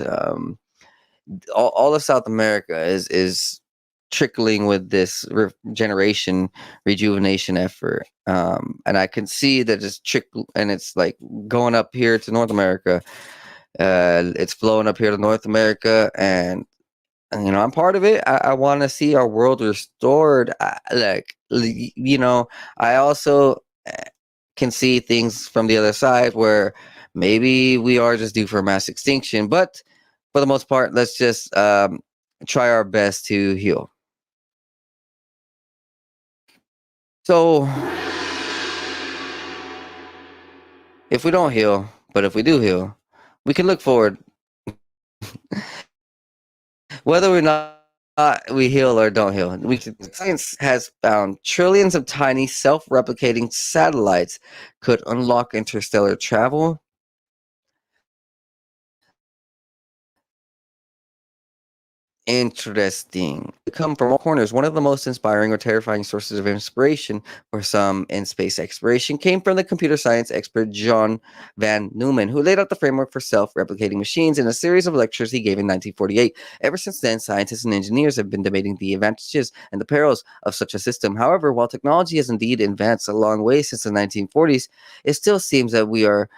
All of South America is trickling with this regeneration, rejuvenation effort. And I can see that it's trickle, and it's like going up here to North America. It's flowing up here to North America, and I'm part of it. I want to see our world restored. I also can see things from the other side where maybe we are just due for mass extinction. But for the most part, let's just try our best to heal. So if we don't heal, but if we do heal, we can look forward. Whether or not we heal or don't heal, science has found trillions of tiny self-replicating satellites could unlock interstellar travel. Interesting. They come from all corners. One of the most inspiring or terrifying sources of inspiration for some in space exploration came from the computer science expert John van Neumann, who laid out the framework for self-replicating machines in a series of lectures he gave in 1948. Ever since then, scientists and engineers have been debating the advantages and the perils of such a system. However, while technology has indeed advanced a long way since the 1940s, it still seems that we are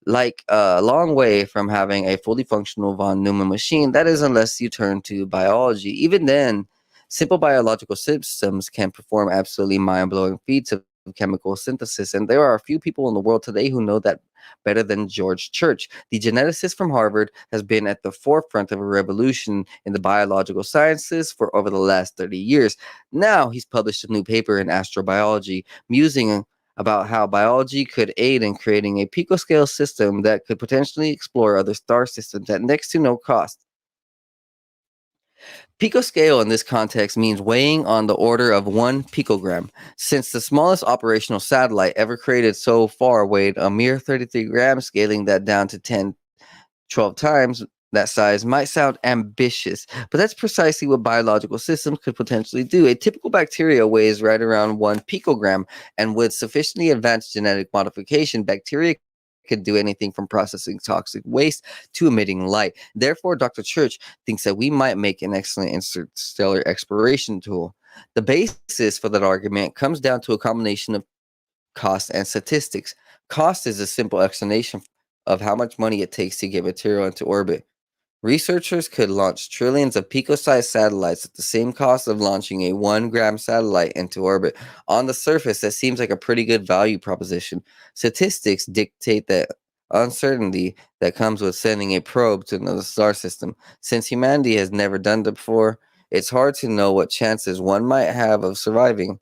like a long way from having a fully functional von Neumann machine. That is, unless you turn to biology. Even then, simple biological systems can perform absolutely mind-blowing feats of chemical synthesis, and there are a few people in the world today who know that better than George Church. The geneticist from Harvard has been at the forefront of a revolution in the biological sciences for over the last 30 years. Now he's published a new paper in astrobiology, musing about how biology could aid in creating a picoscale system that could potentially explore other star systems at next to no cost. Picoscale in this context means weighing on the order of 1 picogram. Since the smallest operational satellite ever created so far weighed a mere 33 grams, scaling that down to 12 times that size might sound ambitious, but that's precisely what biological systems could potentially do. A typical bacteria weighs right around 1 picogram, and with sufficiently advanced genetic modification, bacteria could do anything from processing toxic waste to emitting light. Therefore, Dr. Church thinks that we might make an excellent interstellar exploration tool. The basis for that argument comes down to a combination of cost and statistics. Cost is a simple explanation of how much money it takes to get material into orbit. Researchers could launch trillions of pico-sized satellites at the same cost of launching a 1-gram satellite into orbit. On the surface, that seems like a pretty good value proposition. Statistics dictate that uncertainty that comes with sending a probe to another star system. Since humanity has never done that before, it's hard to know what chances one might have of surviving.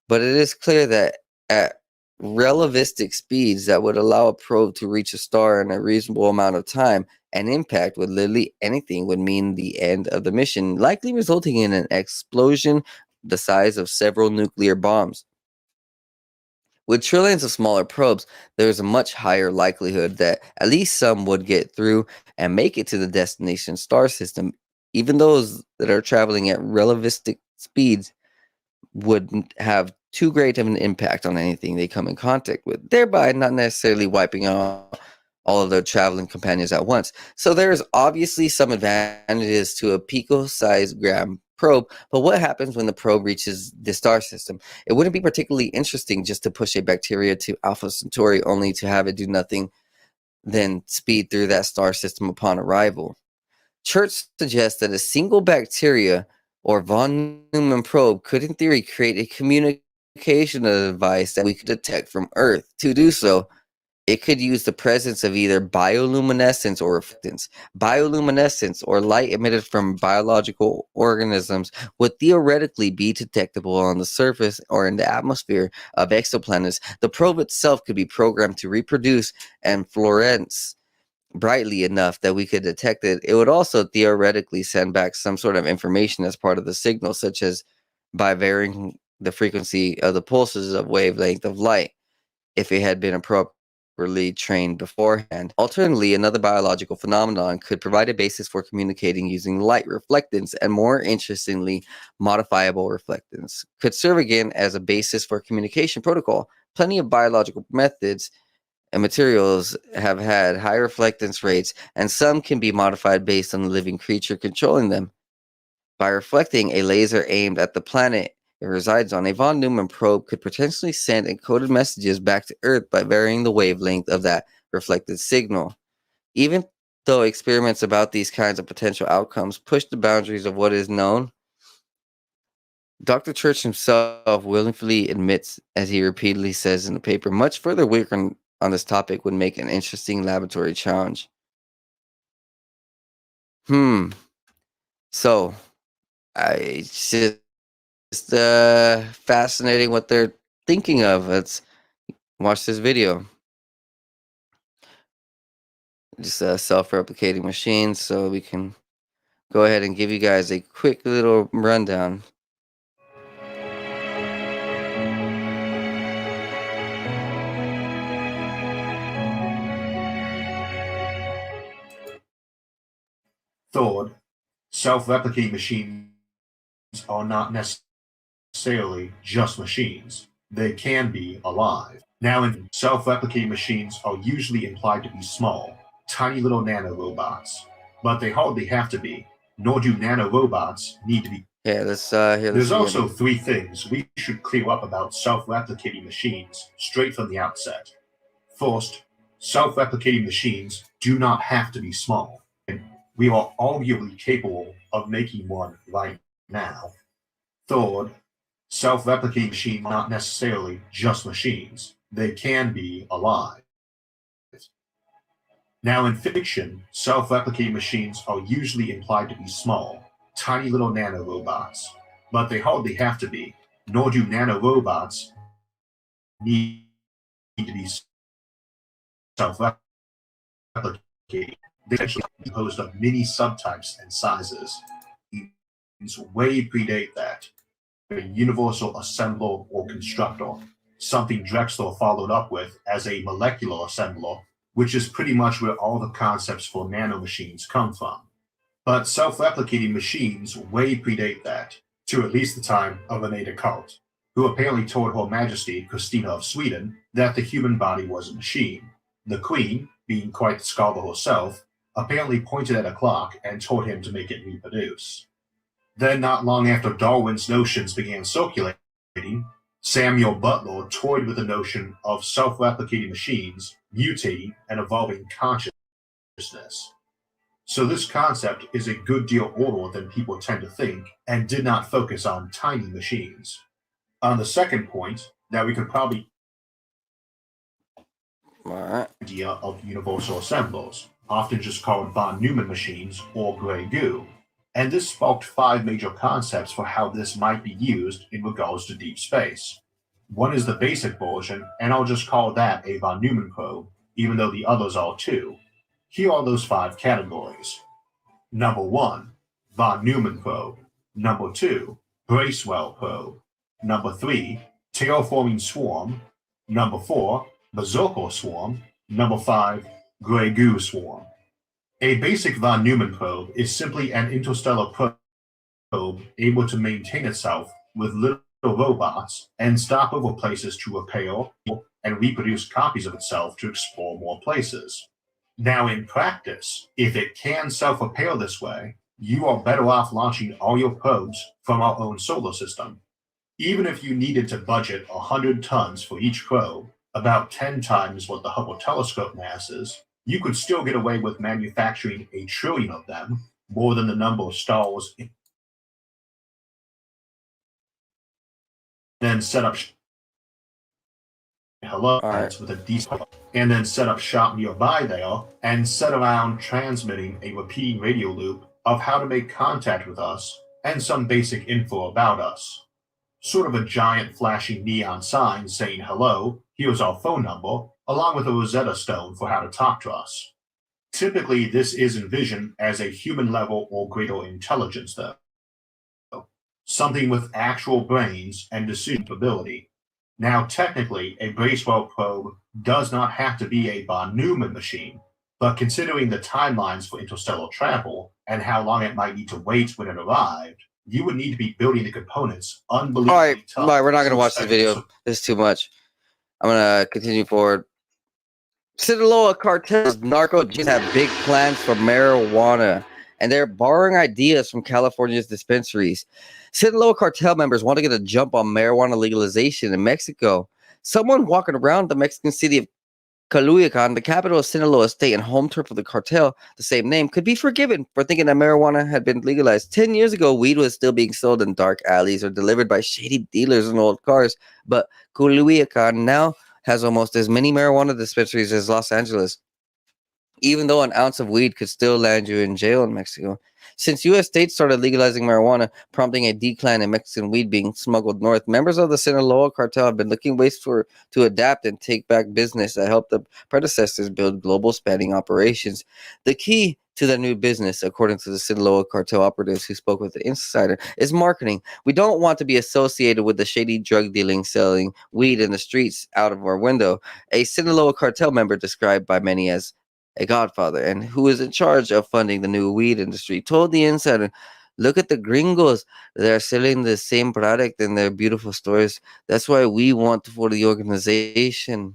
But it is clear that at relativistic speeds that would allow a probe to reach a star in a reasonable amount of time, an impact with literally anything would mean the end of the mission, likely resulting in an explosion the size of several nuclear bombs. With trillions of smaller probes, there is a much higher likelihood that at least some would get through and make it to the destination star system. Even those that are traveling at relativistic speeds wouldn't have too great of an impact on anything they come in contact with, thereby not necessarily wiping out all of their traveling companions at once. So there's obviously some advantages to a pico-sized gram probe, but what happens when the probe reaches the star system? It wouldn't be particularly interesting just to push a bacteria to Alpha Centauri only to have it do nothing than speed through that star system upon arrival. Church suggests that a single bacteria or von Neumann probe could in theory create a communication device that we could detect from Earth. To do so, It could use the presence of either bioluminescence or reflectance. Bioluminescence, or light emitted from biological organisms, would theoretically be detectable on the surface or in the atmosphere of exoplanets. The probe itself could be programmed to reproduce and fluoresce brightly enough that we could detect it. It would also theoretically send back some sort of information as part of the signal, such as by varying the frequency of the pulses of wavelength of light, if it had been appropriately trained beforehand. Alternatively, another biological phenomenon could provide a basis for communicating using light reflectance, and more interestingly, modifiable reflectance could serve again as a basis for communication protocol. Plenty of biological methods and materials have had high reflectance rates, and some can be modified based on the living creature controlling them. By reflecting a laser aimed at the planet it resides on, a von Neumann probe could potentially send encoded messages back to Earth by varying the wavelength of that reflected signal. Even though experiments about these kinds of potential outcomes push the boundaries of what is known, Dr. Church himself willingly admits, as he repeatedly says in the paper, much further work on this topic would make an interesting laboratory challenge. So, it's just fascinating what they're thinking of. Let's watch this video. Just self-replicating machines, so we can go ahead and give you guys a quick little rundown. Third, self-replicating machines are not necessarily just machines. They can be alive. Now, in self-replicating machines are usually implied to be small, tiny little nanorobots, but they hardly have to be, nor do nanorobots need to be. Yeah, let's hear There's also three things we should clear up about self-replicating machines straight from the outset. First, self-replicating machines do not have to be small. We are arguably capable of making one right now. Third, self-replicating machines are not necessarily just machines. They can be alive. Now, in fiction, self-replicating machines are usually implied to be small, tiny little nanorobots, but they hardly have to be, nor do nanorobots need to be self-replicating. They actually are composed of many subtypes and sizes. These way predate that. A universal assembler or constructor, something Drexler followed up with as a molecular assembler, which is pretty much where all the concepts for nanomachines come from. But self-replicating machines way predate that, to at least the time of Rene Descartes, who apparently told Her Majesty Christina of Sweden that the human body was a machine. The Queen, being quite the scholar herself, apparently pointed at a clock and told him to make it reproduce. Then, not long after Darwin's notions began circulating, Samuel Butler toyed with the notion of self-replicating machines mutating and evolving consciousness. So this concept is a good deal older than people tend to think, and did not focus on tiny machines. On the second point, that we could probably idea of universal assemblers, often just called von Neumann machines or gray goo. And this sparked 5 major concepts for how this might be used in regards to deep space. One is the basic version, and I'll just call that a von Neumann probe, even though the others are too. Here are those 5 categories. Number 1, von Neumann probe. Number 2, Bracewell probe. Number 3, terraforming swarm. Number 4, berserker swarm. Number 5, gray goo swarm. A basic von Neumann probe is simply an interstellar probe able to maintain itself with little robots and stop over places to repair and reproduce copies of itself to explore more places. Now, in practice, if it can self-repair this way, you are better off launching all your probes from our own solar system. Even if you needed to budget 100 tons for each probe, about 10 times what the Hubble telescope mass is, you could still get away with manufacturing 1 trillion of them, more than the number of stars, then set up hello All right. with a decent and then set up shop nearby there and set around transmitting a repeating radio loop of how to make contact with us and some basic info about us. Sort of a giant flashing neon sign saying hello, here's our phone number, along with a Rosetta Stone for how to talk to us. Typically, this is envisioned as a human level or greater intelligence, though. Something with actual brains and decision ability. Now, technically, a Bracewell probe does not have to be a von Neumann machine, but considering the timelines for interstellar travel and how long it might need to wait when it arrived, you would need to be building the components All right. unbelievably All tough. right. We're not to gonna watch this expect it to video. This is too much. I'm gonna continue forward. Sinaloa cartels, narco G's have big plans for marijuana, and they're borrowing ideas from California's dispensaries. Sinaloa cartel members want to get a jump on marijuana legalization in Mexico. Someone walking around the Mexican city of Caluyacan, the capital of Sinaloa state and home turf of the cartel, the same name, could be forgiven for thinking that marijuana had been legalized. 10 years ago, weed was still being sold in dark alleys or delivered by shady dealers in old cars, but Caluyacan now has almost as many marijuana dispensaries as Los Angeles, even though an ounce of weed could still land you in jail in Mexico. Since U.S. states started legalizing marijuana, prompting a decline in Mexican weed being smuggled north, members of the Sinaloa cartel have been looking ways to adapt and take back business that helped the predecessors build global spanning operations. The key to the new business, according to the Sinaloa cartel operatives who spoke with the Insider, is marketing. We don't want to be associated with the shady drug dealing, selling weed in the streets out of our window. A Sinaloa cartel member, described by many as a godfather, and who is in charge of funding the new weed industry, told the Insider, "Look at the gringos. They're selling the same product in their beautiful stores. That's why we want for the organization."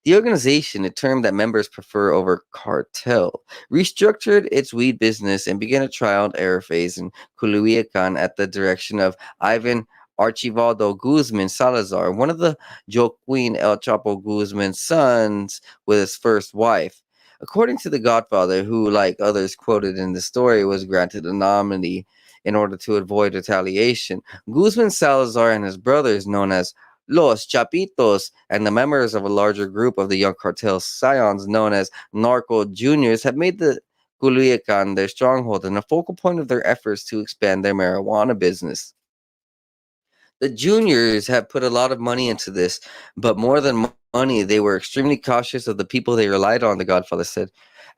The organization, a term that members prefer over cartel, restructured its weed business and began a trial and error phase in Culuyacan at the direction of Ivan Archivaldo Guzman Salazar, one of the Joaquin El Chapo Guzman's sons with his first wife. According to the Godfather, who, like others quoted in the story, was granted anonymity in order to avoid retaliation, Guzman Salazar and his brothers, known as Los Chapitos, and the members of a larger group of the young cartel scions known as Narco Juniors have made the Culiacan their stronghold and a focal point of their efforts to expand their marijuana business. The juniors have put a lot of money into this, but more than money, they were extremely cautious of the people they relied on, the Godfather said.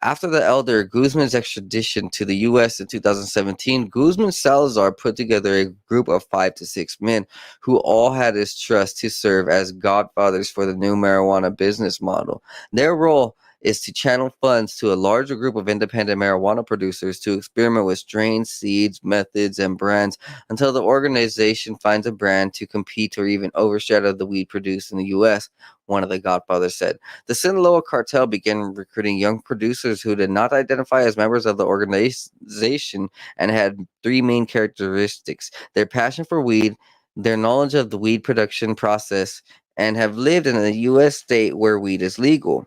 After the elder Guzman's extradition to the U.S. in 2017, Guzman Salazar put together a group of 5 to 6 men who all had his trust to serve as godfathers for the new marijuana business model. Their role is to channel funds to a larger group of independent marijuana producers to experiment with strains, seeds, methods, and brands until the organization finds a brand to compete or even overshadow the weed produced in the U.S., one of the godfathers said. The Sinaloa cartel began recruiting young producers who did not identify as members of the organization and had three main characteristics: their passion for weed, their knowledge of the weed production process, and have lived in a U.S. state where weed is legal.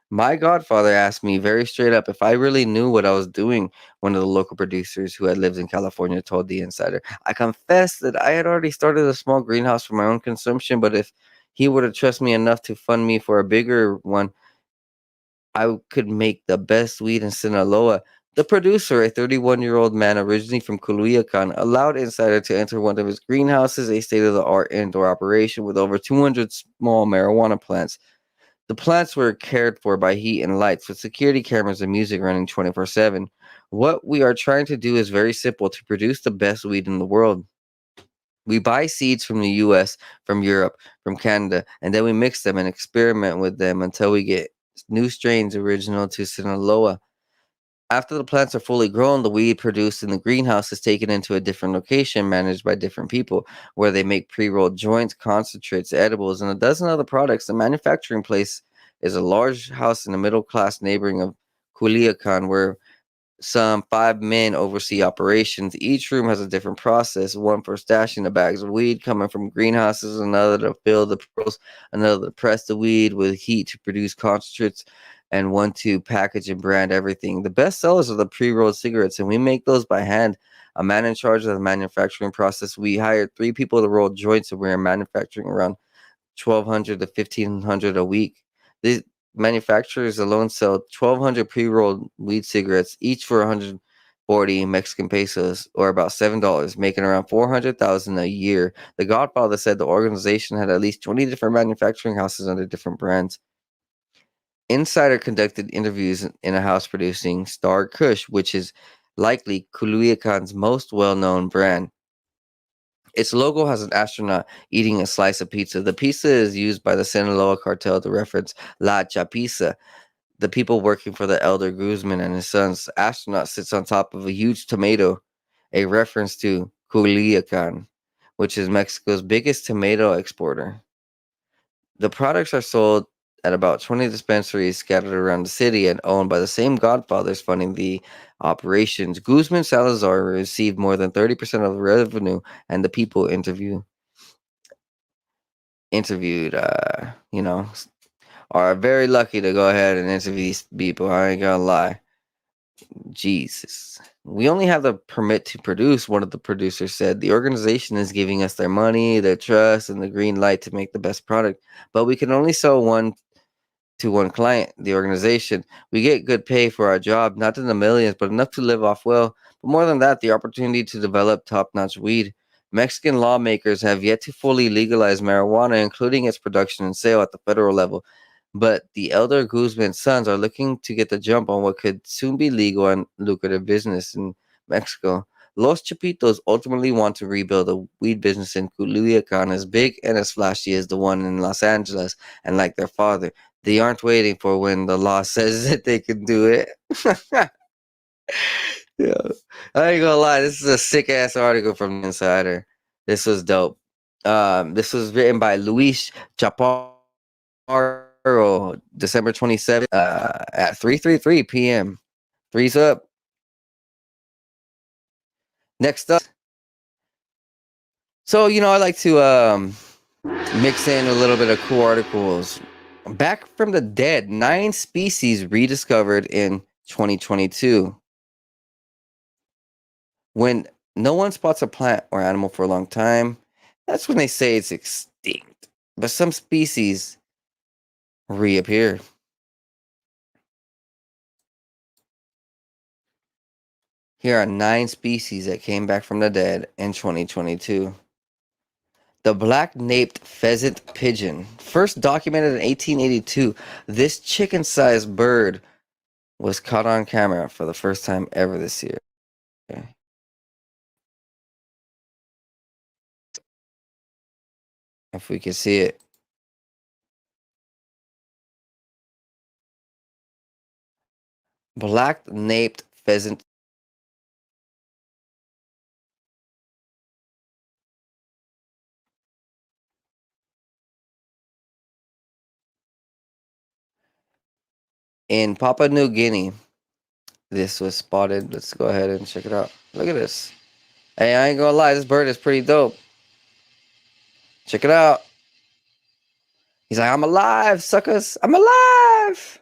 My godfather asked me very straight up if I really knew what I was doing, one of the local producers who had lived in California told the Insider. I confessed that I had already started a small greenhouse for my own consumption, but if he were to trust me enough to fund me for a bigger one, I could make the best weed in Sinaloa. The producer, a 31-year-old man originally from Culiacan, allowed Insider to enter one of his greenhouses, a state-of-the-art indoor operation with over 200 small marijuana plants. The plants were cared for by heat and lights, with security cameras and music running 24/7. What we are trying to do is very simple: to produce the best weed in the world. We buy seeds from the US, from Europe, from Canada, and then we mix them and experiment with them until we get new strains original to Sinaloa. After the plants are fully grown, the weed produced in the greenhouse is taken into a different location managed by different people, where they make pre-rolled joints, concentrates, edibles, and a dozen other products. The manufacturing place is a large house in the middle class neighboring of Culiacan, where some 5 men oversee operations. Each room has a different process: one for stashing the bags of weed coming from greenhouses, another to fill the pearls, another to press the weed with heat to produce concentrates, and one to package and brand everything. The best sellers are the pre-rolled cigarettes, and we make those by hand. A man in charge of the manufacturing process. We hired 3 people to roll joints, and we are manufacturing around 1,200 to 1,500 a week. These manufacturers alone sell 1,200 pre-rolled weed cigarettes, each for 140 Mexican pesos, or about $7, making around 400,000 a year. The Godfather said the organization had at least 20 different manufacturing houses under different brands. Insider conducted interviews in a house producing Star Kush, which is likely Culiacan's most well-known brand. Its logo has an astronaut eating a slice of pizza. The pizza is used by the Sinaloa cartel to reference La Chapiza, the people working for the elder Guzman and his sons. The astronaut sits on top of a huge tomato, a reference to Culiacan, which is Mexico's biggest tomato exporter. The products are sold at about 20 dispensaries scattered around the city and owned by the same godfathers funding the operations. Guzman Salazar received more than 30% of the revenue, and the people interviewed, are very lucky to go ahead and interview these people. I ain't gonna lie. Jesus. We only have the permit to produce, one of the producers said. The organization is giving us their money, their trust, and the green light to make the best product, but we can only sell one to one client, the organization. We get good pay for our job, not in the millions, but enough to live off well. But more than that, the opportunity to develop top-notch weed. Mexican lawmakers have yet to fully legalize marijuana, including its production and sale at the federal level. But the elder Guzman sons are looking to get the jump on what could soon be legal and lucrative business in Mexico. Los Chapitos ultimately want to rebuild a weed business in Culiacan as big and as flashy as the one in Los Angeles, and like their father, they aren't waiting for when the law says that they can do it. Yeah. I ain't gonna lie, this is a sick ass article from the Insider. This was dope. This was written by Luis Chaparro, December 27th, at 3:33 p.m. Three's up. Next up. So, I like to mix in a little bit of cool articles. Back from the dead, 9 species rediscovered in 2022. When no one spots a plant or animal for a long time, that's when they say it's extinct. But some species reappear. Here are 9 species that came back from the dead in 2022. The black-naped pheasant pigeon, first documented in 1882. This chicken-sized bird was caught on camera for the first time ever this year. Okay. If we can see it. Black-naped pheasant. In Papua New Guinea, this was spotted. Let's go ahead and check it out. Look at this. Hey, I ain't gonna lie, this bird is pretty dope. Check it out. He's like, I'm alive, suckers. I'm alive.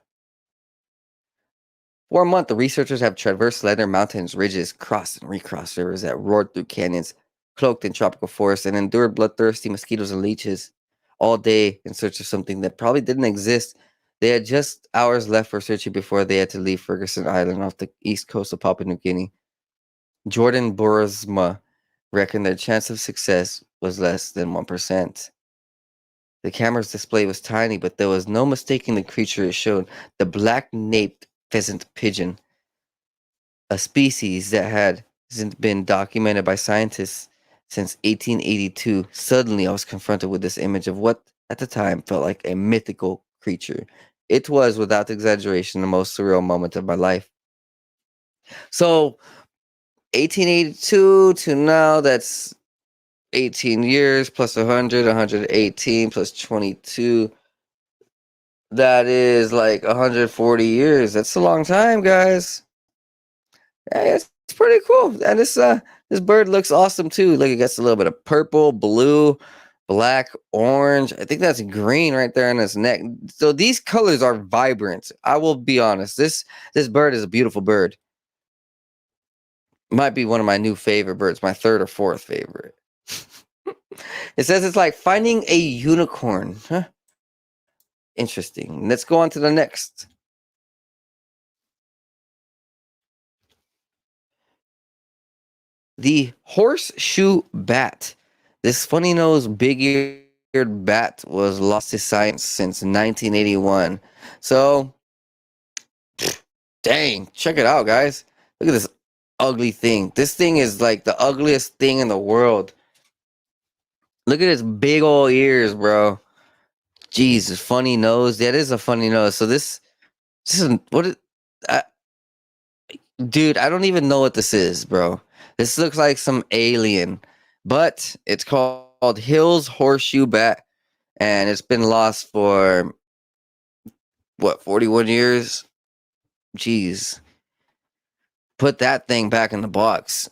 For a month, the researchers have traversed slender mountains, ridges, crossed and recrossed rivers that roared through canyons, cloaked in tropical forests, and endured bloodthirsty mosquitoes and leeches all day in search of something that probably didn't exist. They had just hours left for searching before they had to leave Ferguson Island off the east coast of Papua New Guinea. Jordan Boersma reckoned their chance of success was less than 1%. The camera's display was tiny, but there was no mistaking the creature it showed. The black-naped pheasant pigeon, a species that hasn't been documented by scientists since 1882. Suddenly, I was confronted with this image of what, at the time, felt like a mythical creature. It was, without exaggeration, the most surreal moment of my life. So, 1882 to now, that's 18 years plus 100, 118 plus 22. That is like 140 years. That's a long time, guys. Yeah, it's pretty cool. And this bird looks awesome too. Look, it gets a little bit of purple, blue, black, orange. I think that's green right there on its neck. So these colors are vibrant. I will be honest. This bird is a beautiful bird. Might be one of my new favorite birds, my 3rd or 4th favorite. It says it's like finding a unicorn. Huh? Interesting. Let's go on to the next. The horseshoe bat. This funny nosed, big eared bat was lost to science since 1981. So, dang, check it out, guys. Look at this ugly thing. This thing is like the ugliest thing in the world. Look at its big old ears, bro. Jesus, funny nose. That is a funny nose. So this is what is, I, dude, I don't even know what this is, bro. This looks like some alien, but it's called Hill's horseshoe bat, and it's been lost for what, 41 years? Jeez. Put that thing back in the box.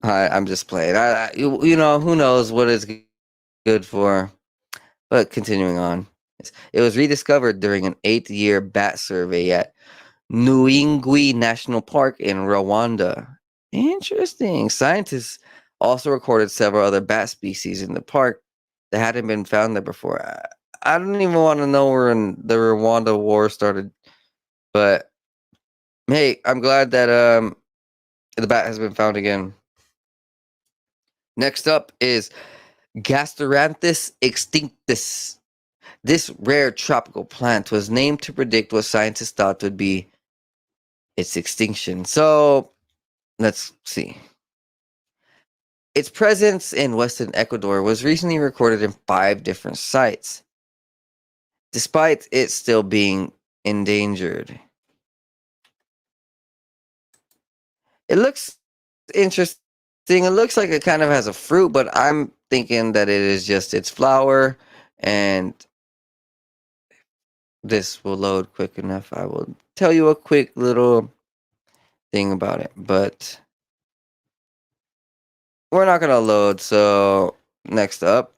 I'm just playing. You know, who knows what it's good for. But continuing on. It was rediscovered during an 8th-year bat survey at Nuingui National Park in Rwanda. Interesting. Scientists also recorded several other bat species in the park that hadn't been found there before. I don't even want to know where the Rwanda war started, but hey, I'm glad that the bat has been found again. Next up is Gasteranthus extinctus. This rare tropical plant was named to predict what scientists thought would be its extinction. So, let's see. Its presence in western Ecuador was recently recorded in 5 different sites, despite it still being endangered. It looks interesting. It looks like it kind of has a fruit, but I'm thinking that it is just its flower, and this will load quick enough. I will tell you a quick little thing about it, but we're not gonna load. So next up,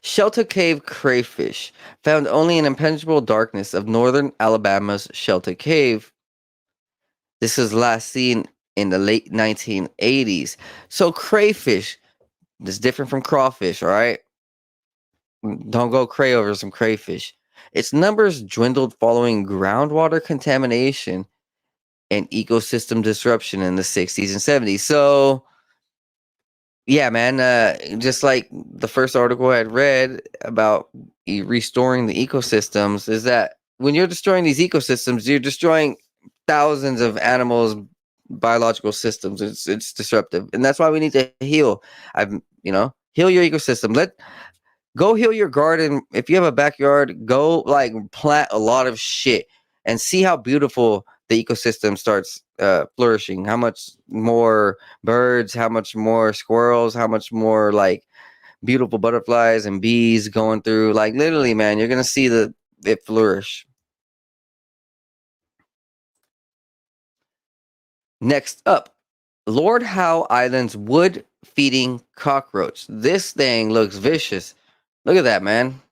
Shelter Cave crayfish, found only in impenetrable darkness of northern Alabama's Shelter Cave. This was last seen in the late 1980s. So crayfish is different from crawfish, all right? Don't go cray over some crayfish. Its numbers dwindled following groundwater contamination and ecosystem disruption in the 60s and 70s. So, yeah, man, just like the first article I had read about restoring the ecosystems, is that when you're destroying these ecosystems, you're destroying thousands of animals' biological systems. It's disruptive, and that's why we need to heal. Heal your ecosystem. Go heal your garden. If you have a backyard, go like plant a lot of shit and see how beautiful the ecosystem starts flourishing. How much more birds, how much more squirrels, how much more like beautiful butterflies and bees going through. Like literally, man, you're gonna see it flourish. Next up, Lord Howe Island's wood-feeding cockroach. This thing looks vicious. Look at that, man.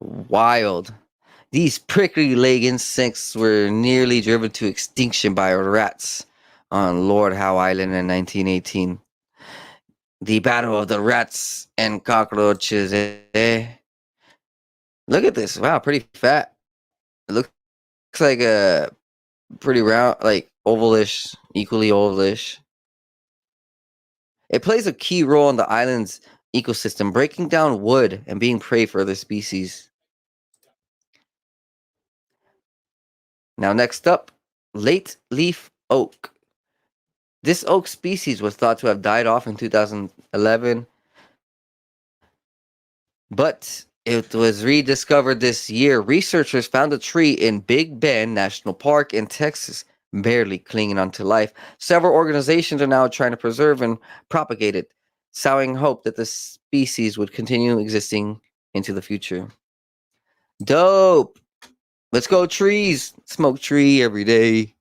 Wild. These prickly-legged insects were nearly driven to extinction by rats on Lord Howe Island in 1918. The battle of the rats and cockroaches. Look at this. Wow, pretty fat. It looks like a pretty round, like ovalish, equally ovalish. It plays a key role in the island's ecosystem, breaking down wood and being prey for other species. Now, next up, late leaf oak. This oak species was thought to have died off in 2011, but it was rediscovered this year. Researchers found a tree in Big Bend National Park in Texas, barely clinging onto life. Several organizations are now trying to preserve and propagate it, sowing hope that the species would continue existing into the future. Dope! Let's go trees! Smoke tree every day.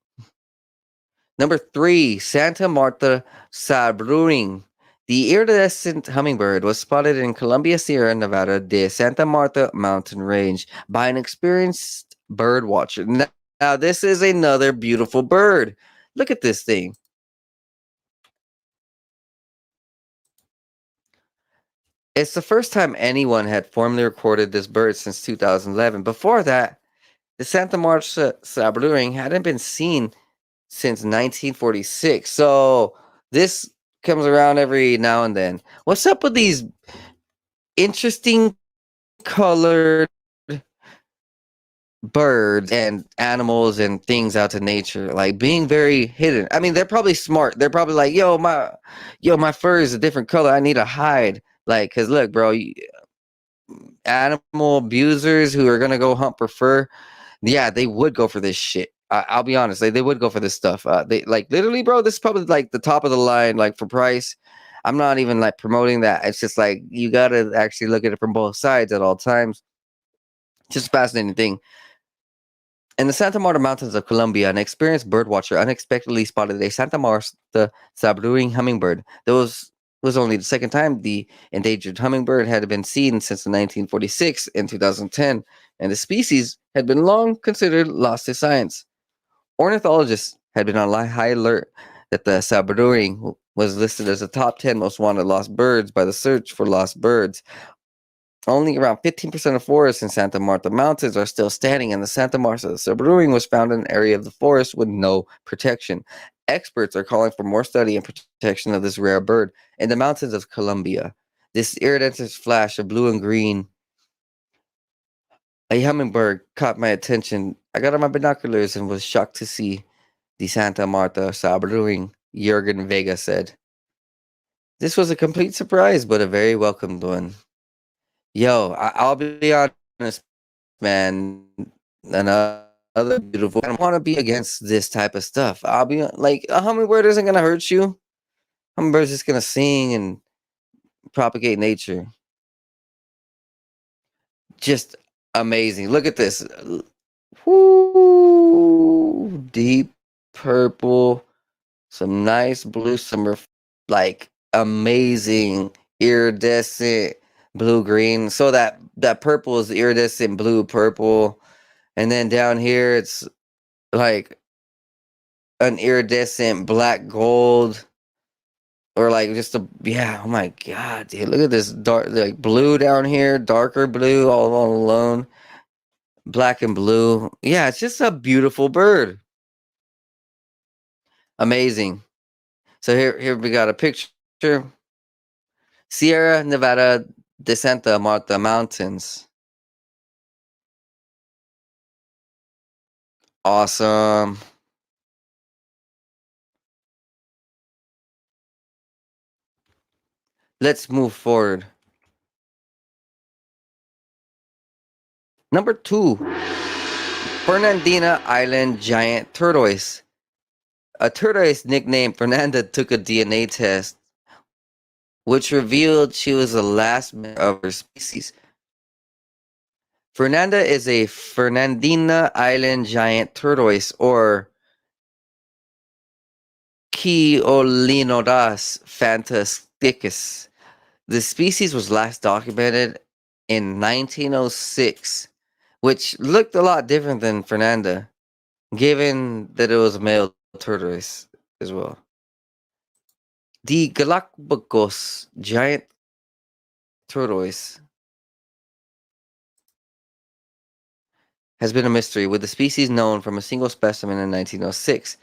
Number 3, Santa Marta sabruring. The iridescent hummingbird was spotted in Columbia Sierra Nevada de Santa Marta mountain range by an experienced bird watcher. Now, this is another beautiful bird. Look at this thing. It's the first time anyone had formally recorded this bird since 2011. Before that, the Santa Marta sabredoring hadn't been seen since 1946. So this comes around every now and then. What's up with these interesting colored birds and animals and things out to nature, like being very hidden? I mean, they're probably smart. They're probably like, my fur is a different color. I need to hide. Like, cause look, bro, animal abusers who are gonna go hunt for fur, yeah, they would go for this shit. I'll be honest, they would go for this stuff. They like literally, bro. This is probably like the top of the line, like for price. I'm not even like promoting that. It's just like you gotta actually look at it from both sides at all times. Just a fascinating thing. In the Santa Marta Mountains of Colombia, an experienced birdwatcher unexpectedly spotted a Santa Marta sabredoring hummingbird. That was only the second time the endangered hummingbird had been seen since 1946 and 2010, and the species had been long considered lost to science. Ornithologists had been on high alert that the sabredoring was listed as the top 10 most wanted lost birds by the Search for Lost Birds. Only around 15% of forests in Santa Marta Mountains are still standing, and the Santa Marta sabredoring was found in an area of the forest with no protection. Experts are calling for more study and protection of this rare bird in the mountains of Colombia. This iridescent flash of blue and green, a hummingbird, caught my attention. I got on my binoculars and was shocked to see the Santa Marta sabredoring, Jurgen Vega said. This was a complete surprise, but a very welcomed one. Yo, I'll be honest, man. Another beautiful. I don't want to be against this type of stuff. I'll be like, a hummingbird isn't gonna hurt you. Hummingbird's just gonna sing and propagate nature. Just amazing. Look at this. Whoo, deep purple, some nice blue, like amazing iridescent blue green. So that purple is iridescent blue purple, and then down here it's like an iridescent black gold, or like just oh my god, dude, look at this dark, like blue down here, darker blue all alone, black and blue. Yeah, it's just a beautiful bird. Amazing. So here we got a picture. Sierra Nevada de Santa Marta Mountains. Awesome. Let's move forward. Number 2, Fernandina Island giant tortoise. A tortoise nicknamed Fernanda took a DNA test, which revealed she was the last member of her species. Fernanda is a Fernandina Island giant tortoise, or Chiolinodas fantasticus. The species was last documented in 1906, which looked a lot different than Fernanda, given that it was a male tortoise as well. The Galapagos giant tortoise has been a mystery, with the species known from a single specimen in 1906.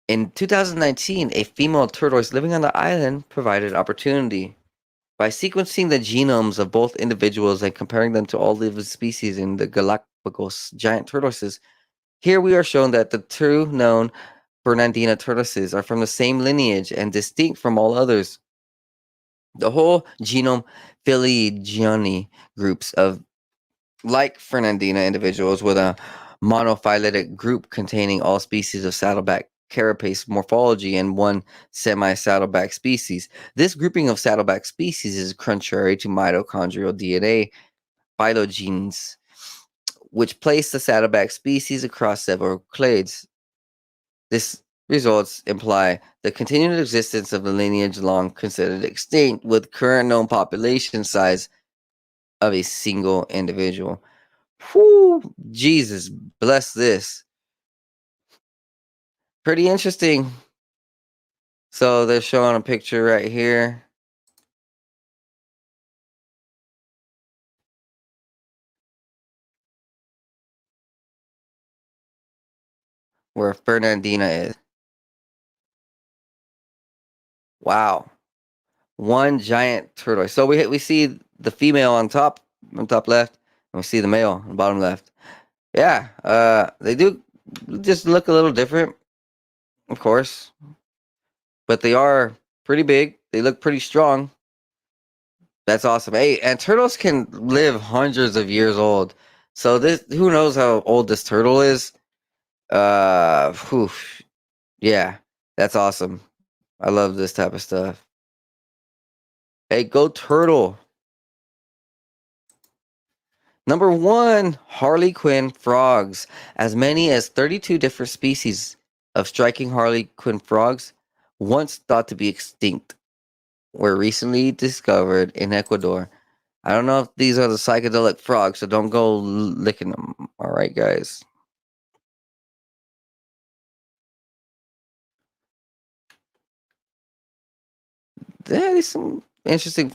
In 2019, a female tortoise living on the island provided opportunity. By sequencing the genomes of both individuals and comparing them to all living species in the Galapagos giant tortoises, here we are shown that the two known Fernandina tortoises are from the same lineage and distinct from all others. The whole genome phylogeny groups of like Fernandina individuals with a monophyletic group containing all species of saddleback carapace morphology and one semi-saddleback species. This grouping of saddleback species is contrary to mitochondrial DNA phylogenes, which place the saddleback species across several clades. This results imply the continued existence of the lineage long considered extinct, with current known population size of a single individual. Whew, Jesus bless this. Pretty interesting. So they're showing a picture right here. where Fernandina is. Wow. One giant tortoise. So we see the female on top left, and we see the male on the bottom left. Yeah, they do just look a little different, of course, but they are pretty big. They look pretty strong. That's awesome. Hey, and turtles can live hundreds of years old. So this, who knows how old this turtle is? Whew, yeah, that's awesome. I love this type of stuff. Hey, go turtle. Number one, Harley Quinn frogs. As many as 32 different species of striking Harley Quinn frogs, once thought to be extinct, were recently discovered in Ecuador. I don't know if these are the psychedelic frogs, so don't go licking them. All right, guys. There's some interesting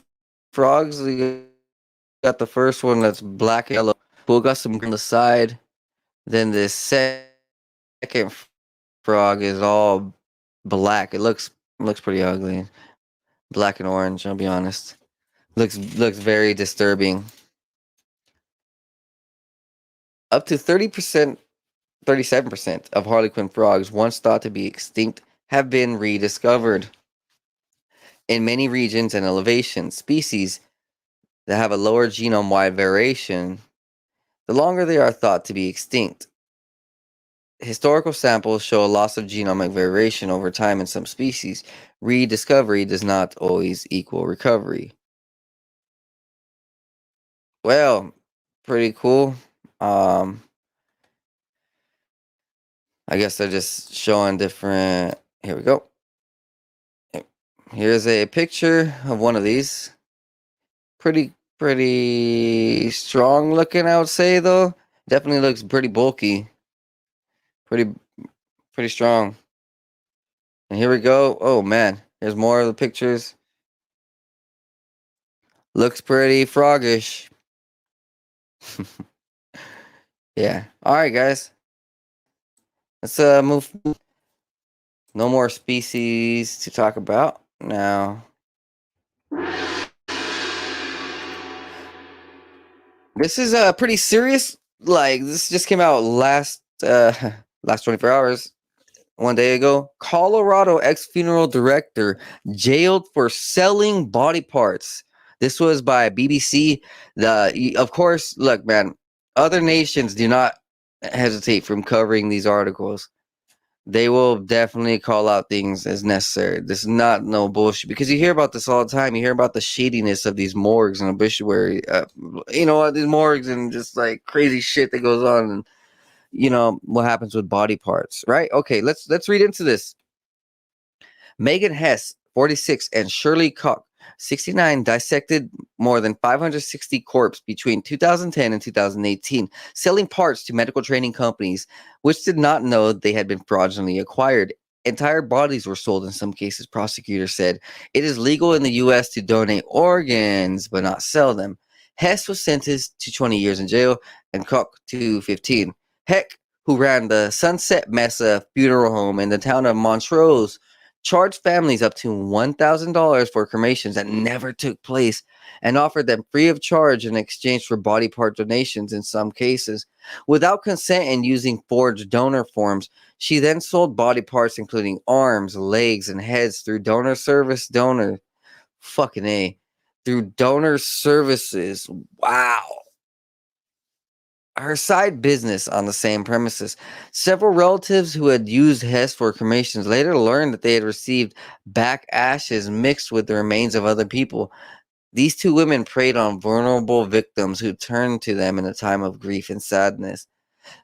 frogs. You got the first one that's black and yellow. We got some green on the side. Then the second frog is all black. It looks pretty ugly. Black and orange, I'll be honest. Looks very disturbing. Up to 30%, 37% of Harlequin frogs once thought to be extinct have been rediscovered. In many regions and elevations, species that have a lower genome-wide variation, the longer they are thought to be extinct. Historical samples show a loss of genomic variation over time in some species. Rediscovery does not always equal recovery. Well, pretty cool. I guess they're just showing different. Here we go. Here's a picture of one of these. Pretty strong looking, I would say, though. Definitely looks pretty bulky. Pretty strong. And here we go. Oh man, here's more of the pictures. Looks pretty froggish. Yeah. All right, guys. Let's move. No more species to talk about now. This is pretty serious. Like this just came out last 24 hours, one day ago. Colorado ex-funeral director jailed for selling body parts. This was by BBC. Of course, look, man, other nations do not hesitate from covering these articles. They will definitely call out things as necessary. This is not no bullshit because you hear about this all the time. You hear about the shadiness of these morgues and obituary, these morgues and just like crazy shit that goes on, and what happens with body parts, right? Okay, let's read into this. Megan Hess, 46, and Shirley Koch, 69, dissected more than 560 corpses between 2010 and 2018, selling parts to medical training companies, which did not know they had been fraudulently acquired. Entire bodies were sold in some cases, prosecutors said. It is legal in the U.S. to donate organs, but not sell them. Hess was sentenced to 20 years in jail, and Koch to 15. Heck, who ran the Sunset Mesa funeral home in the town of Montrose, charged families up to $1,000 for cremations that never took place and offered them free of charge in exchange for body part donations in some cases. Without consent and using forged donor forms, she then sold body parts including arms, legs, and heads through donor services. Wow. Her side business on the same premises. Several relatives who had used Hess for cremations later learned that they had received back ashes mixed with the remains of other people. These two women preyed on vulnerable victims who turned to them in a time of grief and sadness.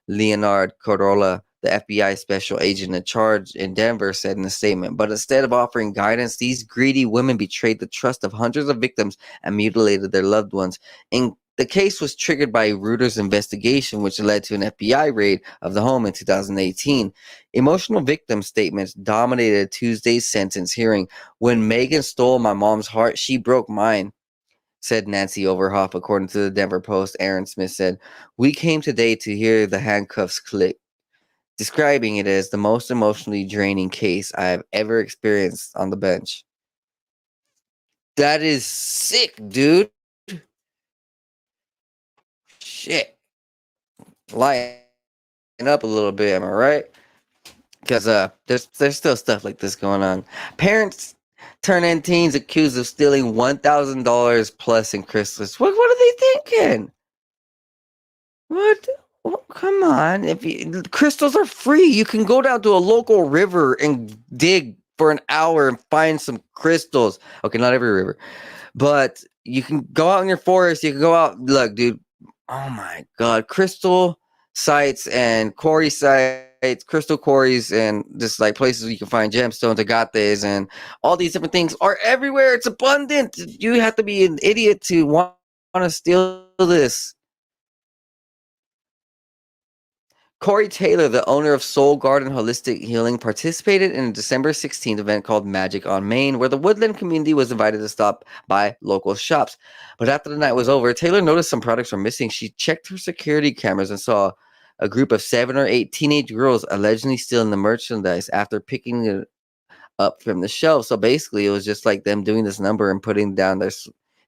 Leonard Corolla, the FBI special agent in charge in Denver, said in a statement, but instead of offering guidance, these greedy women betrayed the trust of hundreds of victims and mutilated their loved ones. The case was triggered by Reuters' investigation, which led to an FBI raid of the home in 2018. Emotional victim statements dominated Tuesday's sentence hearing. When Megan stole my mom's heart, she broke mine, said Nancy Overhoff, according to the Denver Post. Aaron Smith said, "We came today to hear the handcuffs click." describing it as the most emotionally draining case I have ever experienced on the bench. That is sick, dude. Shit. Lighten up a little bit, am I right? Because there's still stuff like this going on. Parents turn in teens accused of stealing $1,000 plus in crystals. What are they thinking? What? Well, come on! Crystals are free, you can go down to a local river and dig for an hour and find some crystals. Okay, not every river, but you can go out in your forest. You can go out. Look, dude. Oh my God, crystal sites and quarry sites, crystal quarries, and just like places where you can find gemstones, agates, and all these different things are everywhere. It's abundant. You have to be an idiot to want to steal this. Corey Taylor, the owner of Soul Garden Holistic Healing, participated in a December 16th event called Magic on Main, where the Woodland community was invited to stop by local shops. But after the night was over, Taylor noticed some products were missing. She checked her security cameras and saw a group of 7 or 8 teenage girls allegedly stealing the merchandise after picking it up from the shelf. So basically, it was just like them doing this number and putting down their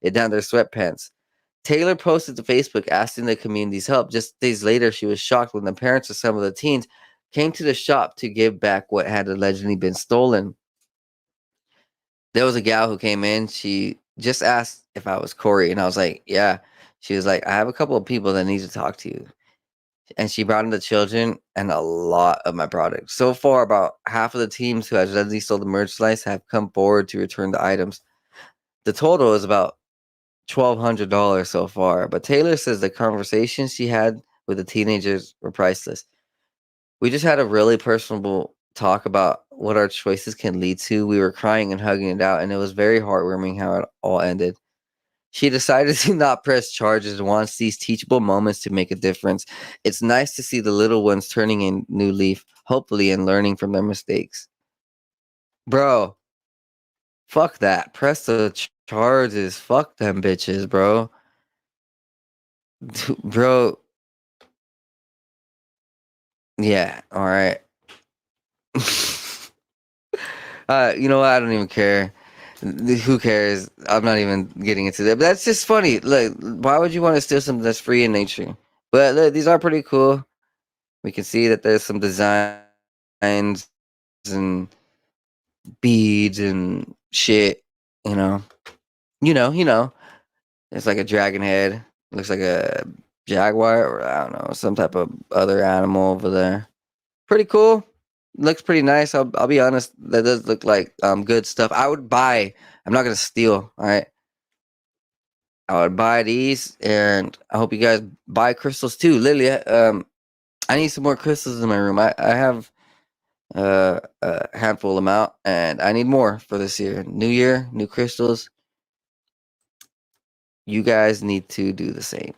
sweatpants. Taylor posted to Facebook asking the community's help. Just days later, she was shocked when the parents of some of the teens came to the shop to give back what had allegedly been stolen. There was a gal who came in. She just asked if I was Corey, and I was like, yeah. She was like, I have a couple of people that need to talk to you. And she brought in the children and a lot of my products. So far, about half of the teams who allegedly stole the merchandise have come forward to return the items. The total is about $1,200 so far, but Taylor says the conversations she had with the teenagers were priceless. We just had a really personable talk about what our choices can lead to. We were crying and hugging it out, and it was very heartwarming how it all ended. She decided to not press charges and wants these teachable moments to make a difference. It's nice to see the little ones turning a new leaf, hopefully, and learning from their mistakes. Bro, fuck that. Press the charges. Fuck them bitches, bro. Bro. Yeah, all right. You know what? I don't even care. Who cares? I'm not even getting into that. But that's just funny. Like, why would you want to steal something that's free in nature? But look, these are pretty cool. We can see that there's some designs and beads and shit. You know. It's like a dragon head. Looks like a jaguar, or I don't know, some type of other animal over there. Pretty cool. Looks pretty nice. I'll be honest. That does look like good stuff. I would buy. I'm not gonna steal. All right. I would buy these, and I hope you guys buy crystals too. Lily, I need some more crystals in my room. I have a handful amount, and I need more for this year. New year, new crystals. You guys need to do the same.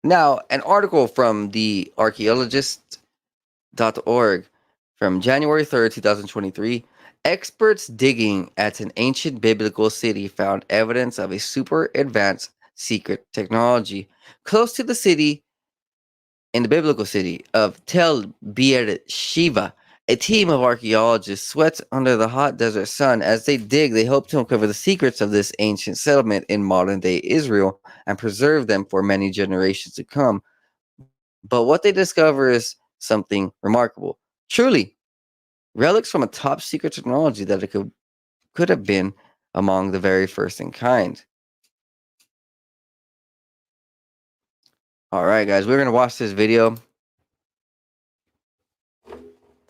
Now, an article from the archaeologist.org from January 3rd, 2023. Experts digging at an ancient biblical city found evidence of a super advanced secret technology close to the city. In the biblical city of Tel Beersheba, a team of archaeologists sweat under the hot desert sun. As they dig, they hope to uncover the secrets of this ancient settlement in modern-day Israel and preserve them for many generations to come. But what they discover is something remarkable. Truly, relics from a top-secret technology that it could have been among the very first in kind. All right, guys, we're going to watch this video.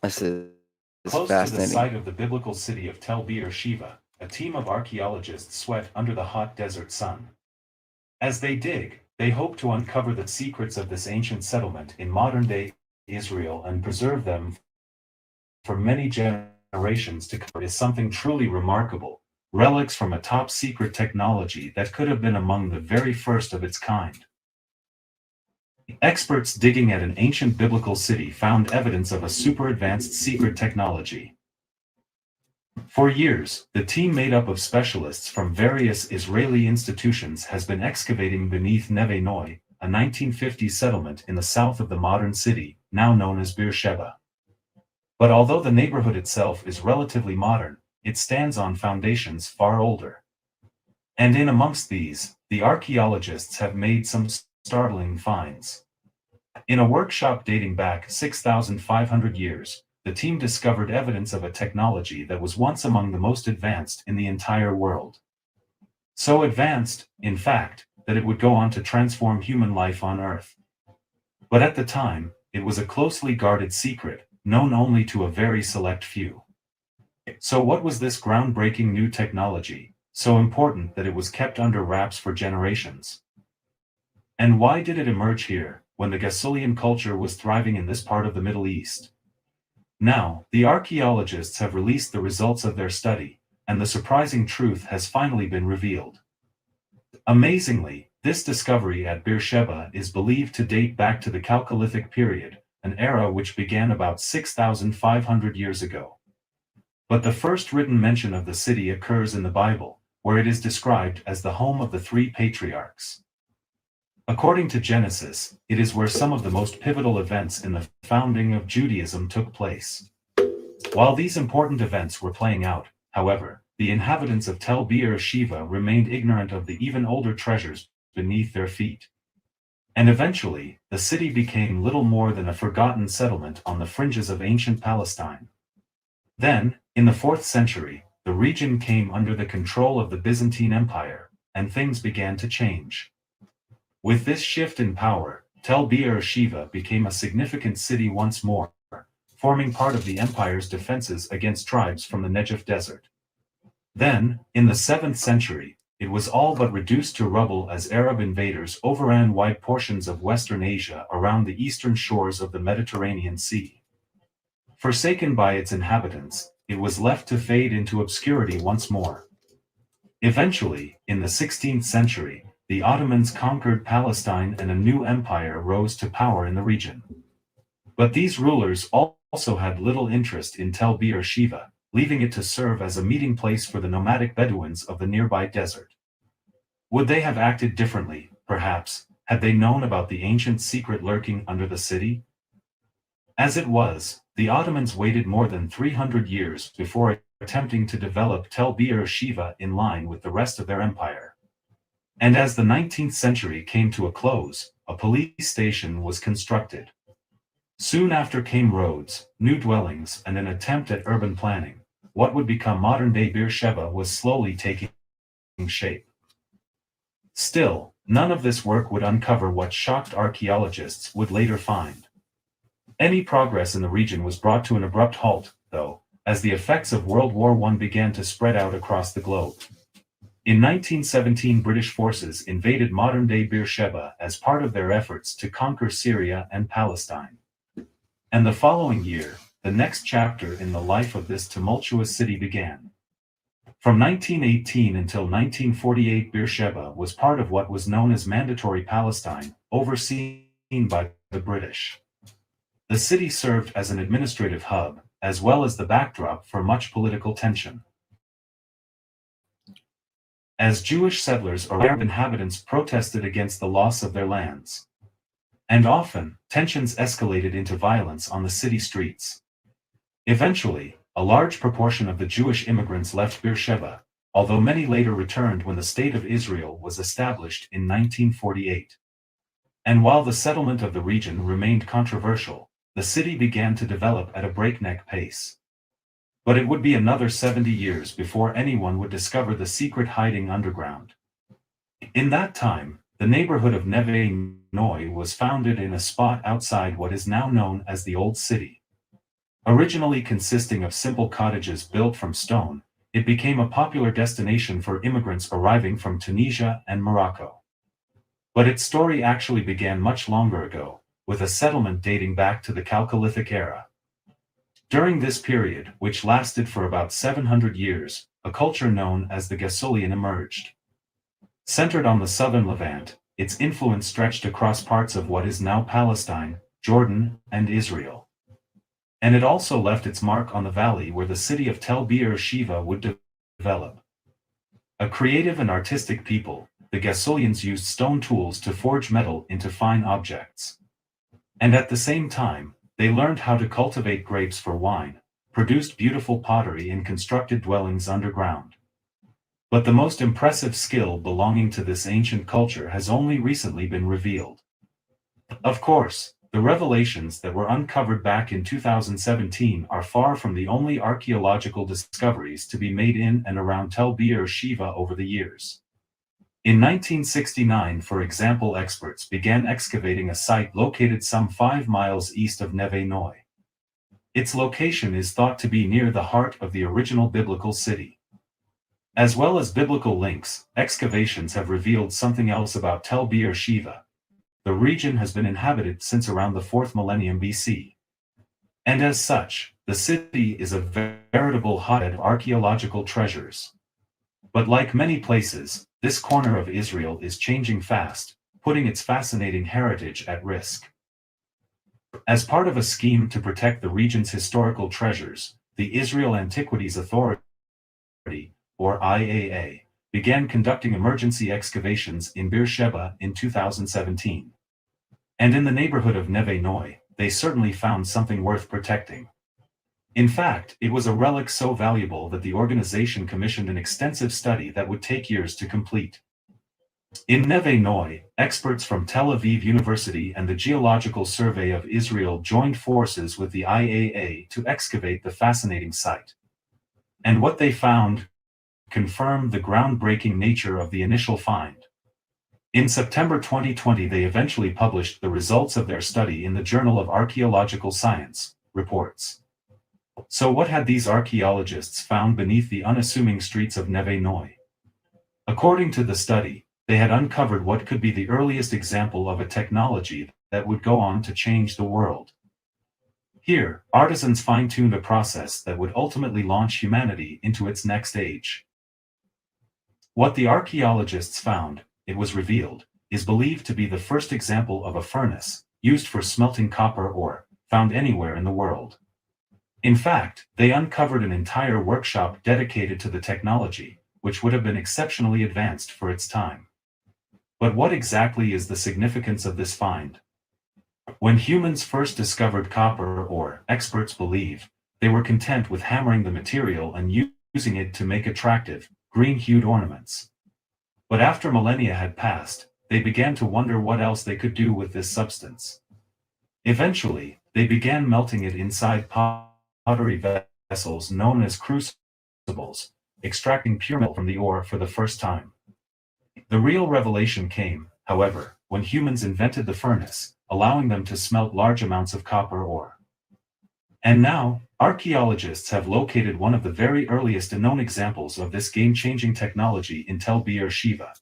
This is Close fascinating. to the site of the biblical city of Tel Beersheba, a team of archaeologists sweat under the hot desert sun. As they dig, they hope to uncover the secrets of this ancient settlement in modern-day Israel and preserve them for many generations to come. It is something truly remarkable. Relics from a top-secret technology that could have been among the very first of its kind. Experts digging at an ancient biblical city found evidence of a super-advanced secret technology. For years, the team made up of specialists from various Israeli institutions has been excavating beneath Neve Noi, a 1950s settlement in the south of the modern city, now known as Beersheba. But although the neighborhood itself is relatively modern, it stands on foundations far older. And in amongst these, the archaeologists have made some startling finds. In a workshop dating back 6,500 years, the team discovered evidence of a technology that was once among the most advanced in the entire world. So advanced, in fact, that it would go on to transform human life on Earth. But at the time, it was a closely guarded secret, known only to a very select few. So what was this groundbreaking new technology, so important that it was kept under wraps for generations? And why did it emerge here, when the Gasulian culture was thriving in this part of the Middle East? Now, the archaeologists have released the results of their study, and the surprising truth has finally been revealed. Amazingly, this discovery at Beersheba is believed to date back to the Chalcolithic period, an era which began about 6,500 years ago. But the first written mention of the city occurs in the Bible, where it is described as the home of the three patriarchs. According to Genesis, it is where some of the most pivotal events in the founding of Judaism took place. While these important events were playing out, however, the inhabitants of Tel Beer-Sheva remained ignorant of the even older treasures beneath their feet. And eventually, the city became little more than a forgotten settlement on the fringes of ancient Palestine. Then, in the 4th century, the region came under the control of the Byzantine Empire, and things began to change. With this shift in power, Tel Beer-Sheva became a significant city once more, forming part of the empire's defenses against tribes from the Negev Desert. Then, in the 7th century, it was all but reduced to rubble as Arab invaders overran wide portions of Western Asia around the eastern shores of the Mediterranean Sea. Forsaken by its inhabitants, it was left to fade into obscurity once more. Eventually, in the 16th century, the Ottomans conquered Palestine and a new empire rose to power in the region. But these rulers also had little interest in Tel Beer-Sheva, leaving it to serve as a meeting place for the nomadic Bedouins of the nearby desert. Would they have acted differently, perhaps, had they known about the ancient secret lurking under the city? As it was, the Ottomans waited more than 300 years before attempting to develop Tel Beer-Sheva in line with the rest of their empire. And as the 19th century came to a close, a police station was constructed. Soon after came roads, new dwellings, and an attempt at urban planning. What would become modern-day Beersheba was slowly taking shape. Still, none of this work would uncover what shocked archaeologists would later find. Any progress in the region was brought to an abrupt halt, though, as the effects of World War I began to spread out across the globe. In 1917, British forces invaded modern-day Beersheba as part of their efforts to conquer Syria and Palestine. And the following year, the next chapter in the life of this tumultuous city began. From 1918 until 1948, Beersheba was part of what was known as Mandatory Palestine, overseen by the British. The city served as an administrative hub, as well as the backdrop for much political tension. As Jewish settlers or Arab inhabitants protested against the loss of their lands. And often, tensions escalated into violence on the city streets. Eventually, a large proportion of the Jewish immigrants left Beersheba, although many later returned when the State of Israel was established in 1948. And while the settlement of the region remained controversial, the city began to develop at a breakneck pace. But it would be another 70 years before anyone would discover the secret hiding underground. In that time, the neighborhood of Neve Noi was founded in a spot outside what is now known as the Old City. Originally consisting of simple cottages built from stone, it became a popular destination for immigrants arriving from Tunisia and Morocco. But its story actually began much longer ago, with a settlement dating back to the Chalcolithic era. During this period, which lasted for about 700 years, a culture known as the Gasulian emerged. Centered on the southern Levant, its influence stretched across parts of what is now Palestine, Jordan, and Israel. And it also left its mark on the valley where the city of Tel Beer-Sheva would develop. A creative and artistic people, the Gasulians used stone tools to forge metal into fine objects. And at the same time, They learned how to cultivate grapes for wine, produced beautiful pottery and constructed dwellings underground. But the most impressive skill belonging to this ancient culture has only recently been revealed. Of course, the revelations that were uncovered back in 2017 are far from the only archaeological discoveries to be made in and around Tel Beer-Sheva over the years. In 1969, for example, experts began excavating a site located some 5 miles east of Neve Noi. Its location is thought to be near the heart of the original biblical city. As well as biblical links, excavations have revealed something else about Tel Beer-Sheva. The region has been inhabited since around the 4th millennium BC. And as such, the city is a veritable hotbed of archaeological treasures. But like many places, this corner of Israel is changing fast, putting its fascinating heritage at risk. As part of a scheme to protect the region's historical treasures, the Israel Antiquities Authority, or IAA, began conducting emergency excavations in Beersheba in 2017. And in the neighborhood of Neve Noi, they certainly found something worth protecting. In fact, it was a relic so valuable that the organization commissioned an extensive study that would take years to complete. In Neve Noi, experts from Tel Aviv University and the Geological Survey of Israel joined forces with the IAA to excavate the fascinating site. And what they found confirmed the groundbreaking nature of the initial find. In September 2020, they eventually published the results of their study in the Journal of Archaeological Science, reports. So what had these archaeologists found beneath the unassuming streets of Neve Noi? According to the study, they had uncovered what could be the earliest example of a technology that would go on to change the world. Here, artisans fine-tuned a process that would ultimately launch humanity into its next age. What the archaeologists found, it was revealed, is believed to be the first example of a furnace used for smelting copper ore, found anywhere in the world. In fact, they uncovered an entire workshop dedicated to the technology, which would have been exceptionally advanced for its time. But what exactly is the significance of this find? When humans first discovered copper ore, experts believe, they were content with hammering the material and using it to make attractive, green-hued ornaments. But after millennia had passed, they began to wonder what else they could do with this substance. Eventually, they began melting it inside pottery vessels known as crucibles, extracting pure metal from the ore for the first time. The real revelation came, however, when humans invented the furnace, allowing them to smelt large amounts of copper ore. And now, archaeologists have located one of the very earliest known examples of this game-changing technology in Tel Beer-Sheva.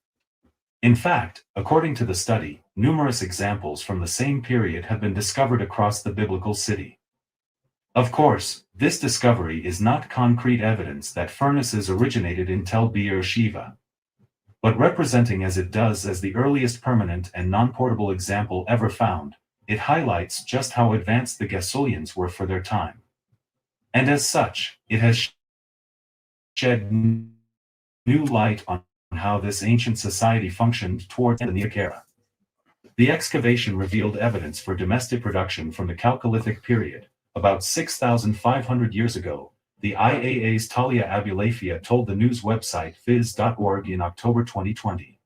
In fact, according to the study, numerous examples from the same period have been discovered across the biblical city. Of course, this discovery is not concrete evidence that furnaces originated in Tel Beer-Sheva. But representing as it does as the earliest permanent and non-portable example ever found, it highlights just how advanced the Galileans were for their time. And as such, it has shed new light on how this ancient society functioned towards the Neolithic era. The excavation revealed evidence for domestic production from the Chalcolithic period, about 6,500 years ago. The IAA's Talia Abulafia told the news website phys.org in October 2020.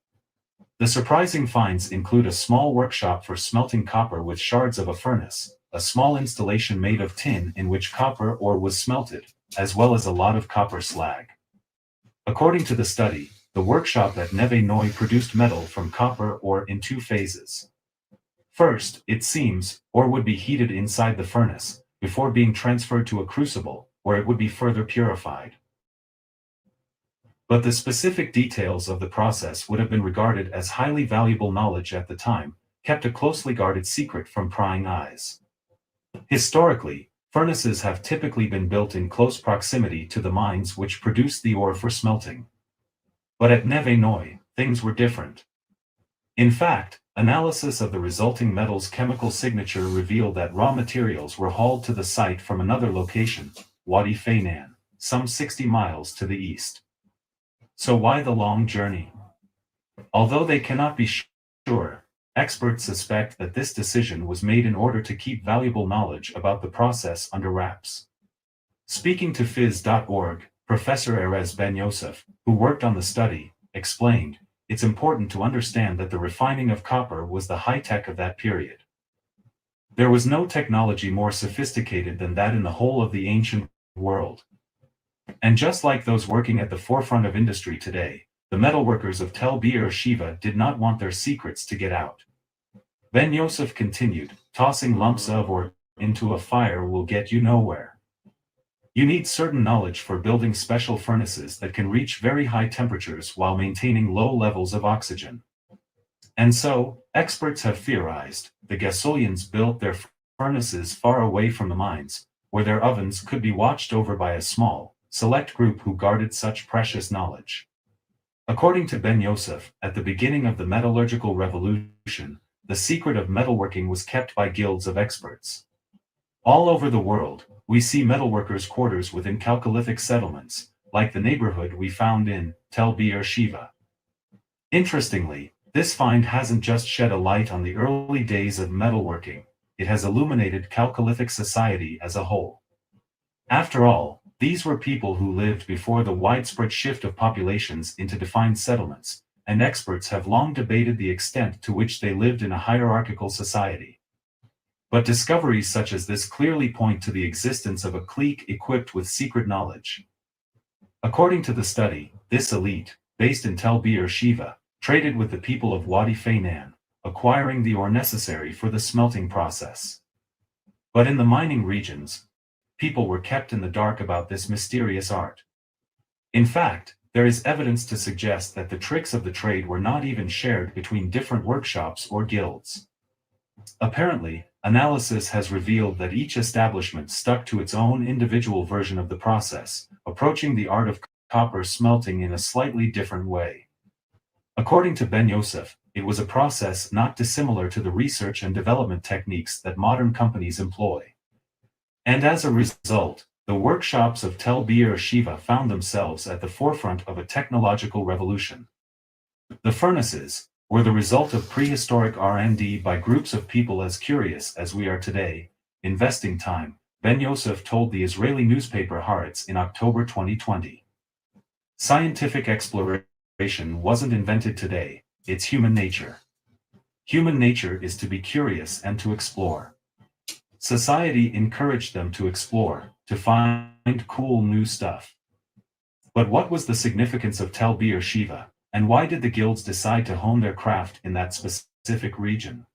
The surprising finds include a small workshop for smelting copper with shards of a furnace, a small installation made of tin in which copper ore was smelted, as well as a lot of copper slag. According to the study, the workshop at Neve Noi produced metal from copper ore in 2 phases. First, it seems, ore would be heated inside the furnace, before being transferred to a crucible, where it would be further purified. But the specific details of the process would have been regarded as highly valuable knowledge at the time, kept a closely guarded secret from prying eyes. Historically, furnaces have typically been built in close proximity to the mines which produce the ore for smelting. But at Neve Noi, things were different. In fact, analysis of the resulting metal's chemical signature revealed that raw materials were hauled to the site from another location, Wadi Faynan, some 60 miles to the east. So why the long journey? Although they cannot be sure, experts suspect that this decision was made in order to keep valuable knowledge about the process under wraps. Speaking to Phys.org, Professor Erez Ben Yosef, who worked on the study, explained, "It's important to understand that the refining of copper was the high-tech of that period. There was no technology more sophisticated than that in the whole of the ancient world. And just like those working at the forefront of industry today, the metalworkers of Tel Be'er-Sheva did not want their secrets to get out." Ben Yosef continued, "Tossing lumps of ore into a fire will get you nowhere. You need certain knowledge for building special furnaces that can reach very high temperatures while maintaining low levels of oxygen." And so, experts have theorized, the Gasolians built their furnaces far away from the mines, where their ovens could be watched over by a small, select group who guarded such precious knowledge. According to Ben Yosef, at the beginning of the metallurgical revolution, the secret of metalworking was kept by guilds of experts. All over the world, we see metalworkers' quarters within Chalcolithic settlements, like the neighborhood we found in Tel Be'er-Sheva. Interestingly, this find hasn't just shed a light on the early days of metalworking, it has illuminated Chalcolithic society as a whole. After all, these were people who lived before the widespread shift of populations into defined settlements, and experts have long debated the extent to which they lived in a hierarchical society. But discoveries such as this clearly point to the existence of a clique equipped with secret knowledge. According to the study, this elite, based in Tel Be'er-Sheva, traded with the people of Wadi Faynan, acquiring the ore necessary for the smelting process. But in the mining regions, people were kept in the dark about this mysterious art. In fact, there is evidence to suggest that the tricks of the trade were not even shared between different workshops or guilds. Apparently, analysis has revealed that each establishment stuck to its own individual version of the process, approaching the art of copper smelting in a slightly different way. According to Ben Yosef, it was a process not dissimilar to the research and development techniques that modern companies employ. And as a result, the workshops of Tel Be'er-Sheva found themselves at the forefront of a technological revolution. The furnaces were the result of prehistoric R&D by groups of people as curious as we are today, investing time, Ben Yosef told the Israeli newspaper Haaretz in October 2020. Scientific exploration wasn't invented today, it's human nature. Human nature is to be curious and to explore. Society encouraged them to explore, to find cool new stuff. But what was the significance of Tel Be'er-Sheva, and why did the guilds decide to hone their craft in that specific region?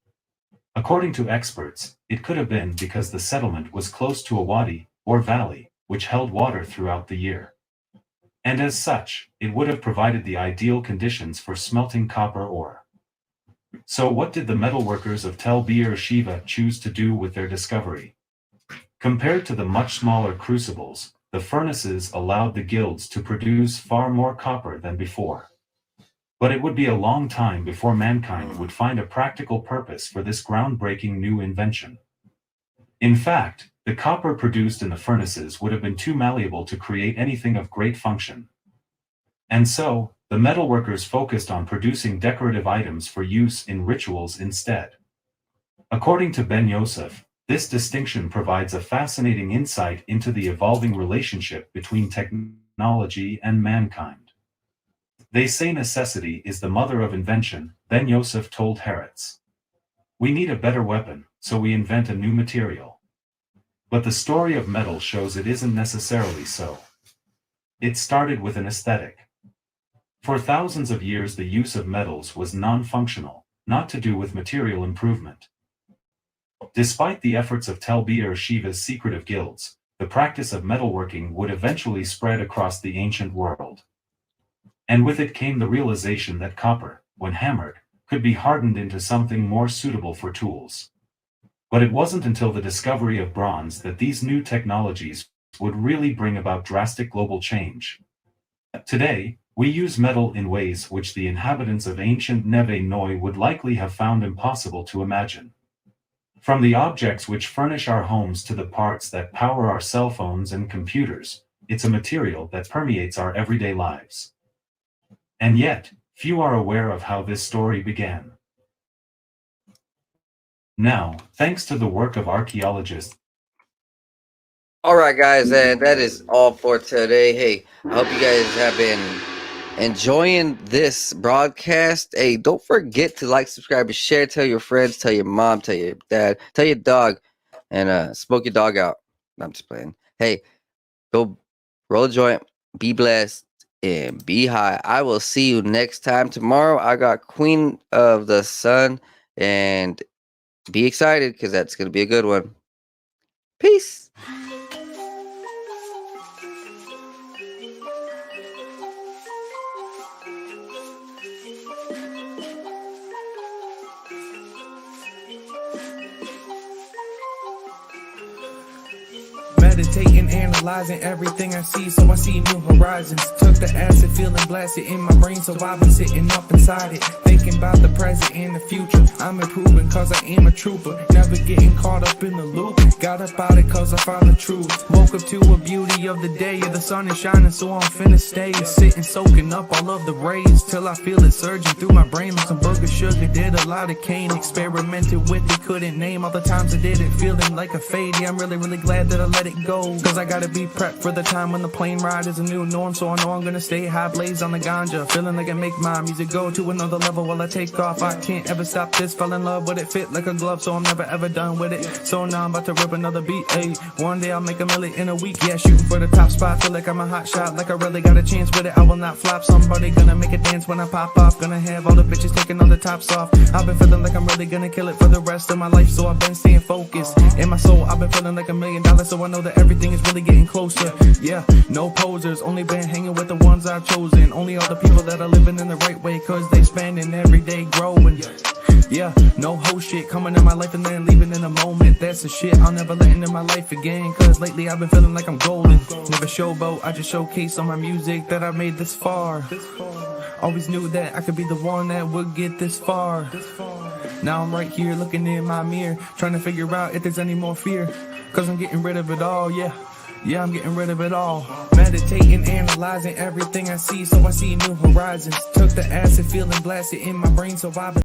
According to experts, it could have been because the settlement was close to a wadi, or valley, which held water throughout the year. And as such, it would have provided the ideal conditions for smelting copper ore. So what did the metalworkers of Tel Be'er-Sheva choose to do with their discovery? Compared to the much smaller crucibles, the furnaces allowed the guilds to produce far more copper than before. But it would be a long time before mankind would find a practical purpose for this groundbreaking new invention. In fact, the copper produced in the furnaces would have been too malleable to create anything of great function. And so, the metalworkers focused on producing decorative items for use in rituals instead. According to Ben Yosef, this distinction provides a fascinating insight into the evolving relationship between technology and mankind. They say necessity is the mother of invention, Ben Yosef told Haaretz. We need a better weapon, so we invent a new material. But the story of metal shows it isn't necessarily so. It started with an aesthetic. For thousands of years the use of metals was non-functional, not to do with material improvement. Despite the efforts of Tel Be'er-Sheva's secretive guilds, the practice of metalworking would eventually spread across the ancient world. And with it came the realization that copper, when hammered, could be hardened into something more suitable for tools. But it wasn't until the discovery of bronze that these new technologies would really bring about drastic global change. Today, we use metal in ways which the inhabitants of ancient Neve Noi would likely have found impossible to imagine. From the objects which furnish our homes to the parts that power our cell phones and computers, it's a material that permeates our everyday lives. And yet, few are aware of how this story began. Now, thanks to the work of archaeologists, All right, guys, and that is all for today. Hey, I hope you guys have been enjoying this broadcast. Hey, don't forget to like, subscribe, and share. Tell your friends, tell your mom, tell your dad, tell your dog, and smoke your dog out. I'm just playing. Hey, go roll a joint, be blessed, and be high. I will see you next time. Tomorrow, I got Queen of the Sun, and be excited because that's going to be a good one. Peace. Meditating, analyzing everything I see, so I see new horizons. Took the acid, feeling blasted in my brain, so I've been sitting up inside it, thinking about the present and the future. I'm improving cause I am a trooper, never getting caught up in the loop. Got up out it cause I found the truth. Woke up to a beauty of the day, yeah, the sun is shining, so I'm finna stay sitting, soaking up all of the rays, till I feel it surging through my brain like some burger sugar. Did a lot of cane, experimented with it, couldn't name all the times I did it, feeling like a fade. Yeah, I'm really glad that I let it go, cause I gotta be prepped for the time when the plane ride is a new norm. So I know I'm gonna stay high, blaze on the ganja, feeling like I make my music go to another level while I take off. I can't ever stop this, fell in love with it, fit like a glove, so I'm never ever done with it. So now I'm about to rip another beat, ayy. One day I'll make $1 million in a week, yeah, shooting for the top spot. Feel like I'm a hot shot, like I really got a chance with it. I will not flop, somebody gonna make it dance when I pop off. Gonna have all the bitches taking all the tops off. I've been feeling like I'm really gonna kill it for the rest of my life, so I've been staying focused. In my soul, I've been feeling like $1 million, so I know that everything is really getting closer. Yeah, no posers, only been hanging with the ones I've chosen. Only all the people that are living in the right way, cause they spending every day growing. Yeah, no whole shit coming in my life and then leaving in a moment. That's the shit I'll never let into my life again, cause lately I've been feeling like I'm golden. Never showboat, I just showcase on my music that I made this far. Always knew that I could be the one that would get this far. Now I'm right here looking in my mirror, trying to figure out if there's any more fear, cause I'm getting rid of it all, yeah. Yeah, I'm getting rid of it all. Meditating, analyzing everything I see, so I see new horizons. Took the acid, feeling blasted in my brain, so I've been